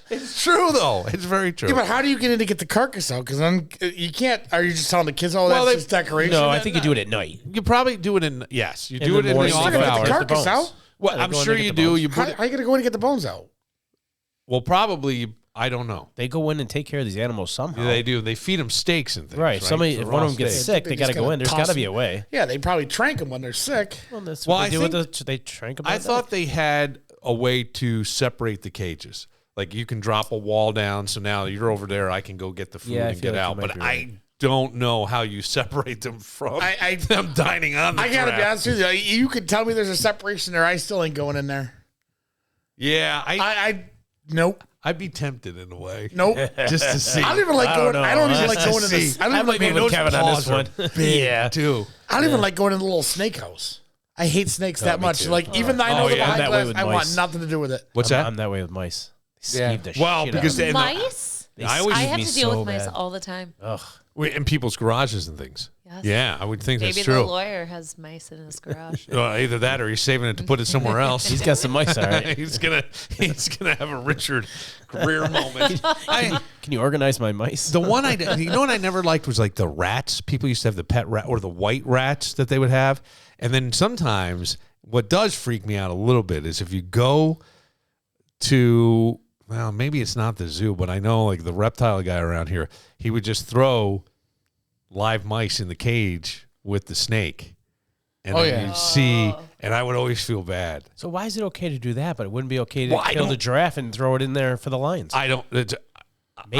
[SPEAKER 1] It's true though. It's very true.
[SPEAKER 3] Yeah, but how do you get in to get the carcass out? Because then you can't. Are you just telling the kids, "Oh,
[SPEAKER 1] Well,
[SPEAKER 3] that's
[SPEAKER 1] they-
[SPEAKER 3] just decoration"?
[SPEAKER 6] No, I think you do it at night.
[SPEAKER 1] You probably do it in yes. You
[SPEAKER 6] In
[SPEAKER 1] do
[SPEAKER 6] the
[SPEAKER 1] it in the
[SPEAKER 6] morning,
[SPEAKER 1] off
[SPEAKER 3] They're gonna get
[SPEAKER 1] hours.
[SPEAKER 3] the
[SPEAKER 6] the
[SPEAKER 3] carcass
[SPEAKER 6] bones.
[SPEAKER 3] out.
[SPEAKER 1] Well,
[SPEAKER 6] they're
[SPEAKER 1] I'm
[SPEAKER 6] going
[SPEAKER 1] sure
[SPEAKER 6] to get
[SPEAKER 1] you
[SPEAKER 6] the
[SPEAKER 1] do.
[SPEAKER 6] bones.
[SPEAKER 1] You
[SPEAKER 3] How,
[SPEAKER 1] put
[SPEAKER 3] how you gonna go in and get the bones out?
[SPEAKER 1] well, probably. I don't know.
[SPEAKER 6] They go in and take care of these animals somehow.
[SPEAKER 1] They do. They feed them steaks and things.
[SPEAKER 6] Right. Somebody,
[SPEAKER 1] For
[SPEAKER 6] if one
[SPEAKER 1] raw
[SPEAKER 6] of them gets
[SPEAKER 1] steak.
[SPEAKER 6] sick,
[SPEAKER 3] They
[SPEAKER 6] they
[SPEAKER 3] just
[SPEAKER 6] got to go
[SPEAKER 3] gotta
[SPEAKER 6] in. There's
[SPEAKER 3] toss
[SPEAKER 6] got to be
[SPEAKER 3] them.
[SPEAKER 6] a way.
[SPEAKER 3] Yeah, they probably trank them when they're sick.
[SPEAKER 6] Well, that's
[SPEAKER 1] Well,
[SPEAKER 6] what
[SPEAKER 1] I
[SPEAKER 6] they do
[SPEAKER 1] think-
[SPEAKER 6] with the. They trank them.
[SPEAKER 1] I thought they had a way to separate the cages. Like you can drop a wall down, so now you're over there. I can go get the food
[SPEAKER 6] Yeah, I
[SPEAKER 1] and
[SPEAKER 6] feel
[SPEAKER 1] get
[SPEAKER 6] like you
[SPEAKER 1] out.
[SPEAKER 6] might
[SPEAKER 1] But
[SPEAKER 6] be right.
[SPEAKER 1] I don't know how you separate them from
[SPEAKER 3] I-
[SPEAKER 1] them dining on. The
[SPEAKER 3] I gotta be
[SPEAKER 1] giraffe.
[SPEAKER 3] honest with you. You could tell me there's a separation there. I still ain't going in there.
[SPEAKER 1] Yeah,
[SPEAKER 3] Nope,
[SPEAKER 1] I'd be tempted in a way,
[SPEAKER 3] nope.
[SPEAKER 1] just to see.
[SPEAKER 3] I don't even like
[SPEAKER 6] I
[SPEAKER 3] going.
[SPEAKER 6] don't know.
[SPEAKER 3] I don't even
[SPEAKER 6] Let's
[SPEAKER 3] like going
[SPEAKER 1] just
[SPEAKER 3] in
[SPEAKER 1] see.
[SPEAKER 3] the. I don't even
[SPEAKER 6] might
[SPEAKER 3] like
[SPEAKER 6] be
[SPEAKER 3] going.
[SPEAKER 6] with
[SPEAKER 1] those
[SPEAKER 6] Kevin on this
[SPEAKER 1] paws are
[SPEAKER 6] one.
[SPEAKER 1] big,
[SPEAKER 6] Yeah.
[SPEAKER 1] too.
[SPEAKER 3] I don't even like going in the little snake house. I hate snakes that
[SPEAKER 6] me
[SPEAKER 3] much.
[SPEAKER 6] too.
[SPEAKER 3] Like, even though I know
[SPEAKER 1] Oh,
[SPEAKER 3] the
[SPEAKER 1] yeah.
[SPEAKER 3] behind
[SPEAKER 6] I'm that way
[SPEAKER 3] glass,
[SPEAKER 6] with
[SPEAKER 3] I want
[SPEAKER 6] mice.
[SPEAKER 3] nothing to do with it.
[SPEAKER 1] What's that?
[SPEAKER 6] I'm that way with mice. They
[SPEAKER 4] Yeah.
[SPEAKER 6] skeeve the
[SPEAKER 1] Well,
[SPEAKER 6] shit
[SPEAKER 1] because
[SPEAKER 6] out of me.
[SPEAKER 5] Mice?
[SPEAKER 1] I always
[SPEAKER 5] I have
[SPEAKER 6] me
[SPEAKER 5] to deal
[SPEAKER 6] so
[SPEAKER 5] with mice
[SPEAKER 6] bad.
[SPEAKER 5] all the time.
[SPEAKER 6] Ugh.
[SPEAKER 1] in people's garages and things.
[SPEAKER 5] Yes.
[SPEAKER 1] Yeah, I would think
[SPEAKER 5] Maybe
[SPEAKER 1] that's
[SPEAKER 5] the
[SPEAKER 1] true.
[SPEAKER 5] lawyer has mice in his garage.
[SPEAKER 1] Either that or he's saving it to put it somewhere else.
[SPEAKER 6] He's got some mice, all right.
[SPEAKER 1] he's gonna have a Richard career moment.
[SPEAKER 6] Can you organize my mice?
[SPEAKER 1] The one you know what I never liked was like the rats. People used to have the pet rat or the white rats that they would have. And then sometimes what does freak me out a little bit is if you go to, well, maybe it's not the zoo, but I know like the reptile guy around here, he would just throw live mice in the cage with the snake. And then you'd see, and I would always feel bad.
[SPEAKER 6] So why is it okay to do that, but it wouldn't be okay to
[SPEAKER 1] Well, I
[SPEAKER 6] kill the
[SPEAKER 1] don't-
[SPEAKER 6] giraffe and throw it in there for the lions?
[SPEAKER 1] I don't.
[SPEAKER 6] Maybe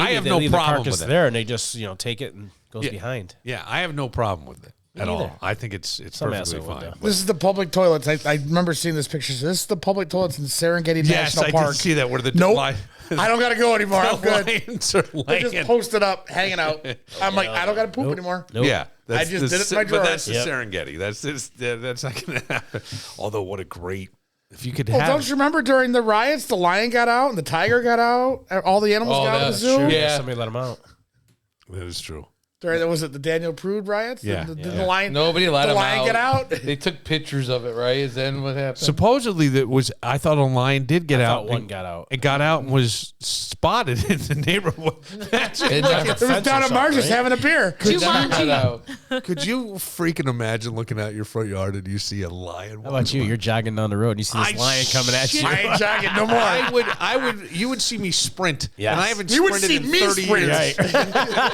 [SPEAKER 1] I have
[SPEAKER 6] they
[SPEAKER 1] no
[SPEAKER 6] leave
[SPEAKER 1] problem
[SPEAKER 6] the carcass
[SPEAKER 1] with it.
[SPEAKER 6] there, and they just take it and goes
[SPEAKER 1] Yeah.
[SPEAKER 6] behind.
[SPEAKER 1] Yeah, I have no problem with it at
[SPEAKER 6] neither.
[SPEAKER 1] all. I think it's
[SPEAKER 6] Some
[SPEAKER 1] perfectly
[SPEAKER 6] asshole would,
[SPEAKER 1] fine.
[SPEAKER 6] though.
[SPEAKER 3] This is the public toilets. I remember seeing this picture. So this is the public toilets in Serengeti
[SPEAKER 1] Yes,
[SPEAKER 3] National
[SPEAKER 1] I
[SPEAKER 3] Park.
[SPEAKER 1] did see that where the
[SPEAKER 3] Nope.
[SPEAKER 1] li-
[SPEAKER 3] I don't got to go anymore. I'm
[SPEAKER 1] the
[SPEAKER 3] good.
[SPEAKER 1] lions are
[SPEAKER 3] They
[SPEAKER 1] laying.
[SPEAKER 3] just posted up, hanging out. I'm like, I don't got to poop anymore.
[SPEAKER 6] Nope.
[SPEAKER 1] Yeah,
[SPEAKER 3] I just did it in my
[SPEAKER 1] but that's the
[SPEAKER 6] Yep.
[SPEAKER 1] Serengeti. That's not going to happen. Although, what a great if you could
[SPEAKER 3] Well,
[SPEAKER 1] have.
[SPEAKER 3] don't you remember during the riots, the lion got out and the tiger got out? All the animals got out of the
[SPEAKER 4] that's
[SPEAKER 3] zoo?
[SPEAKER 4] true.
[SPEAKER 6] Yeah,
[SPEAKER 4] Yeah.
[SPEAKER 6] somebody let them out.
[SPEAKER 1] That is true.
[SPEAKER 3] During, was it the Daniel Prude riots?
[SPEAKER 1] Yeah.
[SPEAKER 3] Did the lion,
[SPEAKER 4] Nobody let
[SPEAKER 3] the
[SPEAKER 4] him
[SPEAKER 3] lion
[SPEAKER 4] out.
[SPEAKER 3] get out?
[SPEAKER 4] They took pictures of it, right? Is that what happened?
[SPEAKER 1] Supposedly, that was. I thought a lion did get
[SPEAKER 6] I
[SPEAKER 1] out.
[SPEAKER 6] thought one
[SPEAKER 1] and-
[SPEAKER 6] got out.
[SPEAKER 1] It got out and was spotted in the neighborhood.
[SPEAKER 4] It never-
[SPEAKER 3] It was down at Marge's having a beer.
[SPEAKER 4] it never got out.
[SPEAKER 1] Could you freaking imagine looking out your front yard and you see a lion?
[SPEAKER 6] How about you? You're jogging down the road and you see this lion coming at you.
[SPEAKER 3] I ain't jogging no more.
[SPEAKER 1] I would. You would see me sprint,
[SPEAKER 6] Yes.
[SPEAKER 1] and I haven't
[SPEAKER 3] You would
[SPEAKER 1] sprinted
[SPEAKER 3] see
[SPEAKER 1] in
[SPEAKER 3] me
[SPEAKER 1] 30
[SPEAKER 3] sprint.
[SPEAKER 1] years.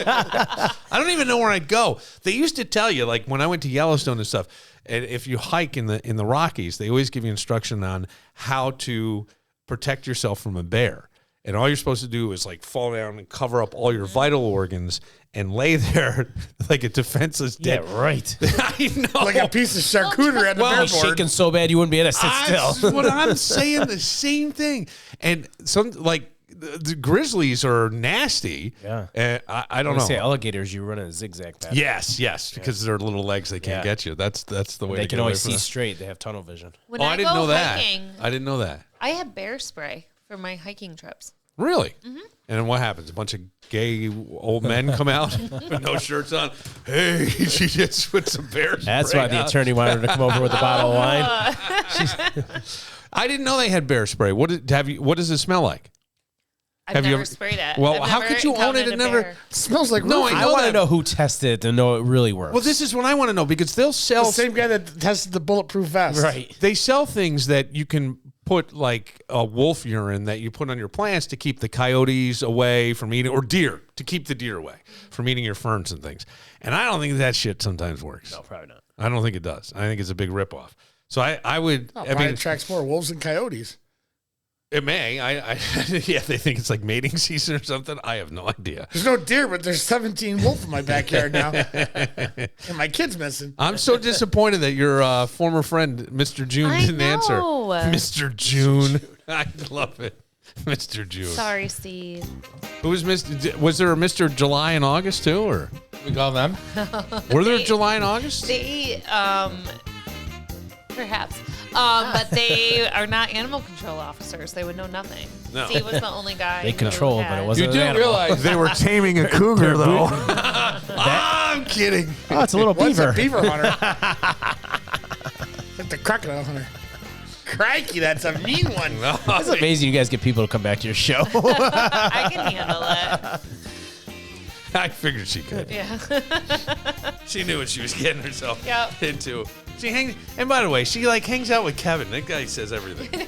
[SPEAKER 1] I don't even know where I'd go. They used to tell you, like when I went to Yellowstone and stuff, and if you hike in the Rockies, they always give you instruction on how to protect yourself from a bear. And all you're supposed to do is like fall down and cover up all your vital organs and lay there like a defenseless dead.
[SPEAKER 6] Yeah, right.
[SPEAKER 1] I know.
[SPEAKER 3] Like a piece of charcuterie on the
[SPEAKER 1] Well,
[SPEAKER 3] bear
[SPEAKER 1] he's
[SPEAKER 3] board.
[SPEAKER 6] Shaking so bad you wouldn't be able to sit
[SPEAKER 1] That's
[SPEAKER 6] still.
[SPEAKER 1] what I'm saying. The same thing. And some like the grizzlies are nasty.
[SPEAKER 6] Yeah.
[SPEAKER 1] And I don't
[SPEAKER 6] When
[SPEAKER 1] know.
[SPEAKER 6] I say alligators, you run in a zigzag pattern.
[SPEAKER 1] Yes, because their little legs they can't
[SPEAKER 6] Yeah.
[SPEAKER 1] get you. That's the way
[SPEAKER 6] They
[SPEAKER 1] to
[SPEAKER 6] can
[SPEAKER 1] get away
[SPEAKER 6] only
[SPEAKER 1] from
[SPEAKER 6] see
[SPEAKER 1] that.
[SPEAKER 6] straight. They have tunnel vision.
[SPEAKER 5] When
[SPEAKER 1] Oh,
[SPEAKER 5] I
[SPEAKER 1] I didn't
[SPEAKER 5] go
[SPEAKER 1] know that.
[SPEAKER 5] hiking,
[SPEAKER 1] I didn't know that.
[SPEAKER 5] I have bear spray for my hiking trips.
[SPEAKER 1] Really? And then what happens? A bunch of gay old men come out with no shirts on. Hey, she just put some bear
[SPEAKER 6] That's
[SPEAKER 1] spray
[SPEAKER 6] why the
[SPEAKER 1] out.
[SPEAKER 6] attorney wanted her to come over with a bottle of wine.
[SPEAKER 1] I didn't know they had bear spray. What does it smell like?
[SPEAKER 5] I've
[SPEAKER 1] Have you
[SPEAKER 5] never
[SPEAKER 1] ever-
[SPEAKER 5] sprayed it.
[SPEAKER 1] Well,
[SPEAKER 5] I've
[SPEAKER 1] how
[SPEAKER 5] never
[SPEAKER 1] could you own it
[SPEAKER 5] encountered
[SPEAKER 1] and
[SPEAKER 5] a
[SPEAKER 1] never-
[SPEAKER 5] bear.
[SPEAKER 3] smells like
[SPEAKER 1] No,
[SPEAKER 3] roof.
[SPEAKER 1] I
[SPEAKER 6] I
[SPEAKER 1] know
[SPEAKER 6] want to
[SPEAKER 1] that.
[SPEAKER 6] know who tested it to know it really works.
[SPEAKER 1] Well, this is what I want to know because they'll
[SPEAKER 3] The
[SPEAKER 1] sell
[SPEAKER 3] same guy that tested the bulletproof vest.
[SPEAKER 6] right.
[SPEAKER 1] They sell things that you can put like a wolf urine that you put on your plants to keep the coyotes away from eating, or deer to keep the deer away from eating your ferns and things. And I don't think that shit sometimes works.
[SPEAKER 6] No, probably not.
[SPEAKER 1] I don't think it does. I think it's a big ripoff. So I would.
[SPEAKER 3] Oh,
[SPEAKER 1] I
[SPEAKER 3] probably
[SPEAKER 1] mean,
[SPEAKER 3] attracts more wolves than coyotes.
[SPEAKER 1] it may. Yeah, they think it's like mating season or something. I have no idea.
[SPEAKER 3] There's no deer, but there's 17 wolf in my backyard now. And my kid's missing.
[SPEAKER 1] I'm so disappointed that your former friend, Mr. June,
[SPEAKER 5] I
[SPEAKER 1] didn't answer.
[SPEAKER 5] know.
[SPEAKER 1] Mr. June. I love it. Mr. June.
[SPEAKER 5] Sorry, Steve.
[SPEAKER 1] Who was Mr. Was there a Mr. July and August too, or
[SPEAKER 4] We call them.
[SPEAKER 1] were there July and August?
[SPEAKER 5] They, perhaps. But they are not animal control officers. They would know nothing.
[SPEAKER 1] No.
[SPEAKER 5] Steve was the only guy.
[SPEAKER 6] They
[SPEAKER 5] who
[SPEAKER 6] controlled, but
[SPEAKER 5] had-
[SPEAKER 6] it wasn't
[SPEAKER 4] You
[SPEAKER 6] an
[SPEAKER 4] do
[SPEAKER 6] animal.
[SPEAKER 4] realize
[SPEAKER 1] They were taming a cougar, though. I'm kidding.
[SPEAKER 6] Oh, it's a little
[SPEAKER 3] What's
[SPEAKER 6] beaver.
[SPEAKER 3] a beaver hunter? Like the crocodile hunter. Crikey, that's a mean one.
[SPEAKER 6] It's amazing you guys get people to come back to your show.
[SPEAKER 5] I can handle it.
[SPEAKER 1] I figured she could.
[SPEAKER 5] Yeah.
[SPEAKER 1] She knew what she was getting herself
[SPEAKER 5] Yep.
[SPEAKER 1] into. She hangs, and by the way, she like hangs out with Kevin. That guy says everything.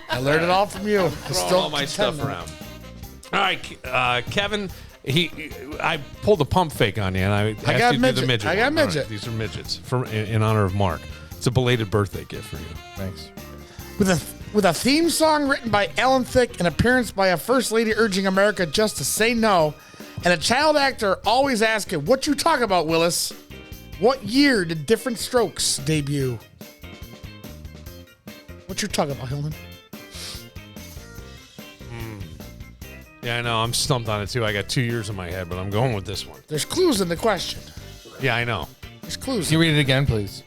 [SPEAKER 3] I learned it all from you.
[SPEAKER 1] Throwing all my stuff around. All right, Kevin. I pulled a pump fake on you, and I asked
[SPEAKER 3] got
[SPEAKER 1] you to do
[SPEAKER 3] midget.
[SPEAKER 1] the midget.
[SPEAKER 3] I got
[SPEAKER 1] one. All
[SPEAKER 3] midget.
[SPEAKER 1] these are midgets in honor of Mark. It's a belated birthday gift for you.
[SPEAKER 4] Thanks.
[SPEAKER 3] With a theme song written by Alan Thicke, an appearance by a first lady urging America just to say no, and a child actor always asking, "What you talk about, Willis?" What year did Different Strokes debut? What you talking about, Hillman?
[SPEAKER 1] Yeah, I know. I'm stumped on it too. I got 2 years in my head, but I'm going with this one.
[SPEAKER 3] There's clues in the question.
[SPEAKER 1] Yeah, I know.
[SPEAKER 3] There's clues.
[SPEAKER 4] Can you read it again, please?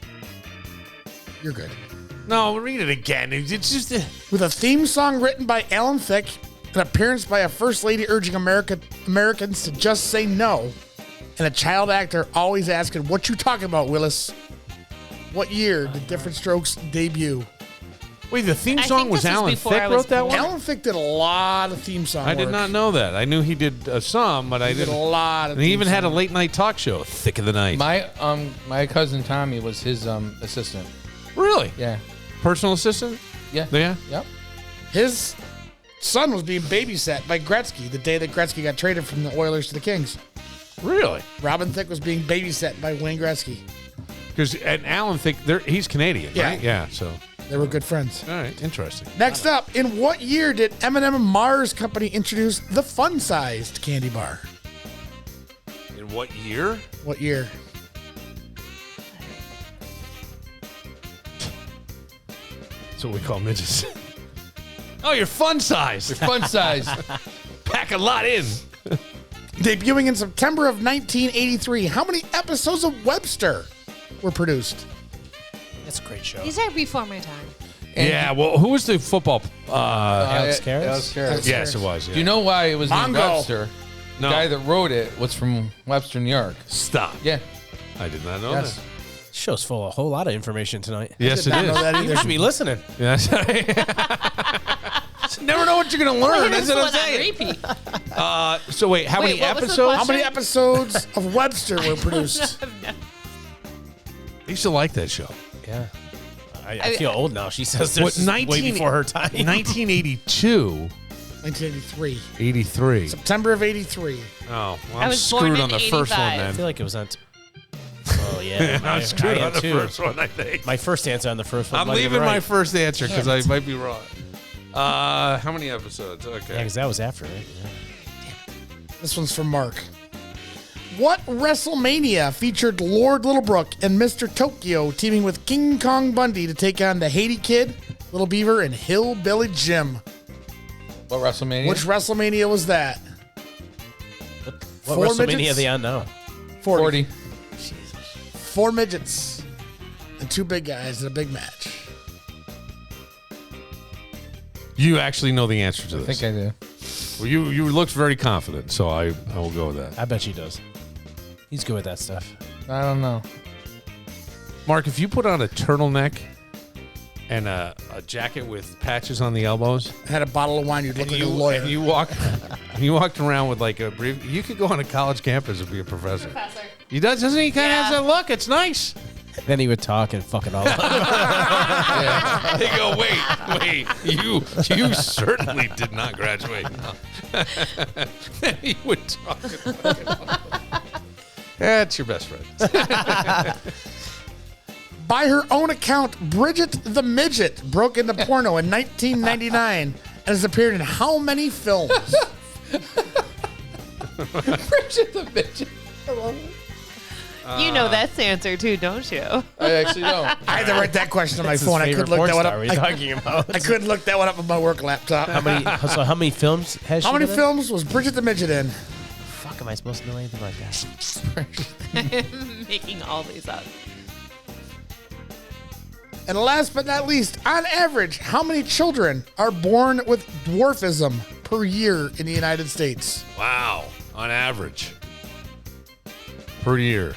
[SPEAKER 3] You're good.
[SPEAKER 1] No, read it again. It's just
[SPEAKER 3] With a theme song written by Alan Thicke, an appearance by a first lady urging Americans to just say no, and a child actor always asking, "What you talking about, Willis?" What year did Different Strokes debut?
[SPEAKER 1] Wait, the theme
[SPEAKER 5] I
[SPEAKER 1] song
[SPEAKER 5] think
[SPEAKER 1] was
[SPEAKER 5] this was
[SPEAKER 1] Alan
[SPEAKER 5] before
[SPEAKER 1] Thicke
[SPEAKER 5] I was
[SPEAKER 1] wrote that
[SPEAKER 5] born.
[SPEAKER 1] one?
[SPEAKER 3] Alan Thicke did a lot of theme song
[SPEAKER 1] I did
[SPEAKER 3] work.
[SPEAKER 1] not know that. I knew he did some, but I
[SPEAKER 3] He did
[SPEAKER 1] didn't.
[SPEAKER 3] a lot of
[SPEAKER 1] And he
[SPEAKER 3] theme
[SPEAKER 1] even had a
[SPEAKER 3] song.
[SPEAKER 1] late night talk show, Thick of the Night.
[SPEAKER 4] My cousin Tommy was his assistant.
[SPEAKER 1] Really?
[SPEAKER 4] Yeah.
[SPEAKER 1] Personal assistant?
[SPEAKER 4] Yeah.
[SPEAKER 1] Yeah.
[SPEAKER 4] Yep.
[SPEAKER 3] His son was being babysat by Gretzky the day that Gretzky got traded from the Oilers to the Kings.
[SPEAKER 1] Really?
[SPEAKER 3] Robin Thicke was being babysat by Wayne Gretzky.
[SPEAKER 1] Because Alan Thicke, he's Canadian,
[SPEAKER 3] Yeah.
[SPEAKER 1] right? Yeah. So,
[SPEAKER 3] They were good friends.
[SPEAKER 1] all right, interesting.
[SPEAKER 3] Next up, in what year did M&M Mars Company introduce the fun-sized candy bar?
[SPEAKER 1] In what year?
[SPEAKER 3] What year?
[SPEAKER 1] That's what we call midgets. Oh, you're fun size.
[SPEAKER 4] Fun size.
[SPEAKER 1] Pack a lot in.
[SPEAKER 3] Debuting in September of 1983, how many episodes of Webster were produced?
[SPEAKER 6] That's a great show.
[SPEAKER 5] These are before my time.
[SPEAKER 1] Yeah. Well, who was the football?
[SPEAKER 6] Alex Karras?
[SPEAKER 4] Alex Karras.
[SPEAKER 1] Yes, it was. Yeah.
[SPEAKER 4] Do you know why it was named
[SPEAKER 3] Mongo.
[SPEAKER 4] Webster?
[SPEAKER 1] No.
[SPEAKER 4] The guy that wrote it was from Webster, New York.
[SPEAKER 1] Stop.
[SPEAKER 4] Yeah.
[SPEAKER 1] I did not know
[SPEAKER 4] Yes.
[SPEAKER 1] that.
[SPEAKER 6] This show's full of a whole lot of information tonight.
[SPEAKER 1] Yes, it
[SPEAKER 3] Not know
[SPEAKER 1] is.
[SPEAKER 3] that
[SPEAKER 6] You
[SPEAKER 3] either.
[SPEAKER 6] should be listening.
[SPEAKER 1] Yes. Never know what you're gonna learn. That's what I'm saying.
[SPEAKER 5] Repeat.
[SPEAKER 1] So wait, how
[SPEAKER 5] Wait,
[SPEAKER 1] many
[SPEAKER 5] what was the
[SPEAKER 1] episodes?
[SPEAKER 3] How many episodes of Webster were produced?
[SPEAKER 1] I used to like that show.
[SPEAKER 6] Yeah. I feel old now. She says this
[SPEAKER 1] What,
[SPEAKER 6] is way before her time.
[SPEAKER 1] 1982,
[SPEAKER 3] 1983.
[SPEAKER 1] 83.
[SPEAKER 3] September of 83.
[SPEAKER 1] Oh, well,
[SPEAKER 5] I
[SPEAKER 1] I'm
[SPEAKER 5] was born
[SPEAKER 1] screwed
[SPEAKER 5] in
[SPEAKER 1] on the first one
[SPEAKER 5] 85.
[SPEAKER 6] I
[SPEAKER 1] then.
[SPEAKER 6] feel like it was on. Oh, yeah.
[SPEAKER 1] I'm screwed
[SPEAKER 6] I am
[SPEAKER 1] on the
[SPEAKER 6] too.
[SPEAKER 1] first one, I think.
[SPEAKER 6] My first answer on the first one.
[SPEAKER 1] I'm
[SPEAKER 6] might have been
[SPEAKER 1] leaving my
[SPEAKER 6] right.
[SPEAKER 1] first answer because I might be wrong. How many episodes?
[SPEAKER 6] Yeah,
[SPEAKER 1] Okay.
[SPEAKER 6] because that was after, right? Yeah.
[SPEAKER 3] This one's from Mark. What WrestleMania featured Lord Littlebrook and Mr. Tokyo teaming with King Kong Bundy to take on the Haiti Kid, Little Beaver, and Hillbilly Jim?
[SPEAKER 4] What WrestleMania?
[SPEAKER 3] Which WrestleMania was that?
[SPEAKER 6] What
[SPEAKER 3] Four
[SPEAKER 6] WrestleMania
[SPEAKER 3] midgets?
[SPEAKER 6] are they on now?
[SPEAKER 3] 40.
[SPEAKER 4] 40.
[SPEAKER 3] 4 midgets and 2 big guys in a big match.
[SPEAKER 1] You actually know the answer to
[SPEAKER 4] I
[SPEAKER 1] this.
[SPEAKER 4] think I do.
[SPEAKER 1] Well, you looked very confident, so I will go with that.
[SPEAKER 6] I bet she does. He's good with that stuff.
[SPEAKER 4] I don't know.
[SPEAKER 1] Mark, if you put on a turtleneck and a jacket with patches on the elbows,
[SPEAKER 3] Had a bottle of wine, you'd look
[SPEAKER 1] and
[SPEAKER 3] like a lawyer.
[SPEAKER 1] you walked around with like a brief, you could go on a college campus and be a professor. He doesn't he? Kind of has that look. It's nice.
[SPEAKER 6] Then he would talk and fuck it all up.
[SPEAKER 1] They go, wait, you certainly did not graduate. No. Then he would talk. That's your best friend.
[SPEAKER 3] By her own account, Bridget the Midget broke into porno in 1999 and has appeared in how many films?
[SPEAKER 4] Bridget the Midget.
[SPEAKER 5] You know that's the answer too, don't you?
[SPEAKER 4] I actually don't.
[SPEAKER 3] I had to write that question on my
[SPEAKER 6] That's his
[SPEAKER 3] phone. I
[SPEAKER 6] favorite
[SPEAKER 3] couldn't look
[SPEAKER 6] porn
[SPEAKER 3] that one
[SPEAKER 6] star.
[SPEAKER 3] up.
[SPEAKER 6] What are you talking about?
[SPEAKER 3] I couldn't look that one up on my work laptop.
[SPEAKER 6] How many films has she
[SPEAKER 3] How many
[SPEAKER 6] been in?
[SPEAKER 3] films was Bridget the Midget in?
[SPEAKER 6] Fuck, am I supposed to know anything like that?
[SPEAKER 5] Making all these up.
[SPEAKER 3] And last but not least, on average, how many children are born with dwarfism per year in the United States?
[SPEAKER 1] Wow, on average per year.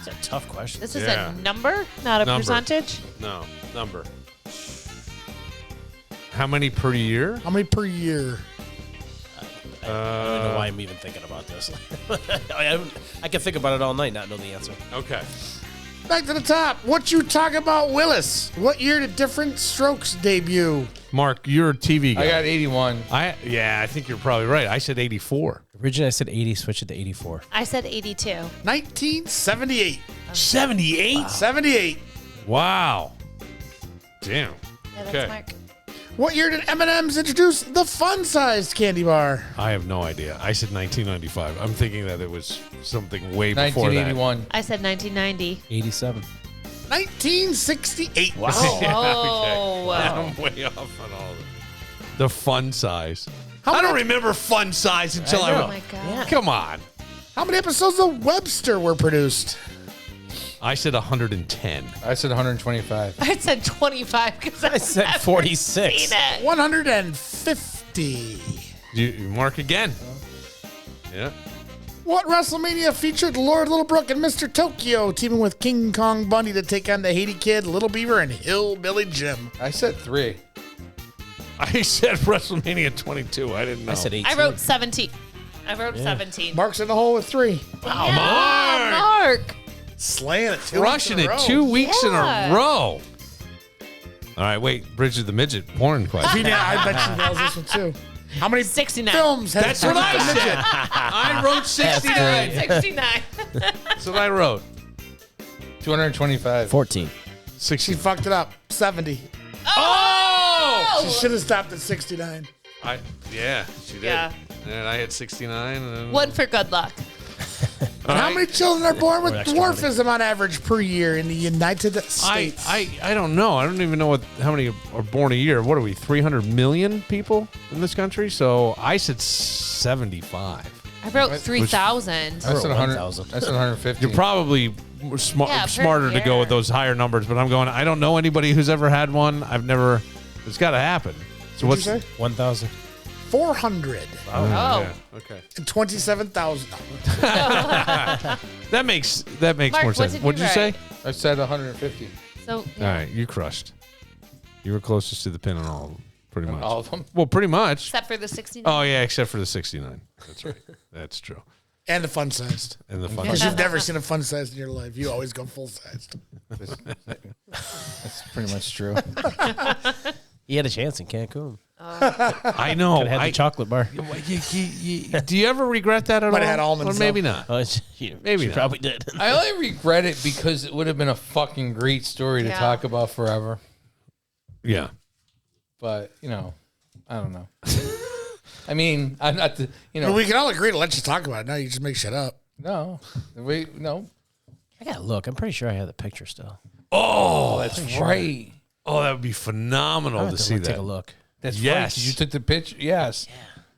[SPEAKER 6] It's a tough question.
[SPEAKER 5] This is
[SPEAKER 1] Yeah.
[SPEAKER 5] a number, not a
[SPEAKER 1] Number.
[SPEAKER 5] percentage.
[SPEAKER 1] No number. How many per year?
[SPEAKER 3] How many per year?
[SPEAKER 6] I don't know why I'm even thinking about this. I can think about it all night, not know the answer.
[SPEAKER 1] Okay.
[SPEAKER 3] Back to the top. What you talk about, Willis? What year did Different Strokes debut?
[SPEAKER 1] Mark, you're a TV guy.
[SPEAKER 4] I got 81.
[SPEAKER 1] I think you're probably right. I said 84.
[SPEAKER 6] Originally, I said 80, switch it to 84.
[SPEAKER 5] I said 82.
[SPEAKER 3] 1978.
[SPEAKER 1] 78?
[SPEAKER 3] 78.
[SPEAKER 1] Wow. Damn.
[SPEAKER 5] Yeah, that's
[SPEAKER 1] Okay.
[SPEAKER 5] Mark.
[SPEAKER 3] What year did M&M's introduce the fun-sized candy bar?
[SPEAKER 1] I have no idea. I said 1995. I'm thinking that it was something way before that.
[SPEAKER 4] 1981.
[SPEAKER 5] I said 1990.
[SPEAKER 6] 87.
[SPEAKER 3] 1968.
[SPEAKER 1] Wow.
[SPEAKER 5] Oh.
[SPEAKER 1] I'm way off on all of it. The fun size.
[SPEAKER 3] How
[SPEAKER 1] I
[SPEAKER 3] many-
[SPEAKER 1] don't remember fun size until I
[SPEAKER 5] Oh my God.
[SPEAKER 1] Come on.
[SPEAKER 3] How many episodes of Webster were produced?
[SPEAKER 1] I said 110.
[SPEAKER 4] I said 125.
[SPEAKER 5] I said 25 because
[SPEAKER 6] I said 46.
[SPEAKER 3] 150.
[SPEAKER 1] You mark again. Yeah.
[SPEAKER 3] What WrestleMania featured Lord Littlebrook and Mr. Tokyo teaming with King Kong Bundy to take on the Haiti Kid, Little Beaver, and Hillbilly Jim?
[SPEAKER 4] I said 3.
[SPEAKER 1] I said WrestleMania 22. I didn't know.
[SPEAKER 6] I said 18.
[SPEAKER 5] I wrote 17. I wrote 17.
[SPEAKER 3] Mark's in the hole with 3.
[SPEAKER 1] Wow,
[SPEAKER 5] Mark.
[SPEAKER 3] Slaying it 2
[SPEAKER 1] Crushing
[SPEAKER 3] weeks in a
[SPEAKER 1] it
[SPEAKER 3] row.
[SPEAKER 1] 2 weeks in
[SPEAKER 5] Yeah.
[SPEAKER 1] a row. All right, wait. Bridge of the Midget porn question.
[SPEAKER 3] Yeah, I bet she nails this one too. How many
[SPEAKER 5] 69.
[SPEAKER 3] films has
[SPEAKER 1] That's what I
[SPEAKER 3] Bridget the
[SPEAKER 1] said.
[SPEAKER 3] Midget?
[SPEAKER 1] I wrote 69.
[SPEAKER 5] 69.
[SPEAKER 1] That's what I wrote.
[SPEAKER 4] 225.
[SPEAKER 6] 14.
[SPEAKER 3] She fucked it up. 70.
[SPEAKER 1] Oh!
[SPEAKER 3] She should have stopped at 69.
[SPEAKER 1] Yeah, she did.
[SPEAKER 5] Yeah.
[SPEAKER 1] And I had 69. And then,
[SPEAKER 5] One for good luck.
[SPEAKER 3] How many children are born with
[SPEAKER 6] extra
[SPEAKER 3] dwarfism on average per year in the United States?
[SPEAKER 1] I don't know. I don't even know how many are born a year. What are we, 300 million people in this country? So I said 75.
[SPEAKER 5] I wrote 3,000.
[SPEAKER 4] I said 100.
[SPEAKER 6] 1,000.
[SPEAKER 4] I said 150.
[SPEAKER 1] You're probably
[SPEAKER 5] Yeah, per
[SPEAKER 1] smarter to go
[SPEAKER 5] year.
[SPEAKER 1] with those higher numbers, but I'm going, I don't know anybody who's ever had one. It's got to happen. So
[SPEAKER 3] What'd you say?
[SPEAKER 6] 1,000.
[SPEAKER 3] 400
[SPEAKER 5] Oh.
[SPEAKER 1] Yeah, okay.
[SPEAKER 3] and 27,000.
[SPEAKER 1] That makes
[SPEAKER 5] Mark,
[SPEAKER 1] more
[SPEAKER 5] what
[SPEAKER 1] sense.
[SPEAKER 5] did
[SPEAKER 1] What'd
[SPEAKER 5] you
[SPEAKER 1] you say?
[SPEAKER 5] write?
[SPEAKER 4] I said 150.
[SPEAKER 5] So,
[SPEAKER 1] All right, you crushed. You were closest to the pin on all of them, pretty much.
[SPEAKER 4] All of them.
[SPEAKER 1] Well, pretty much.
[SPEAKER 5] except for the 69.
[SPEAKER 1] Oh, yeah, except for the 69. That's right. That's true.
[SPEAKER 3] And the fun sized.
[SPEAKER 1] And the fun.
[SPEAKER 3] Because you've never seen a fun sized in your life. You always go full sized.
[SPEAKER 4] That's pretty much true.
[SPEAKER 6] He had a chance in Cancun.
[SPEAKER 1] I know.
[SPEAKER 6] Could have had the chocolate bar.
[SPEAKER 1] Do you ever regret that at
[SPEAKER 3] Might
[SPEAKER 1] all?
[SPEAKER 3] have had almonds,
[SPEAKER 1] Or maybe
[SPEAKER 3] though.
[SPEAKER 1] not.
[SPEAKER 6] Oh,
[SPEAKER 1] Maybe
[SPEAKER 6] she
[SPEAKER 1] not.
[SPEAKER 6] probably did.
[SPEAKER 4] I only regret it because it would have been a fucking great story to
[SPEAKER 5] Yeah.
[SPEAKER 4] talk about forever.
[SPEAKER 1] Yeah.
[SPEAKER 4] But, I don't know. I mean, I'm not the,
[SPEAKER 3] We can all agree to let you talk about it. Now you just make shit up.
[SPEAKER 4] no. No.
[SPEAKER 6] I gotta look. I'm pretty sure I have the picture still.
[SPEAKER 1] Oh,
[SPEAKER 4] That's right.
[SPEAKER 1] Oh, that would be phenomenal
[SPEAKER 6] I'll
[SPEAKER 1] to
[SPEAKER 6] have
[SPEAKER 1] see
[SPEAKER 6] Take
[SPEAKER 1] that.
[SPEAKER 6] a look.
[SPEAKER 4] That's
[SPEAKER 1] Yes.
[SPEAKER 4] right. You took the picture? Yes.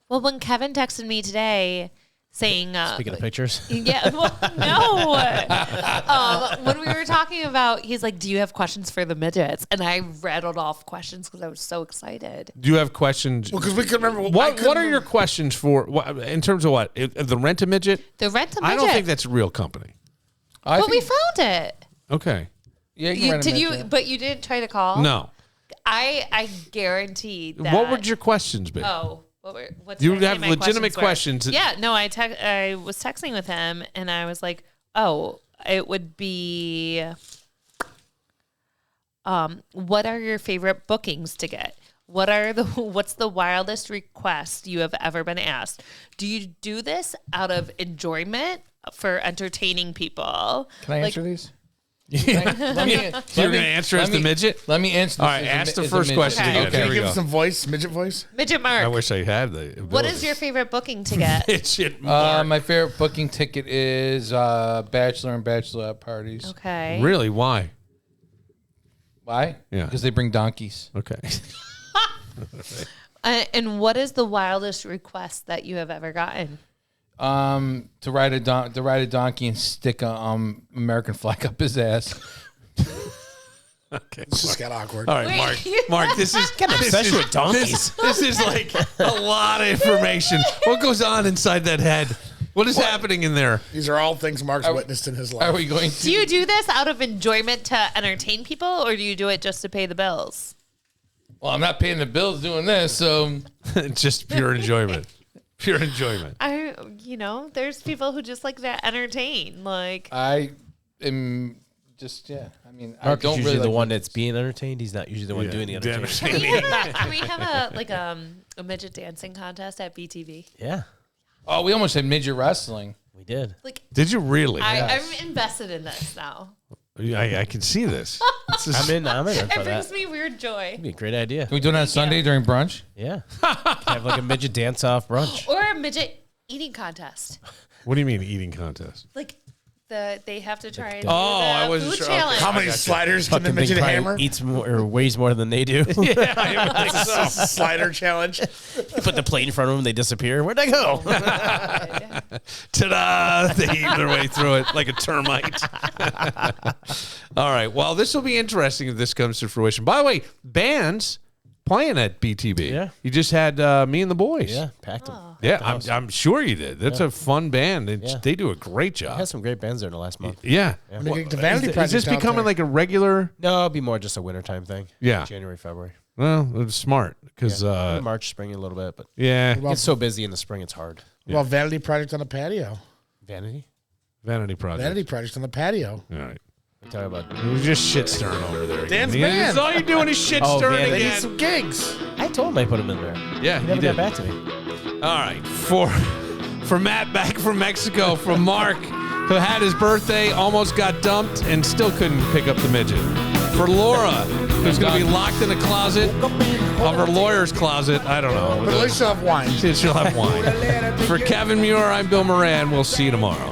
[SPEAKER 5] Well, when Kevin texted me today saying,
[SPEAKER 6] Speaking of pictures.
[SPEAKER 5] yeah, well, no. When we were talking about, he's like, "Do you have questions for the midgets?" And I rattled off questions because I was so excited.
[SPEAKER 1] Do you have questions?
[SPEAKER 3] Well, because we could remember.
[SPEAKER 1] What are your questions for, in terms of what? The Rent a Midget?
[SPEAKER 5] The rent a midget.
[SPEAKER 1] I don't think that's a real company.
[SPEAKER 5] But we found it.
[SPEAKER 1] Okay.
[SPEAKER 4] Yeah,
[SPEAKER 5] But you didn't try to call.
[SPEAKER 1] No.
[SPEAKER 5] I guarantee that.
[SPEAKER 1] What would your questions be?
[SPEAKER 5] Oh, what's
[SPEAKER 1] You
[SPEAKER 5] did I say
[SPEAKER 1] have
[SPEAKER 5] my
[SPEAKER 1] legitimate
[SPEAKER 5] were?
[SPEAKER 1] questions.
[SPEAKER 5] Yeah, no, I was texting with him and I was like, oh, it would be, what are your favorite bookings to get? What's the wildest request you have ever been asked? Do you do this out of enjoyment for entertaining people?
[SPEAKER 4] Can I answer these?
[SPEAKER 1] You're going to answer as the midget?
[SPEAKER 4] Let me answer.
[SPEAKER 1] All right, ask the first question again.
[SPEAKER 3] Can
[SPEAKER 1] Here
[SPEAKER 3] you
[SPEAKER 1] we
[SPEAKER 3] give
[SPEAKER 1] go.
[SPEAKER 3] us some voice, midget voice?
[SPEAKER 5] Midget Mark.
[SPEAKER 1] I wish I had the ability.
[SPEAKER 5] What is your favorite booking to get?
[SPEAKER 1] Midget Mark.
[SPEAKER 4] My favorite booking ticket is bachelor and bachelorette parties.
[SPEAKER 5] Okay.
[SPEAKER 1] Really? Why?
[SPEAKER 4] Why?
[SPEAKER 1] Yeah.
[SPEAKER 4] Because they bring donkeys.
[SPEAKER 1] Okay.
[SPEAKER 5] And what is the wildest request that you have ever gotten?
[SPEAKER 4] To ride a donkey and stick a American flag up his ass.
[SPEAKER 1] Okay.
[SPEAKER 3] This just got awkward.
[SPEAKER 1] All right, Mark, this is
[SPEAKER 6] Especially with donkeys.
[SPEAKER 1] This is like a lot of information. What goes on inside that head? What is happening in there?
[SPEAKER 3] These are all things Mark's witnessed in his life.
[SPEAKER 4] Are we going to?
[SPEAKER 5] Do you do this out of enjoyment to entertain people, or do you do it just to pay the bills?
[SPEAKER 4] Well, I'm not paying the bills doing this, so
[SPEAKER 1] Just pure enjoyment. Pure enjoyment.
[SPEAKER 5] There's people who just like to entertain. Like,
[SPEAKER 4] I am just I mean, I
[SPEAKER 6] Mark
[SPEAKER 4] don't
[SPEAKER 6] is usually
[SPEAKER 4] really
[SPEAKER 6] the
[SPEAKER 4] like
[SPEAKER 6] one that's being entertained. He's not usually the one doing the entertainment.
[SPEAKER 5] can we have a midget dancing contest at BTV?
[SPEAKER 6] Yeah,
[SPEAKER 4] Oh, we almost had midget wrestling.
[SPEAKER 6] we did.
[SPEAKER 5] Like,
[SPEAKER 1] Did you really?
[SPEAKER 5] I'm invested in this now.
[SPEAKER 1] I can see this.
[SPEAKER 6] I'm in
[SPEAKER 5] It
[SPEAKER 6] for
[SPEAKER 5] brings
[SPEAKER 6] that.
[SPEAKER 5] me weird joy.
[SPEAKER 6] It'd be a great idea.
[SPEAKER 4] Can we do it on Sunday during brunch?
[SPEAKER 6] Yeah. Have like a midget dance off brunch.
[SPEAKER 5] Or a midget eating contest.
[SPEAKER 1] What do you mean eating contest?
[SPEAKER 5] Like, They have to try and do
[SPEAKER 1] I
[SPEAKER 5] the
[SPEAKER 1] wasn't
[SPEAKER 5] food
[SPEAKER 1] sure. Okay.
[SPEAKER 5] challenge.
[SPEAKER 3] How many sliders can the
[SPEAKER 6] Fucking thing
[SPEAKER 3] midget
[SPEAKER 6] probably
[SPEAKER 3] hammer?
[SPEAKER 6] eats more or weighs more than they do.
[SPEAKER 1] Yeah, I think so.
[SPEAKER 3] Slider challenge.
[SPEAKER 6] You put the plate in front of them, they disappear. Where'd they go?
[SPEAKER 1] Ta-da! They eat their way through it like a termite. All right. Well, this will be interesting if this comes to fruition. By the way, bands playing at BTB.
[SPEAKER 6] Yeah.
[SPEAKER 1] You just had Me and the Boys.
[SPEAKER 6] Yeah, packed them.
[SPEAKER 1] Yeah, I'm sure you did. That's a fun band.
[SPEAKER 6] Yeah.
[SPEAKER 1] They do a great
[SPEAKER 6] I
[SPEAKER 1] job.
[SPEAKER 6] had some great bands there in the last month.
[SPEAKER 1] Yeah.
[SPEAKER 3] When they get the Vanity
[SPEAKER 1] Is
[SPEAKER 3] Project
[SPEAKER 1] this
[SPEAKER 3] out
[SPEAKER 1] becoming
[SPEAKER 3] there.
[SPEAKER 1] like a regular?
[SPEAKER 6] No, it'll be more just a wintertime thing.
[SPEAKER 1] Yeah.
[SPEAKER 6] January, February.
[SPEAKER 1] Well, it's smart because
[SPEAKER 6] March, spring a little bit, but
[SPEAKER 1] yeah,
[SPEAKER 6] it's so busy in the spring, it's hard.
[SPEAKER 3] Well, Vanity Project on the patio.
[SPEAKER 6] Vanity?
[SPEAKER 1] Vanity Project.
[SPEAKER 3] Vanity Project on the patio.
[SPEAKER 1] All right.
[SPEAKER 6] What are you talking about?
[SPEAKER 1] You're just shit stirring over there.
[SPEAKER 3] Dan's
[SPEAKER 1] again.
[SPEAKER 3] band.
[SPEAKER 1] All you're doing is shit stirring
[SPEAKER 6] Vanity.
[SPEAKER 3] They need
[SPEAKER 1] again.
[SPEAKER 3] some gigs.
[SPEAKER 6] I told him I put them in there.
[SPEAKER 1] Yeah,
[SPEAKER 6] He
[SPEAKER 1] you
[SPEAKER 6] never
[SPEAKER 1] did.
[SPEAKER 6] got back to me.
[SPEAKER 1] All right, for Matt back from Mexico, from Mark, who had his birthday, almost got dumped, and still couldn't pick up the midget. For Laura, who's going to be locked in a closet of her lawyer's closet. I don't know.
[SPEAKER 3] But at least she'll have wine.
[SPEAKER 1] She'll have wine. For Kevin Muir, I'm Bill Moran. We'll see you tomorrow.